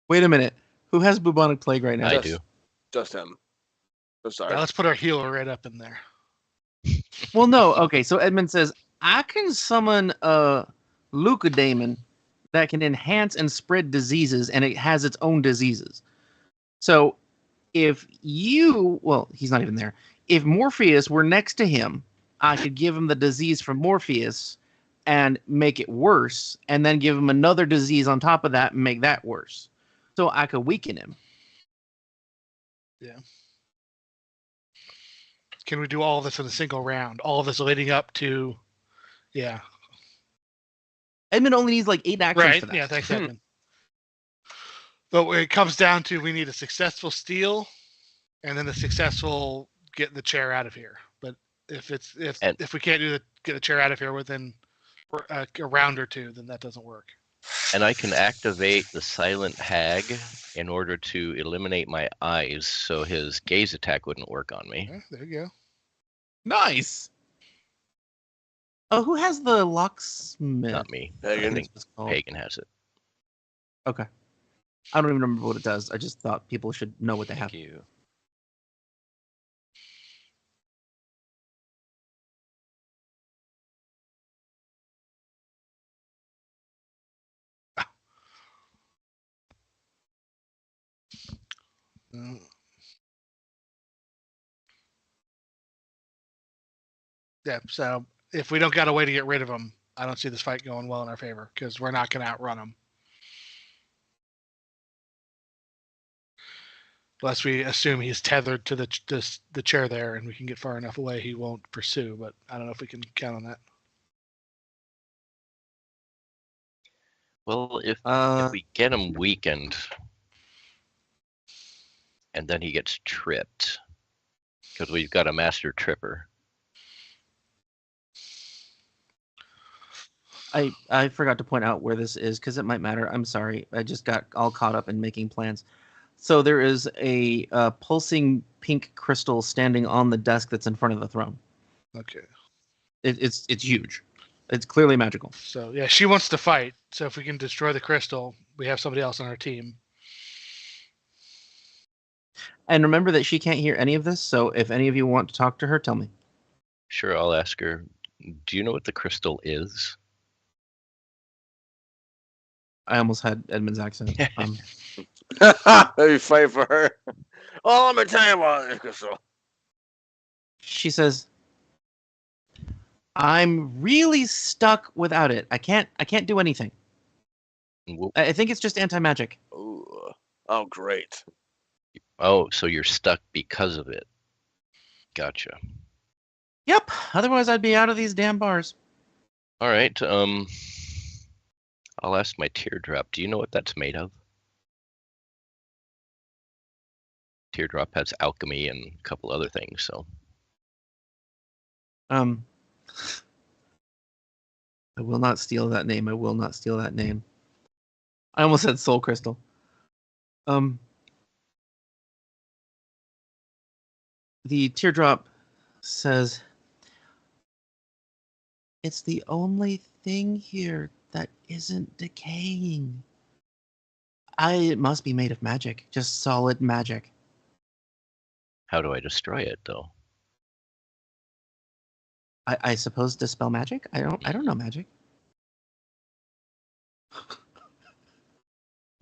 Wait a minute. Who has bubonic plague right now? I Yes. do. Just him. I'm sorry. Yeah, let's put our healer right up in there. Well, no. Okay, so Edmund says, I can summon a leucodemon that can enhance and spread diseases, and it has its own diseases. So if he's not even there. If Morpheus were next to him, I could give him the disease from Morpheus and make it worse, and then give him another disease on top of that and make that worse. So I could weaken him. Can we do all of this in a single round? All of this leading up to, yeah, Edmund only needs like 8 actions right. for that. Yeah, thanks, Edmund. But when it comes down to, we need a successful steal, and then a successful getting the chair out of here. But if And- we can't get the chair out of here within or a round or two, then that doesn't work. And I can activate the Silent Hag in order to eliminate my eyes, so his gaze attack wouldn't work on me. Yeah, there you go. Nice. Oh, who has the locksmith? Not me. Pagan. I think It's called. Pagan has it. Okay. I don't even remember what it does. I just thought people should know what they have. Thank you. Yeah, so if we don't got a way to get rid of him, I don't see this fight going well in our favor because we're not going to outrun him. Unless we assume he's tethered to the chair there and we can get far enough away he won't pursue, but I don't know if we can count on that. Well, if we get him weakened, and then he gets tripped, because we've got a master tripper. I forgot to point out where this is because it might matter. I'm sorry. I just got all caught up in making plans. So there is a pulsing pink crystal standing on the desk that's in front of the throne. Okay. It's huge. It's clearly magical. So yeah, she wants to fight. So if we can destroy the crystal, we have somebody else on our team. And remember that she can't hear any of this. So if any of you want to talk to her, tell me. Sure, I'll ask her. Do you know what the crystal is? I almost had Edmond's accent. Maybe fight for her. Oh, let me tell you about this crystal. She says, "I'm really stuck without it. I can't do anything. I think it's just anti-magic." Ooh. Oh, great. Oh, so you're stuck because of it. Gotcha. Yep. Otherwise, I'd be out of these damn bars. All right. I'll ask my teardrop. Do you know what that's made of? Teardrop has alchemy and a couple other things, so. I will not steal that name. I will not steal that name. I almost said soul crystal. The teardrop says, "It's the only thing here that isn't decaying. It must be made of magic, just solid magic." How do I destroy it, though? I suppose dispel magic? I don't know magic.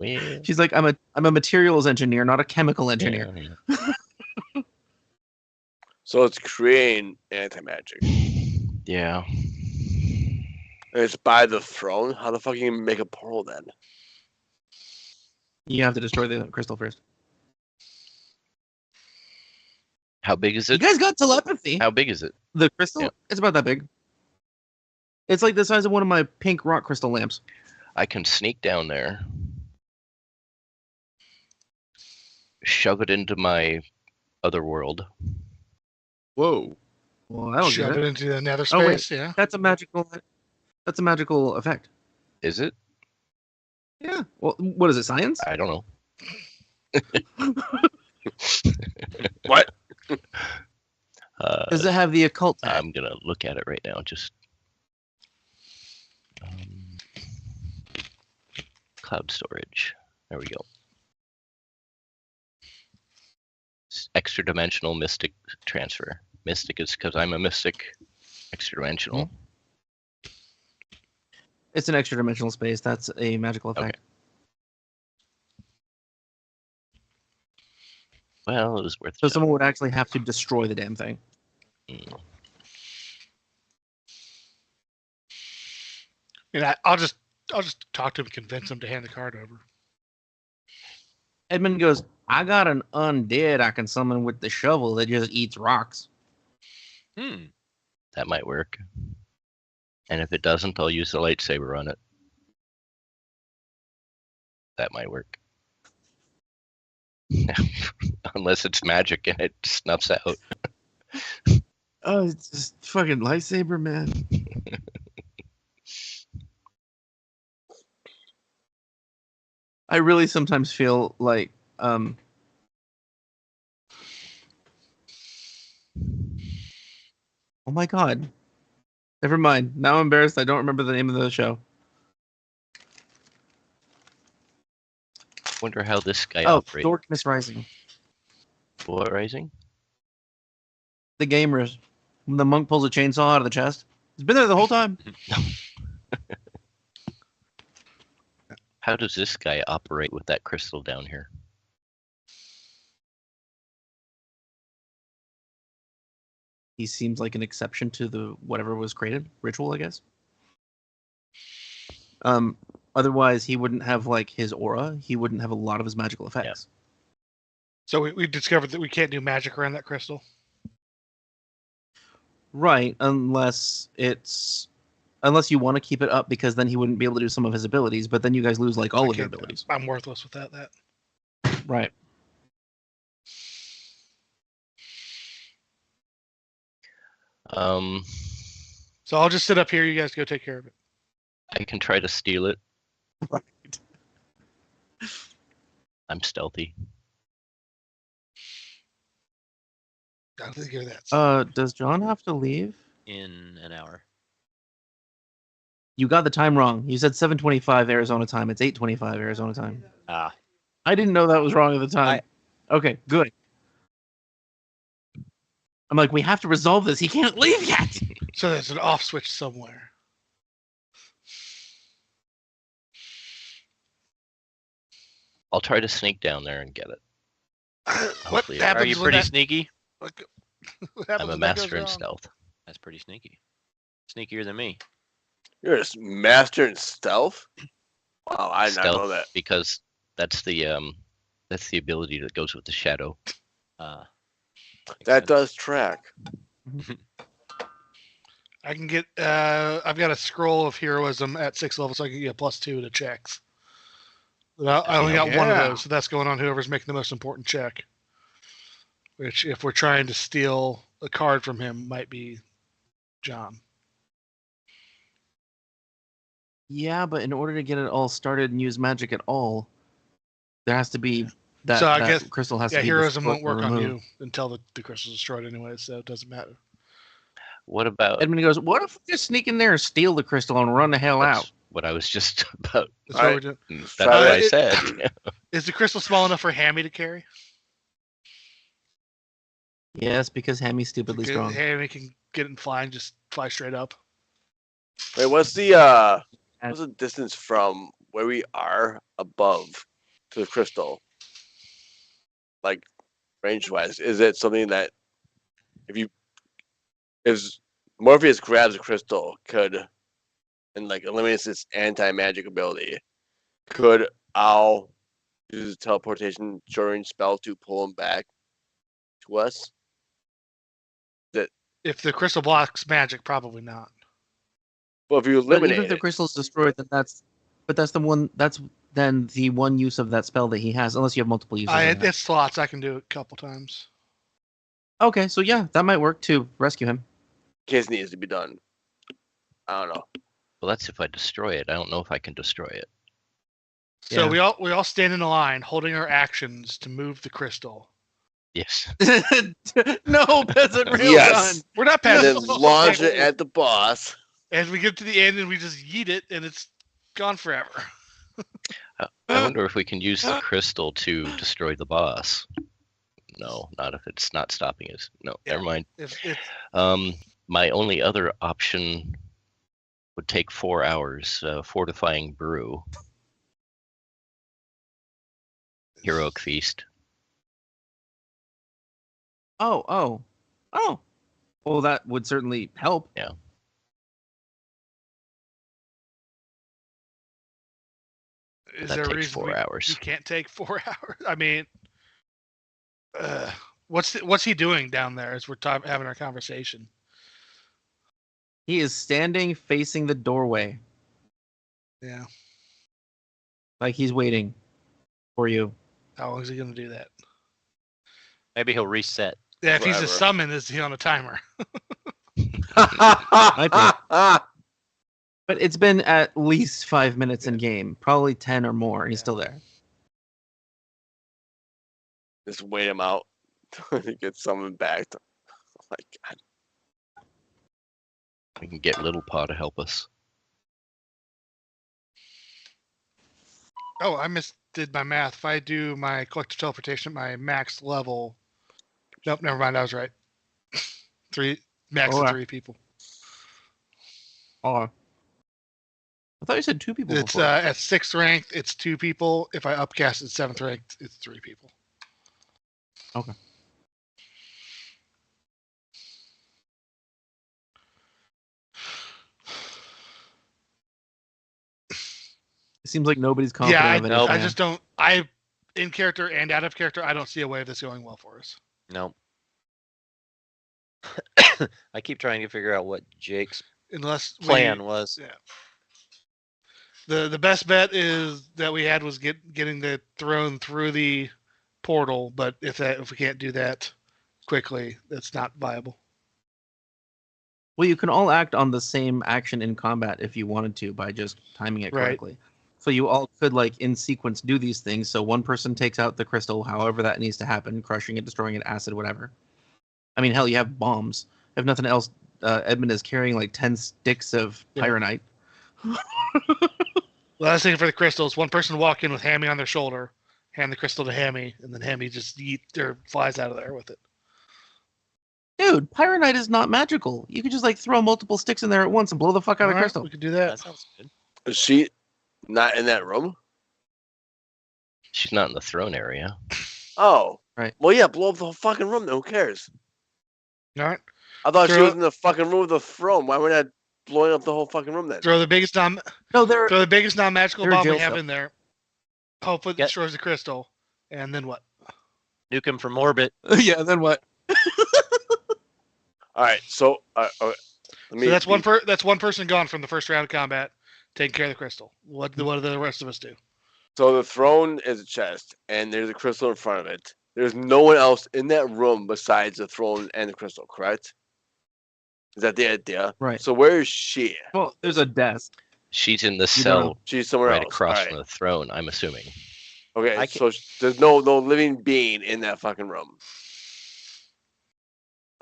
Well, She's like, I'm a materials engineer, not a chemical engineer. yeah. So it's creating anti-magic. Yeah. And it's by the throne? How the fuck can you make a portal then? You have to destroy the crystal first. How big is You it? guys got telepathy. How big is it? The crystal? Yeah. It's about that big. It's like the size of one of my pink rock crystal lamps. I can sneak down there, shove it into my other world. Whoa. Well, that'll Shove get it it. into the nether Oh, wait. space, yeah. That's a magical effect. Is it? Yeah. Well, what is it, science? I don't know. What? Does it have the occult tag? I'm gonna look at it right now. Just cloud storage. There we go. Extra dimensional mystic transfer. Mystic is because I'm a mystic. Extra dimensional. It's an extra dimensional space. That's a magical effect. Okay. Well, it was worth. So someone would actually have to destroy the damn thing. And I'll just talk to him, convince him to hand the card over. Edmond goes, "I got an undead I can summon with the shovel that just eats rocks." That might work. And if it doesn't, I'll use the lightsaber on it. That might work. Unless it's magic and it snuffs out. Oh, it's just fucking lightsaber, man. I really sometimes feel like oh my god. Never mind. Now I'm embarrassed. I don't remember the name of the show. Wonder how this guy Oh, operates. Darkness Rising. What rising? The gamers. When the monk pulls a chainsaw out of the chest. It's been there the whole time. How does this guy operate with that crystal down here? He seems like an exception to the whatever was created ritual, I guess. Otherwise, he wouldn't have like his aura. He wouldn't have a lot of his magical effects. So we discovered that we can't do magic around that crystal. Right, unless you want to keep it up, because then he wouldn't be able to do some of his abilities. But then you guys lose like all of your abilities. I'm worthless without that. Right. So I'll just sit up here. You guys go take care of it. I can try to steal it. Right. I'm stealthy. I don't think you're that. Does John have to leave? In an hour. You got the time wrong. You said 7:25 Arizona time. It's 8:25 Arizona time. Ah. I didn't know that was wrong at the time. Okay, good. I'm like, we have to resolve this. He can't leave yet. So there's an off switch somewhere. I'll try to sneak down there and get it. What Hopefully, happens Are you when pretty that- sneaky? what I'm happens a when that goes master in wrong? stealth. That's pretty sneaky. Sneakier than me. You're a master in stealth? Wow, I did not know Stealth, that. because that's the ability that goes with the shadow. Makes That sense. does track. I can get. I've got a scroll of heroism at 6 levels, so I can get +2 to checks. But I only got one of Yeah. those, so that's going on whoever's making the most important check. Which, if we're trying to steal a card from him, might be John. Yeah, but in order to get it all started and use magic at all, there has to be that, So I that guess- crystal has Yeah, to be heroism destroyed won't work or on removed. you until the crystal's destroyed anyway, so it doesn't matter. What about? Edmund goes, what if we just sneak in there and steal the crystal and run the hell That's out? what I was just about. That's what Alright. we're doing. That's try what that. I said. Is the crystal small enough for Hammy to carry? Yes, because Hammy's stupidly Okay, strong. Hammy can get it flying, just fly straight up. Wait, what's the distance from where we are above to the crystal? Like range wise, is it something that if Morpheus grabs a crystal, could and like eliminates its anti-magic ability, could Owl use a teleportation short spell to pull him back to us? If the crystal blocks magic, probably not. Well, if you But eliminate even if the it, crystal's destroyed, then that's then the one use of that spell that he has, unless you have multiple uses. of that. It's slots. I can do it a couple times. Okay, so yeah, that might work to rescue him. in case it needs to be done. I don't know. Well, that's if I destroy it. I don't know if I can destroy it. So Yeah. we all stand in a line, holding our actions to move the crystal. Yes. No, peasant real Yes. gun. We're not And past then launch it at the boss. As we get to the end, and we just yeet it, and it's gone forever. I wonder if we can use the crystal to destroy the boss. No, not if it's not stopping us. No, Yeah. never mind. If My only other option would take 4 hours. Fortifying brew. Heroic feast. Oh. Well, that would certainly help. Yeah. is That there a takes reason 4 we hours. can't take 4 hours? I mean, what's he doing down there as we're having our conversation? He is standing facing the doorway, Yeah. like he's waiting for you. How long is he going to do that? Maybe he'll reset. Yeah, if he's a Forever. summon, is he on a timer? But it's been at least 5 minutes in game, probably 10 or more, and he's Yeah. still there. Just wait him out to get someone back. Oh my god. We can get Little Paw to help us. Oh, I did my math. If I do my collective teleportation at my max level, nope, never mind. I was right. Max of 3 people. Oh. I thought you said 2 people It's before. at 6th ranked, it's 2 people. If I upcast at 7th ranked, it's 3 people. Okay. It seems like nobody's confident Yeah, of anything. Nope. I just don't. In character and out of character, I don't see a way of this going well for us. No. I keep trying to figure out what Jake's Unless plan was. Yeah. The best bet is that we had was getting the throne through the portal, but if we can't do that quickly, that's not viable. Well, you can all act on the same action in combat if you wanted to by just timing it Right. correctly. So you all could, like, in sequence do these things. So one person takes out the crystal, however that needs to happen, crushing it, destroying it, acid, whatever. I mean, hell, you have bombs. If nothing else, Edmond is carrying like 10 sticks of Yeah. pyronite. Well, I was thinking for the crystals, one person walk in with Hammy on their shoulder, hand the crystal to Hammy, and then Hammy just flies out of there with it. Dude, pyronite is not magical. You could just like throw multiple sticks in there at once and blow the fuck out of All right, crystal. we could do that. That sounds good. Is she not in that room? She's not in the throne area. Oh. Right. Well, yeah, blow up the whole fucking room then. Who cares? All right. I thought she Throw- was in the fucking room with the throne. Why were we not blowing up the whole fucking room then? Throw the biggest No, they're non-magical They're bomb we jail have cell. in there. Hopefully it Get- destroys the crystal, and then what? Nuke him from orbit. yeah. Then what? All right, so let me. So that's one person gone from the first round of combat, taking care of the crystal. What do the rest of us do? So the throne is a chest, and there's a crystal in front of it. There's no one else in that room besides the throne and the crystal, correct? Is that the idea? Right. So where is she? Well, there's a desk. She's in the You don't know. cell She's somewhere right else. across All right. from the throne, I'm assuming. Okay, I so there's no living being in that fucking room.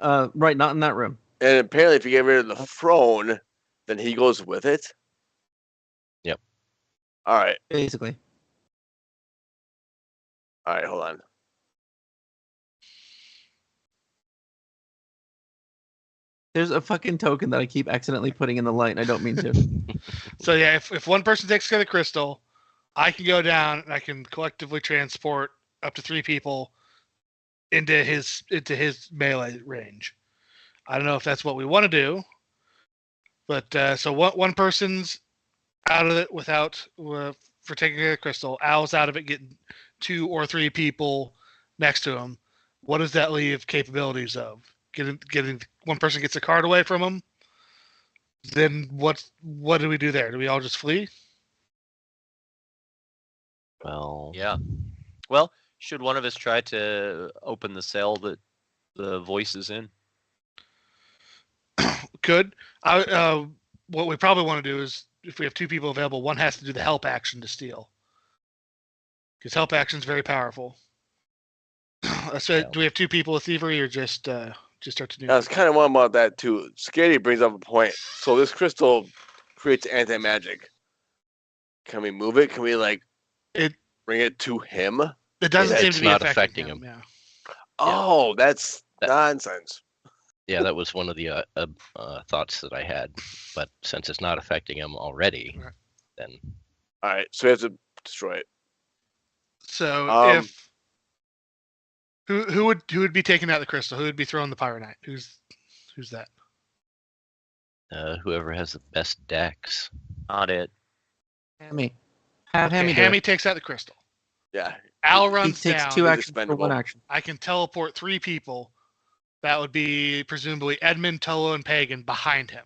Right, not in that room. And apparently, if you get rid of the throne, then he goes with it. Yep. All right. Basically. All right. Hold on. There's a fucking token that I keep accidentally putting in the light, and I don't mean to. So yeah, if one person takes care of the crystal, I can go down and I can collectively transport up to 3 people into his melee range. I don't know if that's what we want to do, but so one person's out of it without for taking care of the crystal. Al's out of it, getting 2 or 3 people next to him. What does that leave capabilities of? Getting one person gets a card away from him. Then what do we do there? Do we all just flee? Well, Yeah. Well, should one of us try to open the cell that the voice is in? Could. What we probably want to do is, if we have 2 people available, one has to do the help action to steal. Because help action is very powerful. So, do we have 2 people with thievery, or just start to do? I was kind of wondering about that too. Skady brings up a point. So this crystal creates anti-magic. Can we move it? Can we bring it to him? It doesn't seem it's to be not affecting affecting him. Yeah. Oh, that's nonsense. yeah, that was one of the thoughts that I had. But since it's not affecting him already, Right. then All right, so we have to destroy it. So if who would be taking out the crystal? Who would be throwing the pyronite? Who's that? whoever has the best decks. Not it. Hammy. Have Okay, Hammy do Hammy it. takes out the crystal. Yeah. Al He runs takes down. 2 He's actions for expendable. 1 action. I can teleport 3 people. That would be presumably Edmond, Tolo, and Pagan behind him.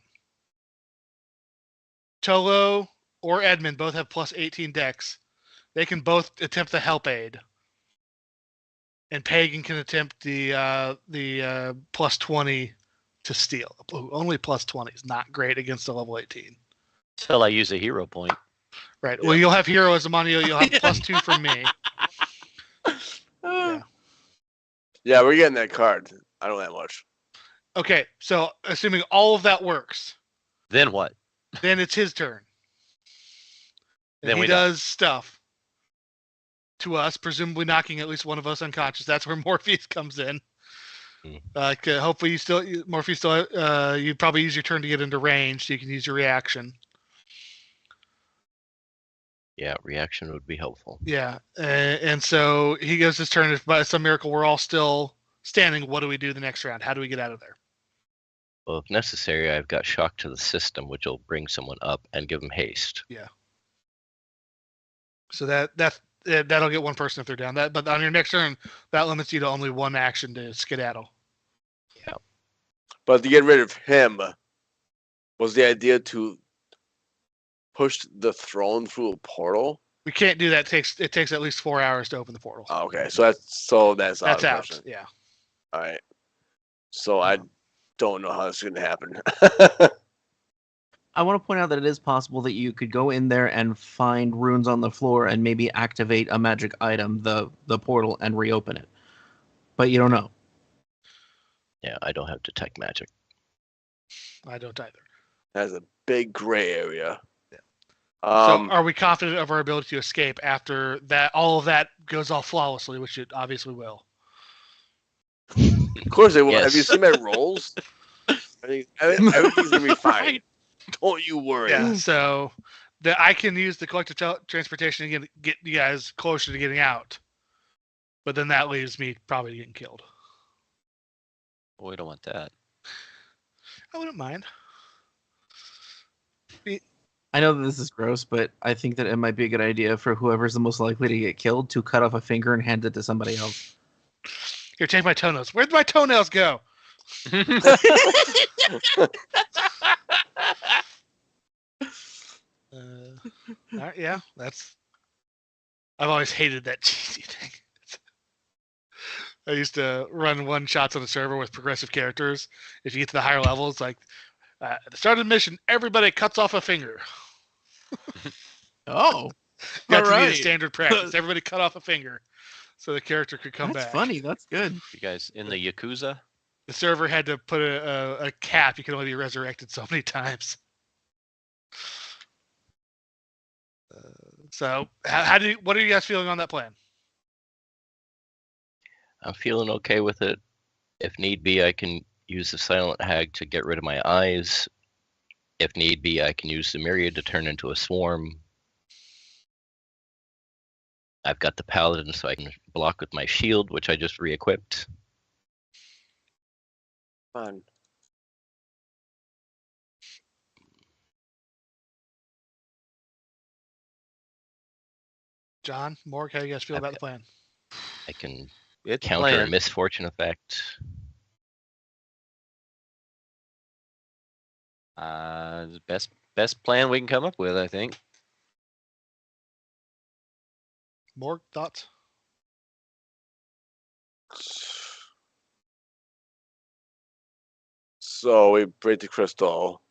Tolo or Edmond both have plus 18 decks. They can both attempt the help aid. And Pagan can attempt the plus 20 to steal. Ooh, only plus 20 is not great against a level 18. Till I use a hero point. Right. Yeah. Well, you'll have hero as a mono. You'll have plus 2 from me. Yeah. Yeah, we're getting that card. I don't know that much. Okay, so assuming all of that works, Then what? then it's his turn. And Then he we die. does stuff to us, presumably knocking at least one of us unconscious. That's where Morpheus comes in. Hopefully Morpheus you probably use your turn to get into range, so you can use your reaction. Yeah, reaction would be helpful. Yeah, and so he goes his turn. If by some miracle we're all still standing, what do we do the next round? How do we get out of there? Well, if necessary, I've got shock to the system, which will bring someone up and give them haste. So that'll get one person if they're down. But on your next turn, that limits you to only one action to skedaddle. Yeah. But to get rid of him, was the idea to push the throne through a portal? We can't do that. It takes at least 4 hours to open the portal. Oh, okay, so that's That's of out. question. Yeah. All right. So I don't know how this is going to happen. I want to point out that it is possible that you could go in there and find runes on the floor and maybe activate a magic item, the portal, and reopen it. But you don't know. Yeah, I don't have detect magic. I don't either. That's a big gray area. Yeah. So Um, are we confident of our ability to escape after that? All of that goes off flawlessly, which it obviously will. of course they will. Have you Yes. seen my rolls? Everything's going to be fine. Right. Don't you worry. Yeah. So I can use the collective transportation to get you guys closer to getting out, but then that leaves me probably getting killed. Well, we don't want that. I wouldn't mind. I know that this is gross, but I think that it might be a good idea for whoever's the most likely to get killed to cut off a finger and hand it to somebody else. Here, take my toenails. Where'd my toenails go? All right, yeah, that's. I've always hated that cheesy thing. I used to run one shots on the server with progressive characters. If you get to the higher levels, like at the start of the mission, everybody cuts off a finger. Oh, Got to be a alright. standard practice. Everybody cut off a finger, so the character could come that's back. funny. That's good. You guys in the Yakuza? The server had to put a cap. You could only be resurrected so many times. So, what are you guys feeling on that plan? I'm feeling okay with it. If need be, I can use the Silent Hag to get rid of my eyes. If need be, I can use the Myriad to turn into a swarm. I've got the Paladin, so I can block with my shield, which I just re-equipped. Fun. John, Morg, how do you guys feel about the plan? I can It's counter a planned. misfortune effect. Best plan we can come up with, I think. Morg, thoughts? So we break the crystal.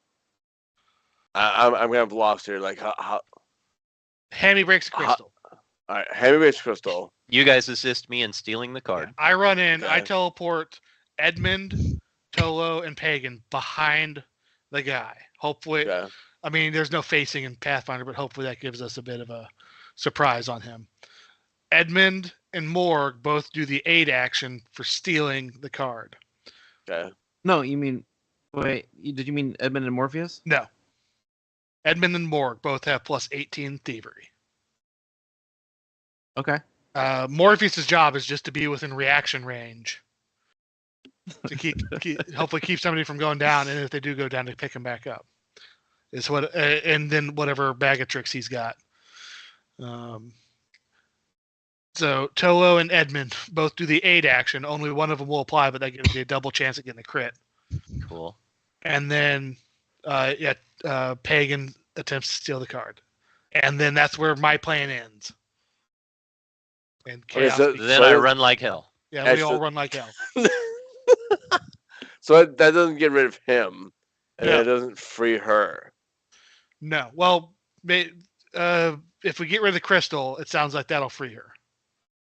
I'm kind of lost here. Like how Hammy breaks the crystal. all right, Hammy breaks the crystal. You guys assist me in stealing the card. I run in. I Okay. teleport Edmond, Tolo, and Pagan behind the guy. Hopefully, Okay. I mean, there's no facing in Pathfinder, but hopefully that gives us a bit of a surprise on him. Edmond and Morg both do the aid action for stealing the card. Okay. No, you mean wait? Did you mean Edmond and Morpheus? No. Edmond and Morg both have plus 18 thievery. Okay. Morpheus' job is just to be within reaction range to hopefully keep somebody from going down, and if they do go down, to pick them back up. Is what, and then whatever bag of tricks he's got. So Tolo and Edmond both do the aid action. Only one of them will apply, but that gives you a double chance at getting a crit. Cool. And then, Pagan attempts to steal the card, and then that's where my plan ends. And Okay, chaos. so- begins. Then I run like hell. Yeah, we all Actually- run like hell. So that doesn't get rid of him, and No. it doesn't free her. No, well, if we get rid of the crystal, it sounds like that'll free her.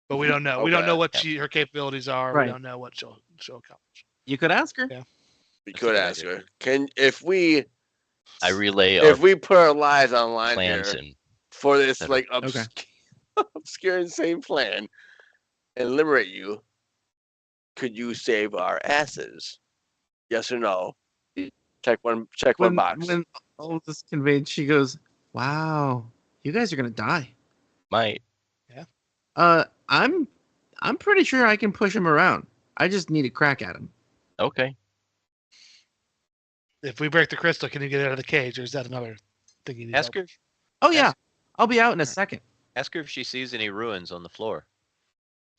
but we don't know. We don't know what Yeah. her capabilities are. Right. We don't know what she'll accomplish. You could ask her. Yeah. We That's a could good ask idea. her. If we I relay our put our lives online plans here and for this Better. obscure insane plan and liberate you, could you save our asses? Yes or no? Check one box. When all this conveyed, she goes, "Wow, you guys are gonna die." might. I'm pretty sure I can push him around. I just need a crack at him. Okay. If we break the crystal, can you get out of the cage, or is that another thing you need? Ask help? her. Oh yeah, Ask- I'll be out in a second. Ask her if she sees any ruins on the floor.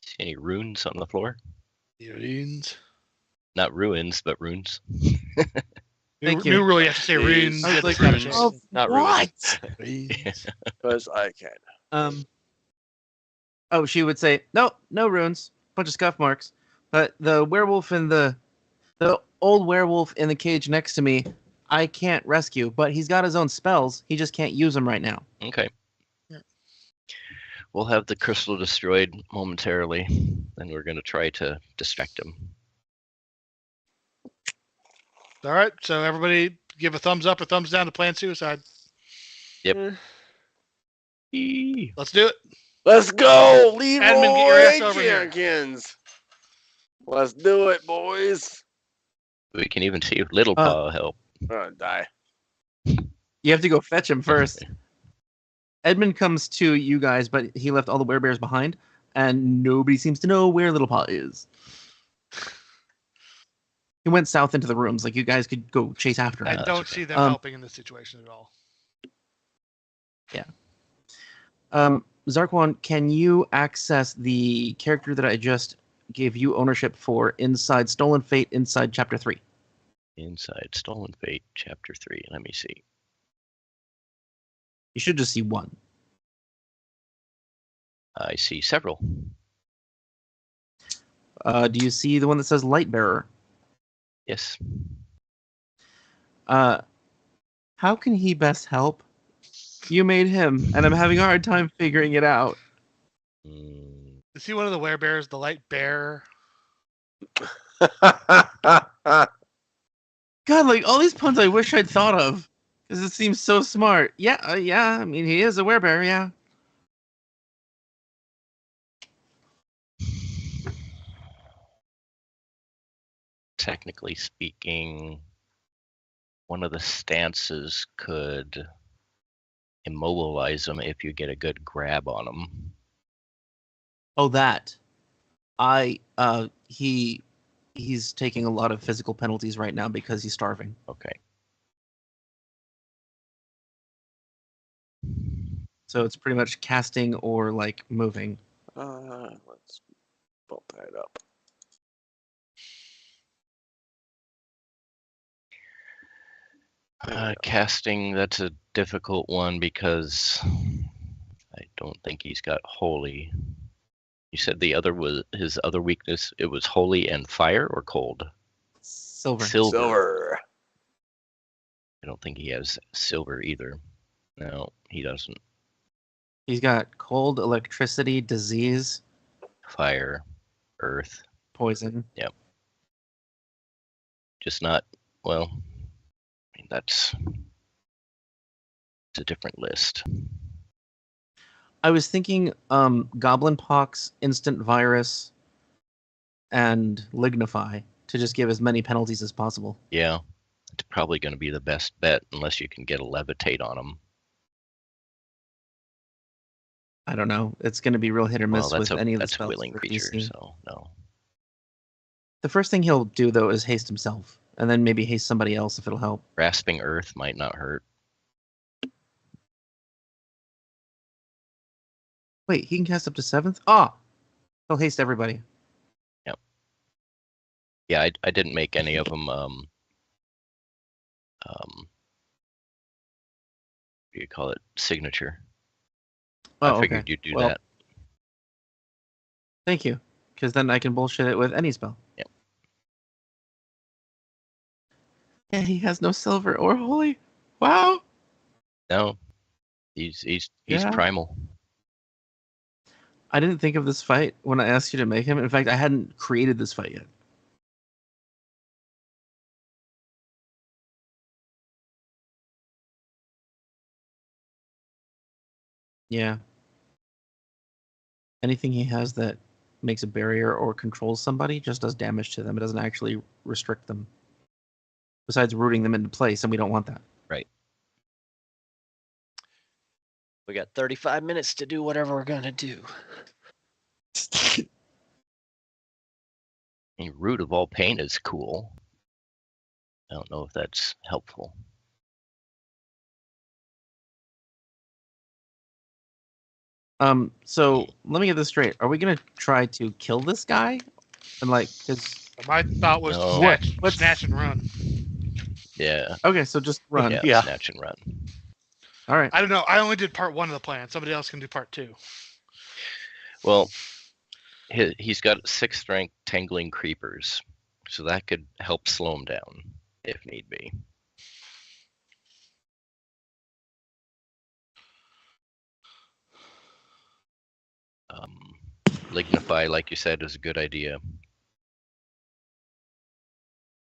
See any runes on the floor? Runes. Not ruins, but runes. Thank New you. rule, you have to say Please. runes. I was at like, the start of runes. it. Not what? Runes. Because I can. Oh, she would say, no runes, bunch of scuff marks. But the werewolf in the old werewolf in the cage next to me, I can't rescue. But he's got his own spells. He just can't use them right now. Okay. Yeah. We'll have the crystal destroyed momentarily, then we're going to try to distract him. All right, so everybody give a thumbs up or thumbs down to plan suicide. Yep. Eee. Let's do it. Let's go, Leroy Edmond, get your ass over here. Jenkins. Let's do it, boys. We can even see Little Paw help. I'm gonna die. You have to go fetch him first. Edmund comes to you guys, but he left all the werebears behind, and nobody seems to know where Little Paw is. He went south into the rooms. Like, you guys could go chase after him. I that's don't okay. see them helping in this situation at all. Zarkwon, can you access the character that I just gave you ownership for inside Stolen Fate, inside Chapter 3? Inside Stolen Fate, Chapter 3. Let me see. You should just see one. I see several. Do you see the one that says Lightbearer? Yes. How can he best help? You made him, and I'm having a hard time figuring it out. Is he one of the werebears, the light bear? God, like, all these puns I wish I'd thought of. Because it seems so smart. Yeah, I mean, he is a werebear, yeah. Technically speaking, one of the stances could immobilize him if you get a good grab on him. Oh, that. He's taking a lot of physical penalties right now because he's starving. Okay. So it's pretty much casting or, like, moving. Let's bump that up. Casting, that's a difficult one because I don't think he's got holy. You said the other was his other weakness. It was holy and fire or cold? Silver. Silver. I don't think he has silver either. No, he doesn't. He's got cold, electricity, disease, Fire, earth. poison. Just not, well, I mean, it's a different list. I was thinking Goblin Pox, Instant Virus, and Lignify to just give as many penalties as possible. Yeah, it's probably going to be the best bet unless you can get a levitate on him. I don't know. It's going to be real hit or miss Well, with any of the that's a spells. willing for creature, DC. so no. The first thing he'll do, though, is haste himself, and then maybe haste somebody else if it'll help. Grasping earth might not hurt. Wait, he can cast up to 7th? Ah! He'll haste everybody. Yeah, I didn't make any of them. What do you call it? Signature. Oh, I figured okay. you'd do Well, that. Thank you, because then I can bullshit it with any spell. Yep. Yeah, he has no silver or holy. Wow. No, he's Yeah. primal. I didn't think of this fight when I asked you to make him. In fact, I hadn't created this fight yet. Yeah. Anything he has that makes a barrier or controls somebody just does damage to them. It doesn't actually restrict them. Besides rooting them into place, and we don't want that. Right. We got 35 minutes to do whatever we're gonna do. Root of all pain is cool. I don't know if that's helpful. So let me get this straight. Are we gonna try to kill this guy? And because My thought was No. to snatch and run. Yeah. okay, so just run. Yeah. Snatch and run. All right. I don't know. I only did part 1 of the plan. Somebody else can do part 2. Well, he's got 6 strength tangling creepers, so that could help slow him down if need be. Lignify, like you said, is a good idea.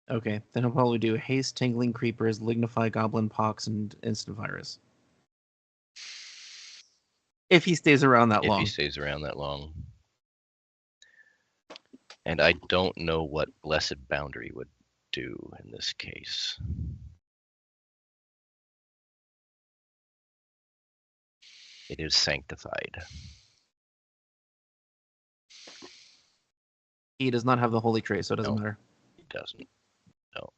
Okay, then he'll probably do haste, tingling creepers, lignify, goblin pox, and instant virus. If he stays around that If long. he stays around that long. And I don't know what Blessed Boundary would do in this case. It is sanctified. He does not have the holy trait, so it doesn't No. matter. It doesn't. No.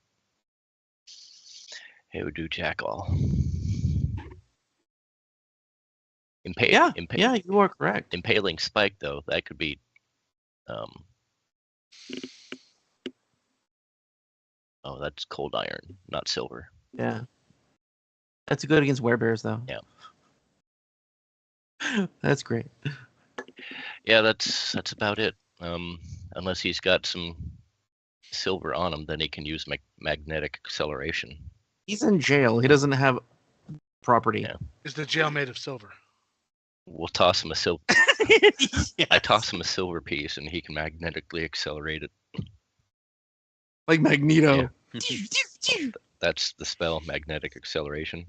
It would do jack all. Yeah, you are correct. Impaling spike, though, that could be oh, that's cold iron, not silver. Yeah. That's good against werebears, though. Yeah. That's great. Yeah, that's about it. Unless he's got some silver on him, then he can use magnetic acceleration. He's in jail. He doesn't have property. Yeah. Is the jail made of silver? We'll toss him a silver. Yes. I toss him a silver piece, and he can magnetically accelerate it. Like Magneto. That's the spell, magnetic acceleration.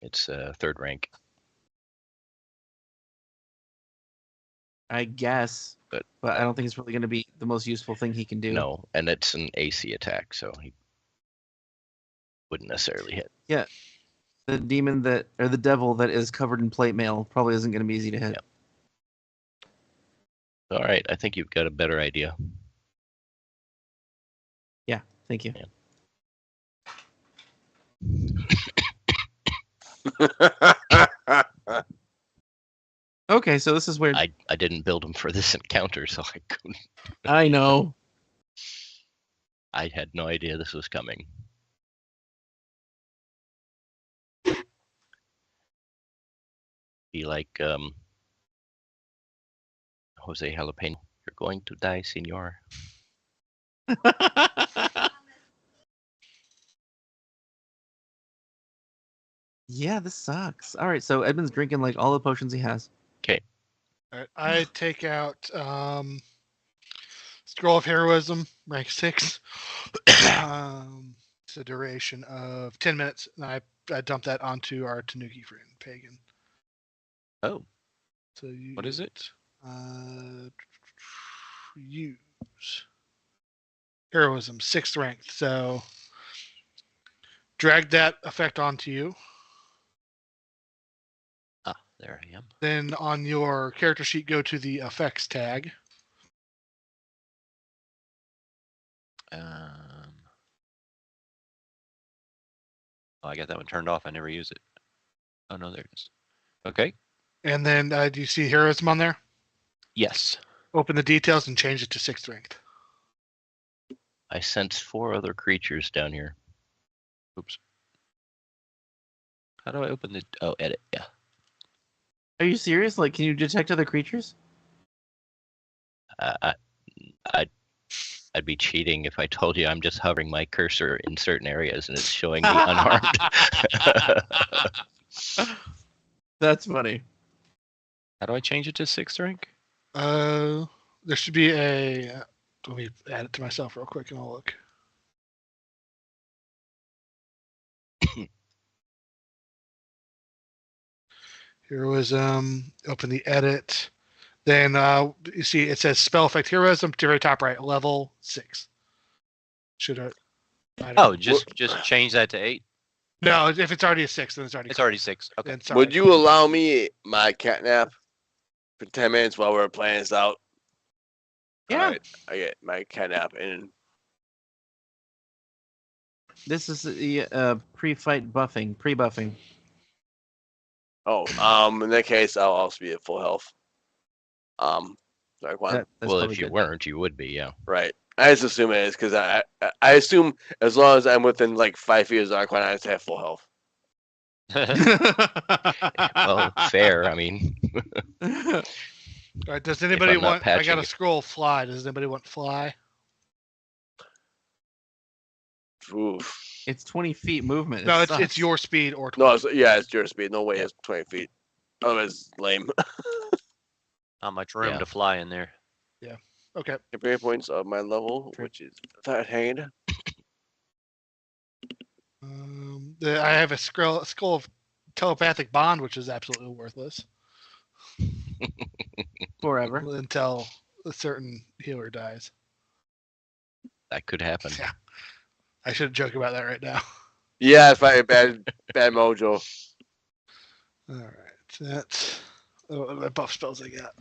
It's 3rd rank. I guess. But I don't think it's really going to be the most useful thing he can do. No, and it's an AC attack, so he wouldn't necessarily hit. Yeah. The demon or the devil that is covered in plate mail probably isn't going to be easy to hit. Yep. All right, I think you've got a better idea. Yeah, thank you. Okay, so this is weird. I didn't build him for this encounter, so I couldn't. I know. I had no idea this was coming. Be like Jose Jalapeno. You're going to die, senor. Yeah, this sucks. All right, so Edmund's drinking like all the potions he has. Okay. All right, I take out Scroll of Heroism, rank 6. It's a duration of 10 minutes, and I dump that onto our Tanuki friend, Pagan. Oh, So what is it? Use Heroism, 6th rank. So drag that effect onto you. Ah, there I am. Then on your character sheet, go to the effects tag. Oh, I got that one turned off. I never use it. Oh no, there it is. Okay. And then do you see Heroism on there? Yes. Open the details and change it to 6th rank. I sense 4 other creatures down here. Oops. How do I open the? Oh, edit. Yeah. Are you serious? Like, can you detect other creatures? I'd be cheating if I told you I'm just hovering my cursor in certain areas and it's showing me unharmed. That's funny. How do I change it to 6th rank? There should be a. Let me add it to myself real quick and I'll look. Heroism. Open the edit. Then you see it says spell effect heroism to the very top right, level 6. Should I? I don't Oh, know. just change that to 8. No, if it's already a 6, then it's already. It's already 6. Okay. Then sorry. Would you allow me my cat nap for 10 minutes while we're playing this out? Yeah. All right, I get my cat nap in. This is the pre-fight buffing, pre-buffing. Oh, in that case, I'll also be at full health. Zarkwon. That's Well, probably if you good. weren't, you would be, yeah. Right. I just assume it is because I assume as long as I'm within like 5 feet of Zarkwon, I just have full health. Well, fair. I mean, All right, does anybody I'm not want? I got patching a it. scroll fly. Does anybody want fly? Oof. It's 20 feet movement. It No, it's sucks. your speed or. No, it's your speed. No way, it's 20 feet. Oh, it's lame. Not much room Yeah. to fly in there. Okay. Compare points of my level, True. which is that hand. I have a skull of telepathic bond, which is absolutely worthless Forever. until a certain healer dies. That could happen. Yeah. I shouldn't joke about that right now. Yeah, it's probably bad mojo. All right, that's my buff spells I got.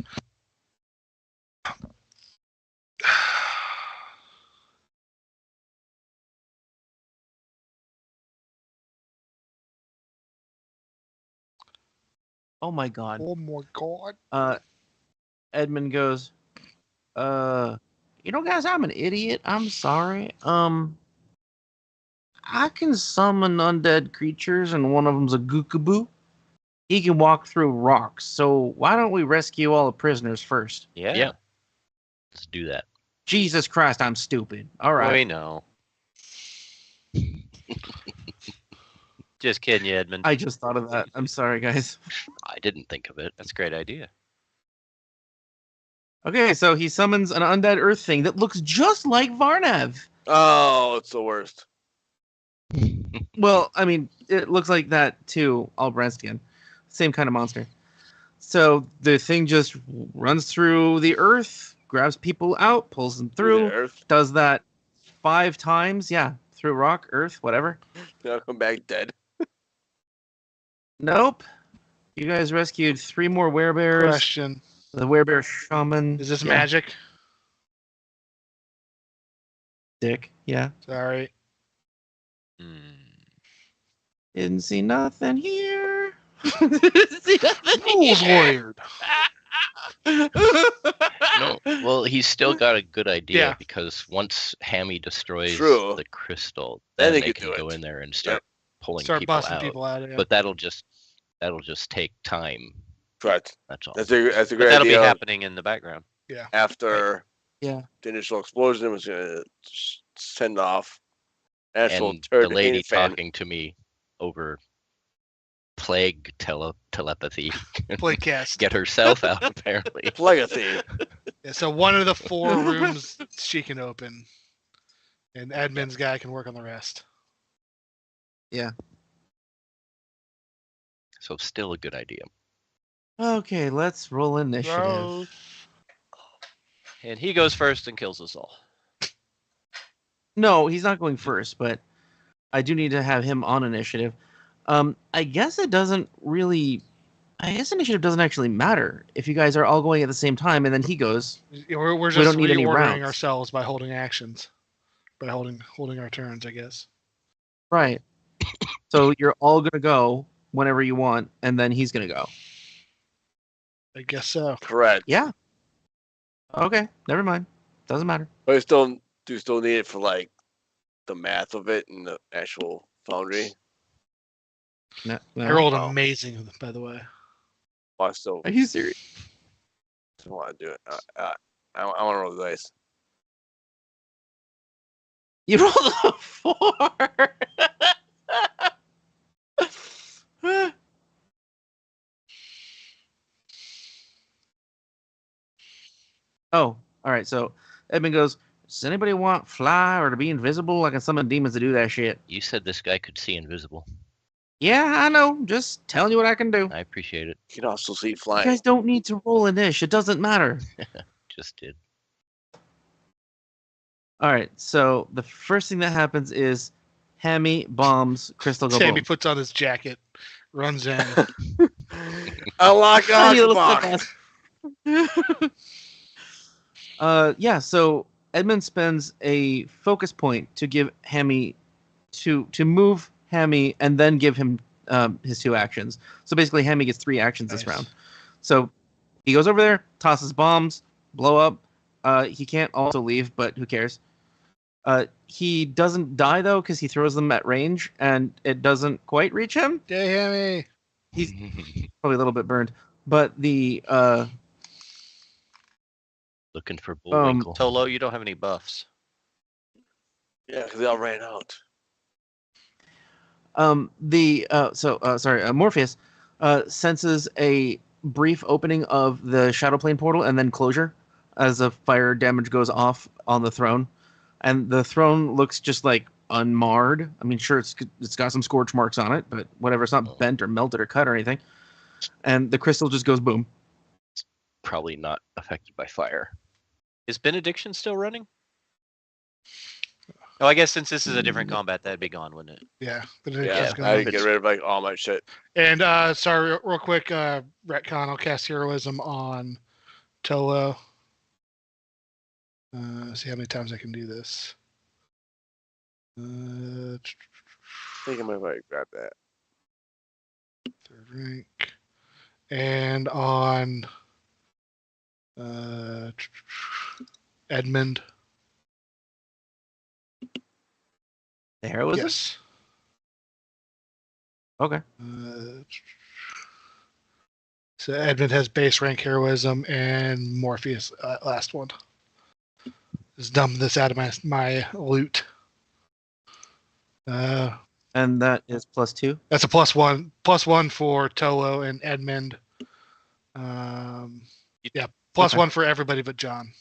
Oh my god. Oh my god! Edmond goes, you know, guys, I'm an idiot. I'm sorry. I can summon undead creatures, and one of them's a gookaboo. He can walk through rocks. So why don't we rescue all the prisoners first? Yeah. Yeah. Let's do that. Jesus Christ, I'm stupid. All right. We know. Just kidding you, Edmund. I just thought of that. I'm sorry, guys. I didn't think of it. That's a great idea. Okay, so he summons an undead earth thing that looks just like Varnev. Oh, it's the worst. Well, I mean, it looks like that too, Awelbranstagon. Same kind of monster. So the thing just runs through the earth, grabs people out, pulls them The through, Earth. does that 5 times. Yeah, through rock, earth, whatever. I'll come back dead. Nope. You guys rescued 3 more werebears. Question: The werebear shaman. is this Yeah, magic? Dick. Yeah. Sorry. Hmm. Didn't see nothing here. Didn't see nothing Rules here. lawyered. No, well, he's still got a good idea Yeah. because once Hammy destroys True. the crystal, Then then they they could do can go it. in there and start pulling Start people busting out. people out. Yeah. But that'll just take time. Correct. That's all. That's a But great that'll be idea. happening in the background. After Yeah. the initial explosion was gonna send off actual And turd the lady fan. talking to me over plague telepathy Play cast. get herself out apparently. Plegothy. Yeah, so one of the 4 rooms she can open, and Edmund's guy can work on the rest. So still a good idea. Okay, let's roll initiative. Gross. And he goes first and kills us all. No, he's not going first, but I do need to have him on initiative. I guess it doesn't really. I guess initiative doesn't actually matter if you guys are all going at the same time, and then he goes. We're just don't need any reordering rounds. ourselves by holding actions, by holding our turns, I guess. Right. So you're all gonna go whenever you want, and then he's gonna go. I guess so. Correct. Yeah. Okay. Never mind. Doesn't matter. But I still need it for like the math of it and the actual foundry. No, I rolled Oh. amazing, by the way. I still Are you serious? want to do it. I want to roll the dice. You rolled a 4. Oh, all right. So Edmund goes, does anybody want fly or to be invisible? I can summon demons to do that shit. You said this guy could see invisible. Yeah, I know. Just telling you what I can do. I appreciate it. You can also see You flying. guys don't need to roll an ish. It doesn't matter. Just did. All right. So the first thing that happens is Hammy bombs Crystal go Sammy boom. puts on his jacket, runs in. Unlock Tiny little Xbox. slip yeah. So Edmund spends a focus point to give Hammy to move Hammy and then give him his 2 actions. So basically, Hammy gets 3 actions this Nice. round. So he goes over there, tosses bombs, blow up. He can't also leave, but who cares? He doesn't die though because he throws them at range and it doesn't quite reach him. Yay, Hammy! He's probably a little bit burned, but the Looking for Bullwinkle. Tolo, you don't have any buffs. Yeah, because they all ran out. Morpheus senses a brief opening of the Shadow Plane portal and then closure as a fire damage goes off on the throne, and the throne looks just like unmarred. I mean, sure, it's got some scorch marks on it, but whatever. It's not bent or melted or cut or anything. And the crystal just goes boom. Probably not affected by fire. Is Benediction still running? Oh, I guess since this is a different combat, that'd be gone, wouldn't it? Yeah, but Yeah, it's I gone. get rid of like all my shit. And sorry, real quick, retcon. I'll cast heroism on Tolo. See how many times I can do this. I think I might have grabbed that. 3rd rank. And on Edmond. The heroism? Yes. Okay. So Edmond has base rank heroism and Morpheus last one. Just dump this out of my loot. And that is +2. That's a +1. +1 for Tolo and Edmond. Yeah, +1 for everybody but John.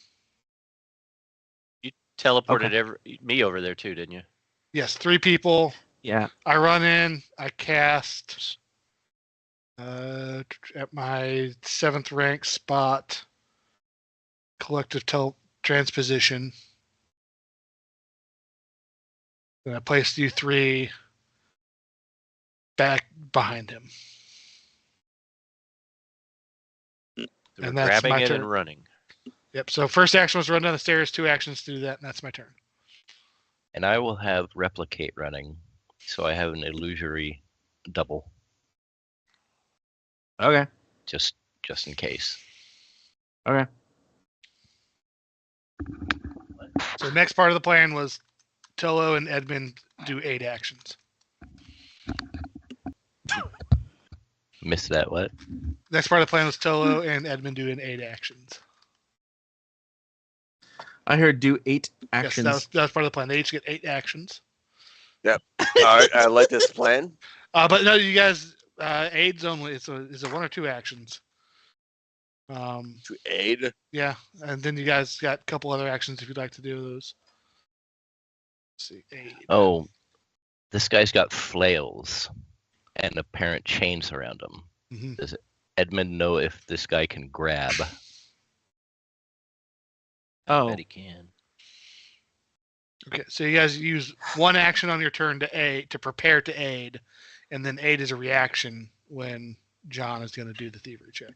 You teleported me over there too, didn't you? Yes, 3 people. Yeah. I run in. I cast at my 7th rank spot. Collective transposition. Then I placed you 3 back behind him. We're And that's grabbing my it turn. and running. Yep. So first action was run down the stairs. 2 actions to do that, and that's my turn. And I will have replicate running, so I have an illusory double, Okay. just in case. Okay. So next part of the plan was Tolo and Edmund do 8 actions. Missed that. What? Next part of the plan was Tolo and Edmund doing 8 actions. I heard do 8 actions. Yes, that was part of the plan. They each get 8 actions. All right, I like this plan. But no, you guys, aids only. It's a 1 or 2 actions. To aid. Yeah, and then you guys got a couple other actions if you'd like to do those. Let's see, aid. Oh, this guy's got flails and apparent chains around him. Mhm. Does Edmund know if this guy can grab? Oh. Bet he can. Okay, so you guys use 1 action on your turn to prepare to aid, and then aid is a reaction when John is going to do the thievery check.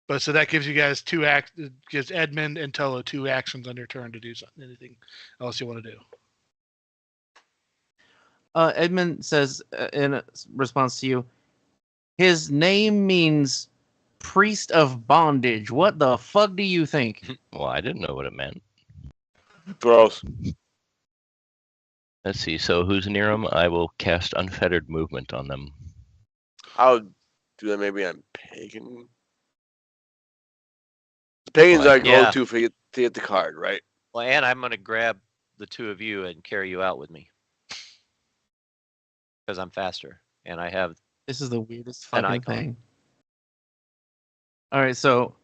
But so that gives you guys gives Edmund and Tolo 2 actions on your turn to do something, anything else you want to do. Edmund says in response to you, his name means priest of bondage. What the fuck do you think? Well, I didn't know what it meant. Gross. Let's see. So who's near him? I will cast unfettered movement on them. I'll do that maybe on Pagan. Pagan's our Yeah. go-to to get the card, right? Well, and I'm gonna grab the 2 of you and carry you out with me because I'm faster and I have. This is the weirdest An fucking icon. thing. All right, so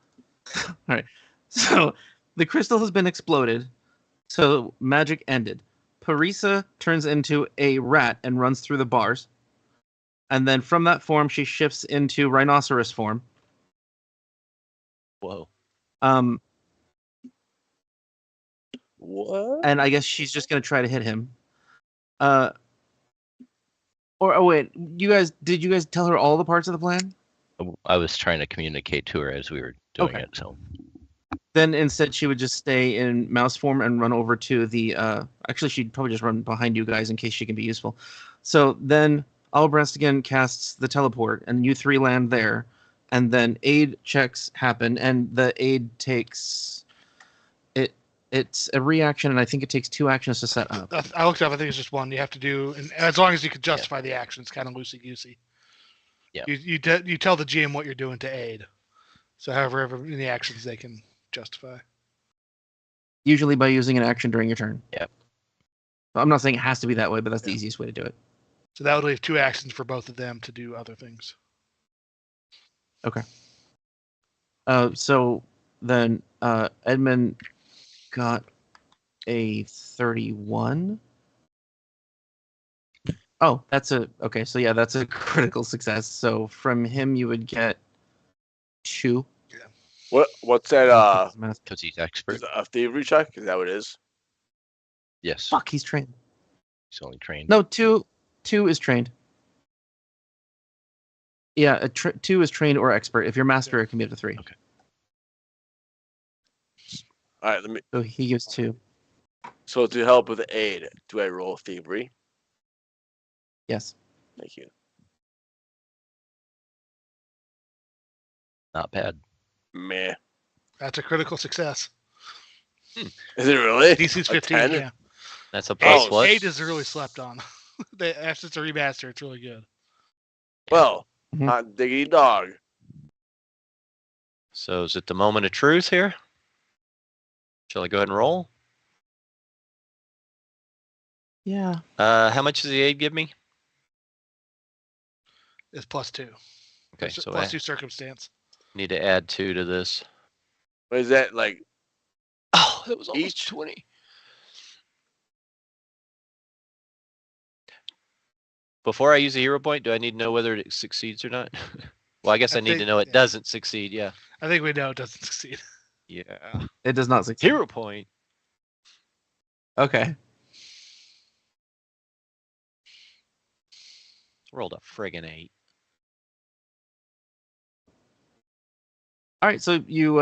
All right. So the crystal has been exploded. So magic ended. Parisa turns into a rat and runs through the bars. And then from that form, she shifts into rhinoceros form. Whoa. What? And I guess she's just gonna try to hit him. Or oh wait, did you guys tell her all the parts of the plan? I was trying to communicate to her as we were doing Okay. it. So Then instead she would just stay in mouse form and run over to the actually she'd probably just run behind you guys in case she can be useful. So then Awelbranstagon casts the teleport and you three land there, and then aid checks happen and the aid takes it's a reaction and I think it takes 2 actions to set up. I looked up. I think it's just one. You have to do, and as long as you can justify the action, it's kind of loosey goosey. Yeah. You tell the GM what you're doing to aid. So however many actions they can justify. Usually by using an action during your turn. Yep. I'm not saying it has to be that way, but that's the Yeah. easiest way to do it. So that would leave 2 actions for both of them to do other things. So then Edmond got a 31. Oh, that's okay. So yeah, that's a critical success. So from him, you would get 2. What's that? because he's expert. Is it a thievery check? Is that what it is? Yes, Fuck, he's trained. he's only trained. No, 2 is trained. Yeah, 2 is trained or expert. If you're master, it can be up to 3. Okay. All right, let me. So he gives 2. So to help with the aid, do I roll thievery? Yes. Thank you. Not bad. Meh. That's a critical success. Is it really? DC's A 15. 10? Yeah. That's a plus Oh, what? 8 is really slept on. After it's a remaster, it's really good. Well, Mhm. hot diggity dog. So is it the moment of truth here? Shall I go ahead and roll? Yeah. How much does the aid give me? It's +2. Okay, so plus I 2 circumstance. need to add 2 to this. What is that like? Oh, that was almost Each? 20. Before I use a hero point, do I need to know whether it succeeds or not? Well, I guess I need to think- know it yeah. doesn't succeed. Yeah. I think we know it doesn't succeed. Yeah. It does not succeed. Hero point. Okay. Rolled a friggin' 8. All right. So you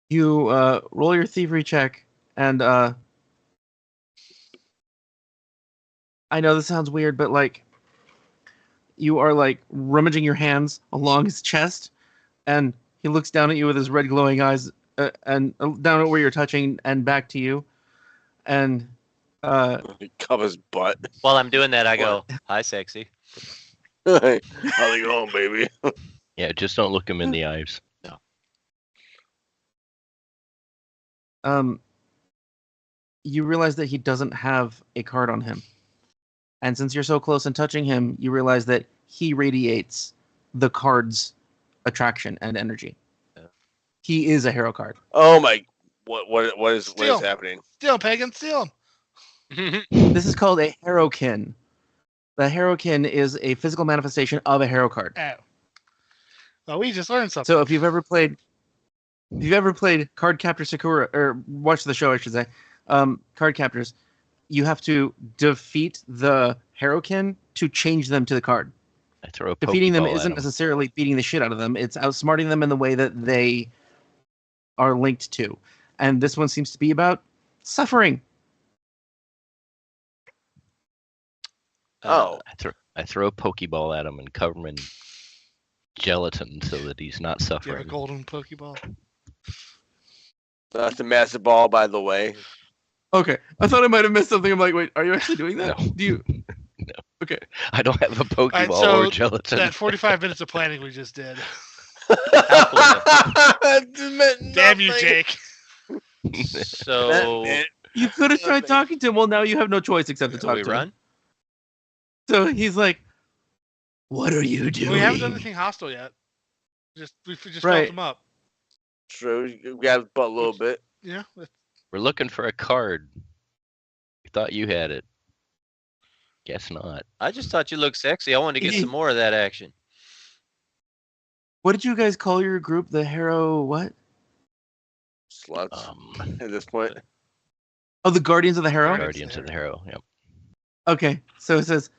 roll your thievery check, and I know this sounds weird, but like you are like rummaging your hands along his chest, and he looks down at you with his red glowing eyes, and down at where you're touching, and back to you, and He covers butt. While I'm doing that, I go, "Hi, sexy." How's it going, baby? Yeah, just don't look him in the eyes. you realize that he doesn't have a card on him. And since you're so close and touching him, you realize that he radiates the card's attraction and energy. Yeah. He is a hero card. Oh my! What is Steal. happening? Steal him, Pagan. Steal him. This is called a Herokin. The Herokin is a physical manifestation of a hero card. Oh. Well, we just learned something. So if you've ever played Card Captor Sakura, or watched the show, I should say, Card Captors, you have to defeat the Herokin to change them to the card. I throw a Defeating them Pokeball at isn't him. necessarily beating the shit out of them. It's outsmarting them in the way that they are linked to. And this one seems to be about suffering. Oh, I throw a Pokeball at him and cover him in gelatin so that he's not Do you have a suffering. golden Pokeball? that's a massive ball, by the way. Okay. I thought I might have missed something. I'm like, wait, are you actually doing that? No. Do you? No. Okay. I don't have a Pokeball so or gelatin. That 45 minutes of planning we just did. Damn Damn you, Jake. So You could have tried Nothing. talking to him. Well, now you have no choice except to do talk we to run? him. So he's like, What are you doing? We haven't done anything hostile yet. We just Right. built them up. True. You got but a little bit. Yeah. We're looking for a card. We thought you had it. Guess not. I just thought you looked sexy. I wanted to get some more of that action. What did you guys call your group? The Harrow what? Sluts at this point. Oh, the Guardians of the Harrow? Guardians of the Harrow. Yep. Okay, so it says,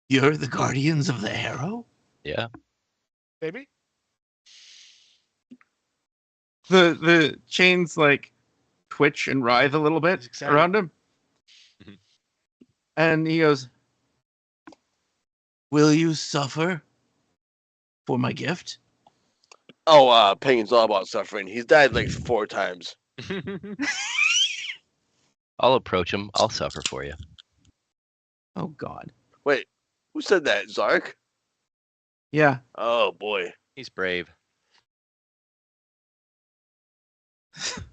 you're the Guardians of the Harrow? Yeah. Maybe. The chains like twitch and writhe a little He's bit excited. around him. Mhm. And he goes, will you suffer for my gift? Oh, Pagan's all about suffering. He's died like 4 times. I'll approach him. I'll suffer for you. Oh, God. Wait, who said that? Zark? Yeah. Oh boy. He's brave.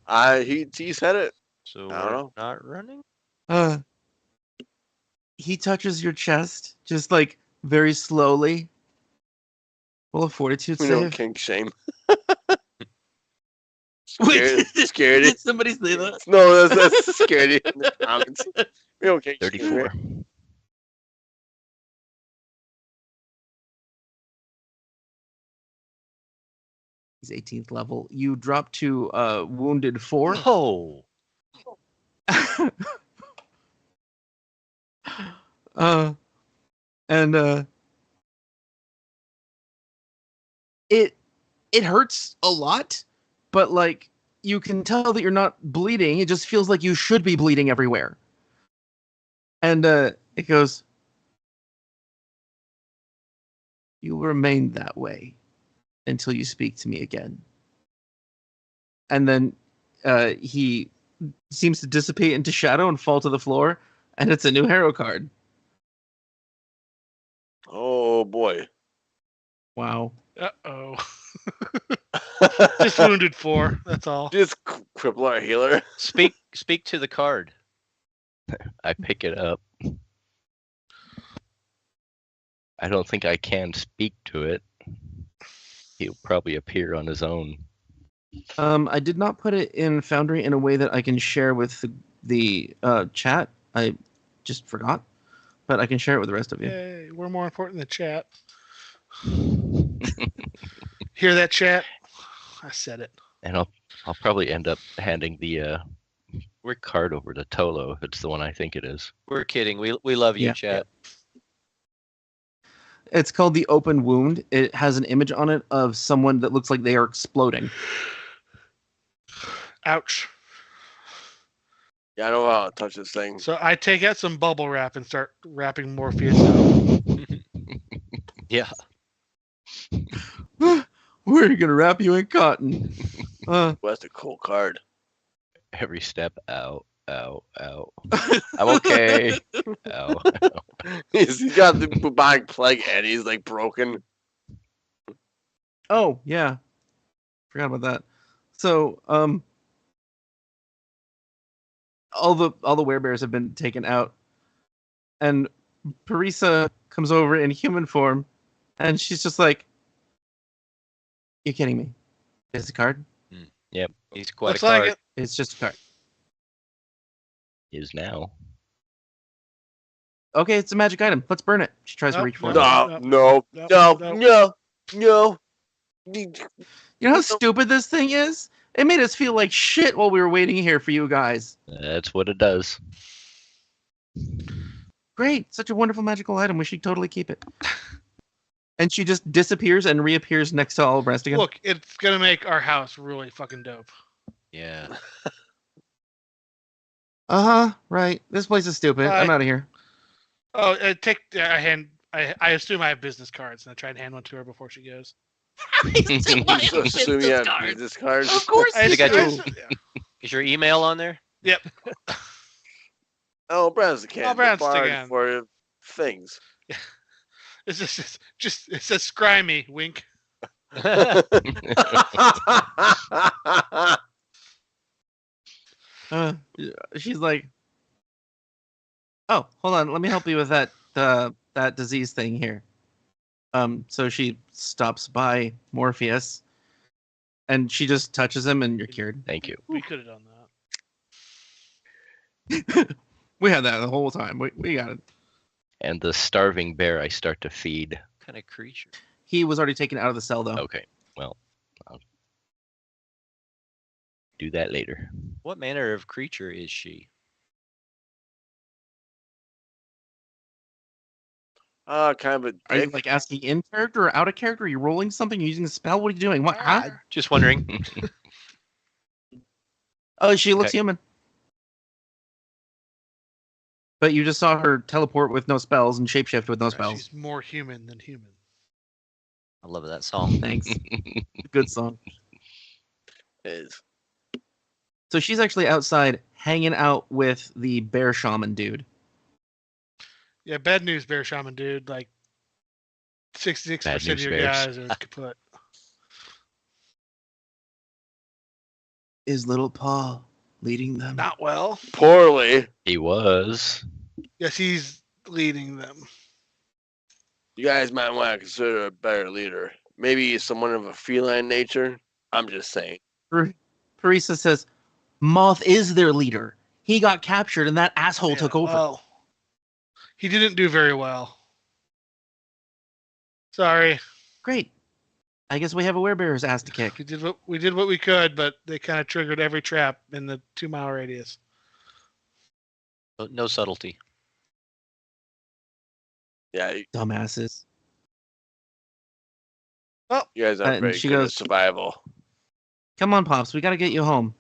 He said it. So I don't we're know. not running? He touches your chest, just like very slowly. Roll a fortitude We know save. kink shame. Wait, Scaredy. did somebody say that? No, that's scaredy in the comments. We don't kink shame. 34. He's 18th level. You drop to wounded 4. Oh. And it hurts a lot, but like you can tell that you're not bleeding. It just feels like you should be bleeding everywhere. And it goes, you will remain that way until you speak to me again. And then he seems to dissipate into shadow and fall to the floor, and it's a new Harrow card. Oh boy. Wow. Uh-oh. Just wounded 4. That's all. Just cripple our healer. Speak to the card. I pick it up. I don't think I can speak to it. He'll probably appear on his own. I did not put it in Foundry in a way that I can share with the chat. I just forgot, but I can share it with the rest of you. Yay, we're more important than chat. Hear that, chat? I said it. And I'll probably end up handing the card over to Tolo if it's the one I think it is. We're kidding. We love you, Yeah. chat. It's called the Open Wound. It has an image on it of someone that looks like they are exploding. Ouch. Yeah, I know how to touch this thing. So I take out some bubble wrap and start wrapping Morpheus up. Yeah. We're gonna wrap you in cotton. Well, that's a cool card. Every step, ow, ow, ow. I'm okay. Ow. He's got the bubonic plague and he's like broken. Oh yeah, forgot about that. So all the werebears have been taken out, and Parisa comes over in human form, and she's just like, "You're kidding me? It's a card. Yep, He's quite Looks a card. like it. It's just a card. is now. Okay, it's a magic item. Let's burn it." She tries to Nope, reach for nope. it. No, no. You know how stupid this thing is? It made us feel like shit while we were waiting here for you guys. That's what it does. Great, such a wonderful magical item. We should totally keep it. And she just disappears and reappears next to Awelbranstagon. Look, it's gonna make our house really fucking dope. Yeah. Right. This place is stupid. I'm out of here. Oh, take a hand. I assume I have business cards, and I try to hand one to her before she goes. So assume you have business cards. Of course I you got do. you. Is your email on there? Yep. Oh, Awelbranstagon. Awelbranstagon. For things. It's just it says scry me, wink. She's like, "Oh, hold on. Let me help you with that that disease thing here." So she stops by Morpheus, and she just touches him, and you're cured. Thank you. We could have done that. We had that the whole time. We got it. And the starving bear I start to feed. What kind of creature? He was already taken out of the cell, though. Okay, well, I'll do that later. What manner of creature is she? Kind of a Are you dick. like asking in character or out of character? Are you rolling something? Are you using a spell? What are you doing? What? Huh? Just wondering. Oh, she looks Okay. human. But you just saw her teleport with no spells and shapeshift with no spells. She's more human than human. I love that song. Thanks. Good song. Is So she's actually outside hanging out with the bear shaman dude. Yeah, bad news, bear shaman dude. Like 66% Bad of news your bears. guys are kaput. Is Little Paw leading them? Not well. poorly. He was. Yes, he's leading them. You guys might want to consider a better leader. Maybe someone of a feline nature. I'm just saying. Parisa says, Moth is their leader. He got captured and that asshole took over. Well, he didn't do very well. Sorry. Great. I guess we have a werebear's ass to kick. We did what we could, but they kind of triggered every trap in the 2-mile radius. No subtlety. Yeah, Dumbasses. you guys aren't And very she good at goes- survival. Come on, Pops. We got to get you home.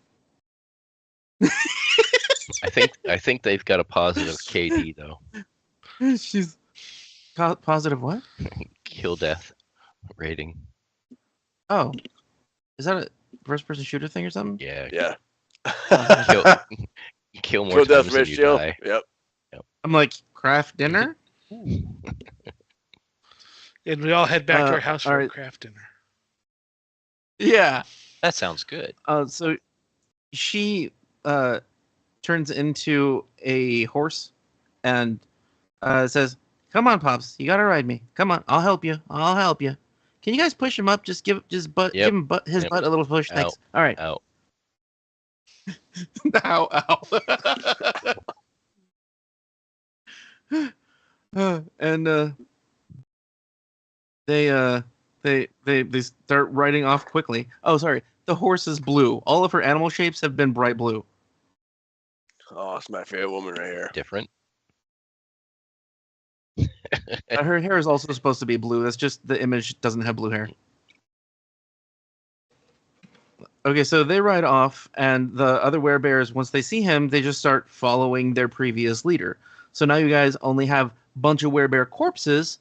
I think they've got a positive KD though. She's positive what? Kill death rating. Oh. Is that a first-person shooter thing or something? Yeah. Yeah. Kill, kill more Kill death times than you ratio. die. Yep. I'm like, craft dinner? And we all head back to our house for a alright. craft dinner. Yeah. That sounds good. So she turns into a horse and says, "Come on, Pops, you gotta ride me. Come on, I'll help you. I'll help you. Can you guys push him up? Give his butt Yep. his Yep. butt a little push. Thanks. All right. Out. Ow, ow. And they start riding off quickly. Oh, sorry. The horse is blue. All of her animal shapes have been bright blue. Oh, it's my favorite woman right here. Different. Her hair is also supposed to be blue. That's just the image doesn't have blue hair. Okay, so they ride off, and the other werebears, once they see him, they just start following their previous leader. So now you guys only have a bunch of werebear corpses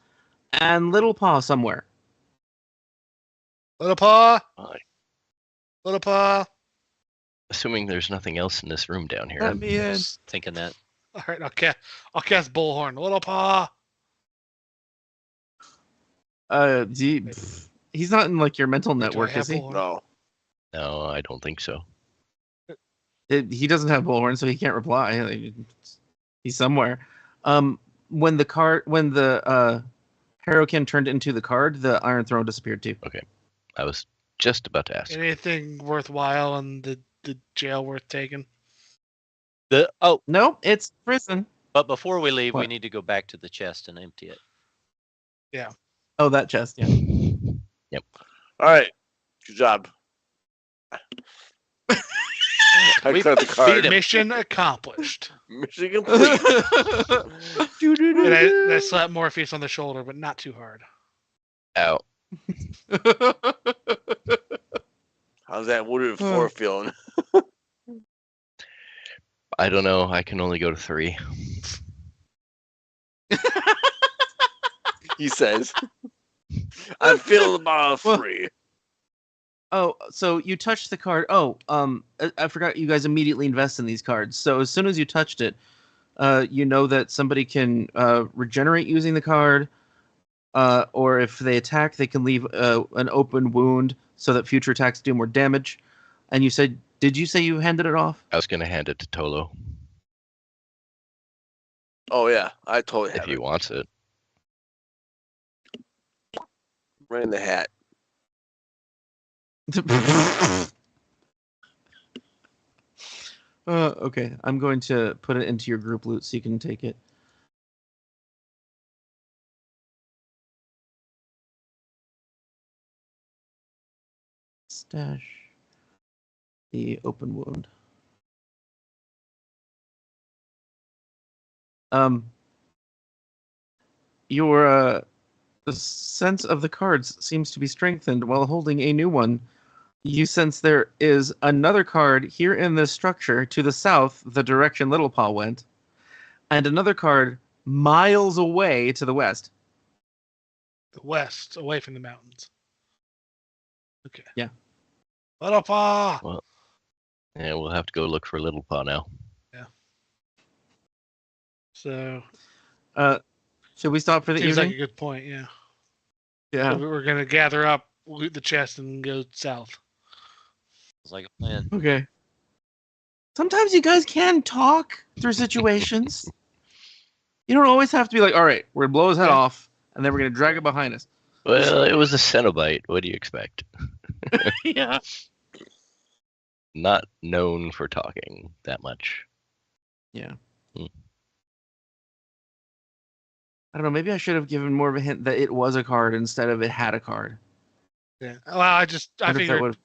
and Little Paw somewhere. Little Paw! Fine. Little Paw! Assuming there's nothing else in this room down here. Let me in. Just thinking that. All right, I'll cast Bullhorn. Little Paw! He's not in like your mental Do I network, have is he? Bullhorn? No. No, I don't think so. He doesn't have bullhorn, so he can't reply. Like, he's somewhere. When the Harrowkin turned into the card, the Iron Throne disappeared too. I was just about to ask. Anything worthwhile in the jail worth taking? No, it's prison. But before we leave, we What? need to go back to the chest and empty it. Oh, that chest. Yeah. All right. Good job. I We cut the beat card. him. Mission accomplished. Mission complete. And I slapped Morpheus on the shoulder, but not too hard. Out. How's that wounded floor feeling? I don't know. I can only go to 3. He says. I'm feeling about a 3. Oh, so you touched the card. Oh, I forgot you guys immediately invest in these cards. So as soon as you touched it, you know that somebody can regenerate using the card, or if they attack, they can leave an open wound so that future attacks do more damage. And you said, did you say you handed it off? I was going to hand it to Tolo Oh, yeah. I totally have if he it. wants it. Right in the hat. Okay, I'm going to put it into your group loot so you can take it. Stash the open wound. Your the sense of the cards seems to be strengthened while holding a new one. You sense there is another card here in this structure to the south, the direction Little Paw went, and another card miles away to the west. The west, away from the mountains. Okay. Yeah. Little Paw! Well, yeah, we'll have to go look for Little Paw now. So, Should we stop for the seems evening? like a good point, yeah. Yeah. So we're going to gather up, loot the chest, and go south. Sounds like a plan. Okay. Sometimes you guys can talk through situations. You don't always have to be like, all right, we're going to blow his head off, and then we're going to drag it behind us. Well, it was a Cenobite. What do you expect? Yeah. Not known for talking that much. Yeah. Hmm. I don't know. Maybe I should have given more of a hint that it was a card instead of it had a card. Yeah. Well, I Wonder if that figured would've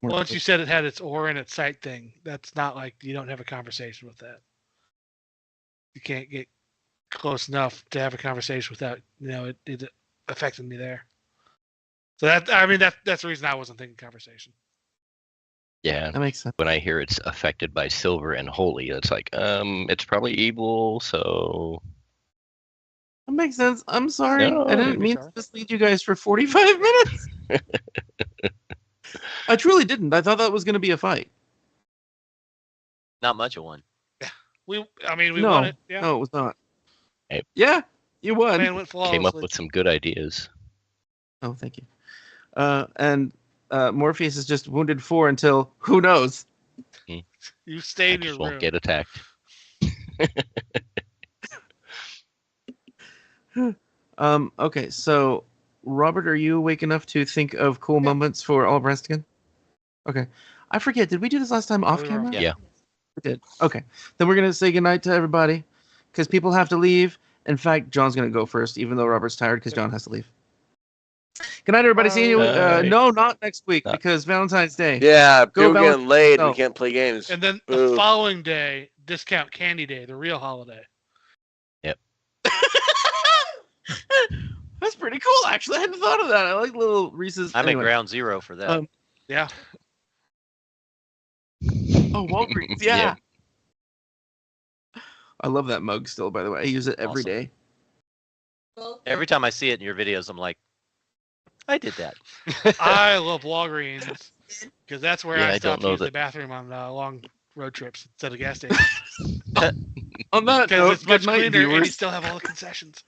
more once you said it had its aura and its sight thing, that's not like you don't have a conversation with that. You can't get close enough to have a conversation without, it affecting me there. So that's the reason I wasn't thinking conversation. Yeah. that makes sense. When I hear it's affected by silver and holy, it's like, it's probably evil, so That makes sense. I'm sorry. No, I didn't don't be mean sorry. to mislead you guys for 45 minutes. I truly didn't. I thought that was going to be a fight. Not much of one. We no, won it. Yeah. no, it was not. Hey. Yeah, you won. Man went flawlessly. came up with some good ideas. Oh, thank you. And Morpheus is just wounded 4 until who knows? You stay I in your just won't room. get attacked. Okay, so Robert, are you awake enough to think of cool moments for Awelbranstagon? Okay. I forget, did we do this last time off we were camera? off. Yeah. We did. Okay. Then we're going to say goodnight to everybody because people have to leave. In fact, John's going to go first, even though Robert's tired because John has to leave. Good night, everybody. See you. Bye. No, not next week No. because Valentine's Day. Yeah, Go people getting laid. no. We can't play games. And then the Boo. following day, discount candy day, the real holiday. That's pretty cool, actually. I hadn't thought of that. I like little Reese's. I'm anyway. at ground zero for that. Yeah. Oh, Walgreens. Yeah. Yeah. I love that mug still, by the way. I use it every Awesome. day. Every time I see it in your videos, I'm like, I did that. I love Walgreens because that's where Yeah, I I stop don't to know use the that- bathroom on long road trips instead of gas stations. On that Because note, it's much good night, cleaner and you viewers. still have all the concessions.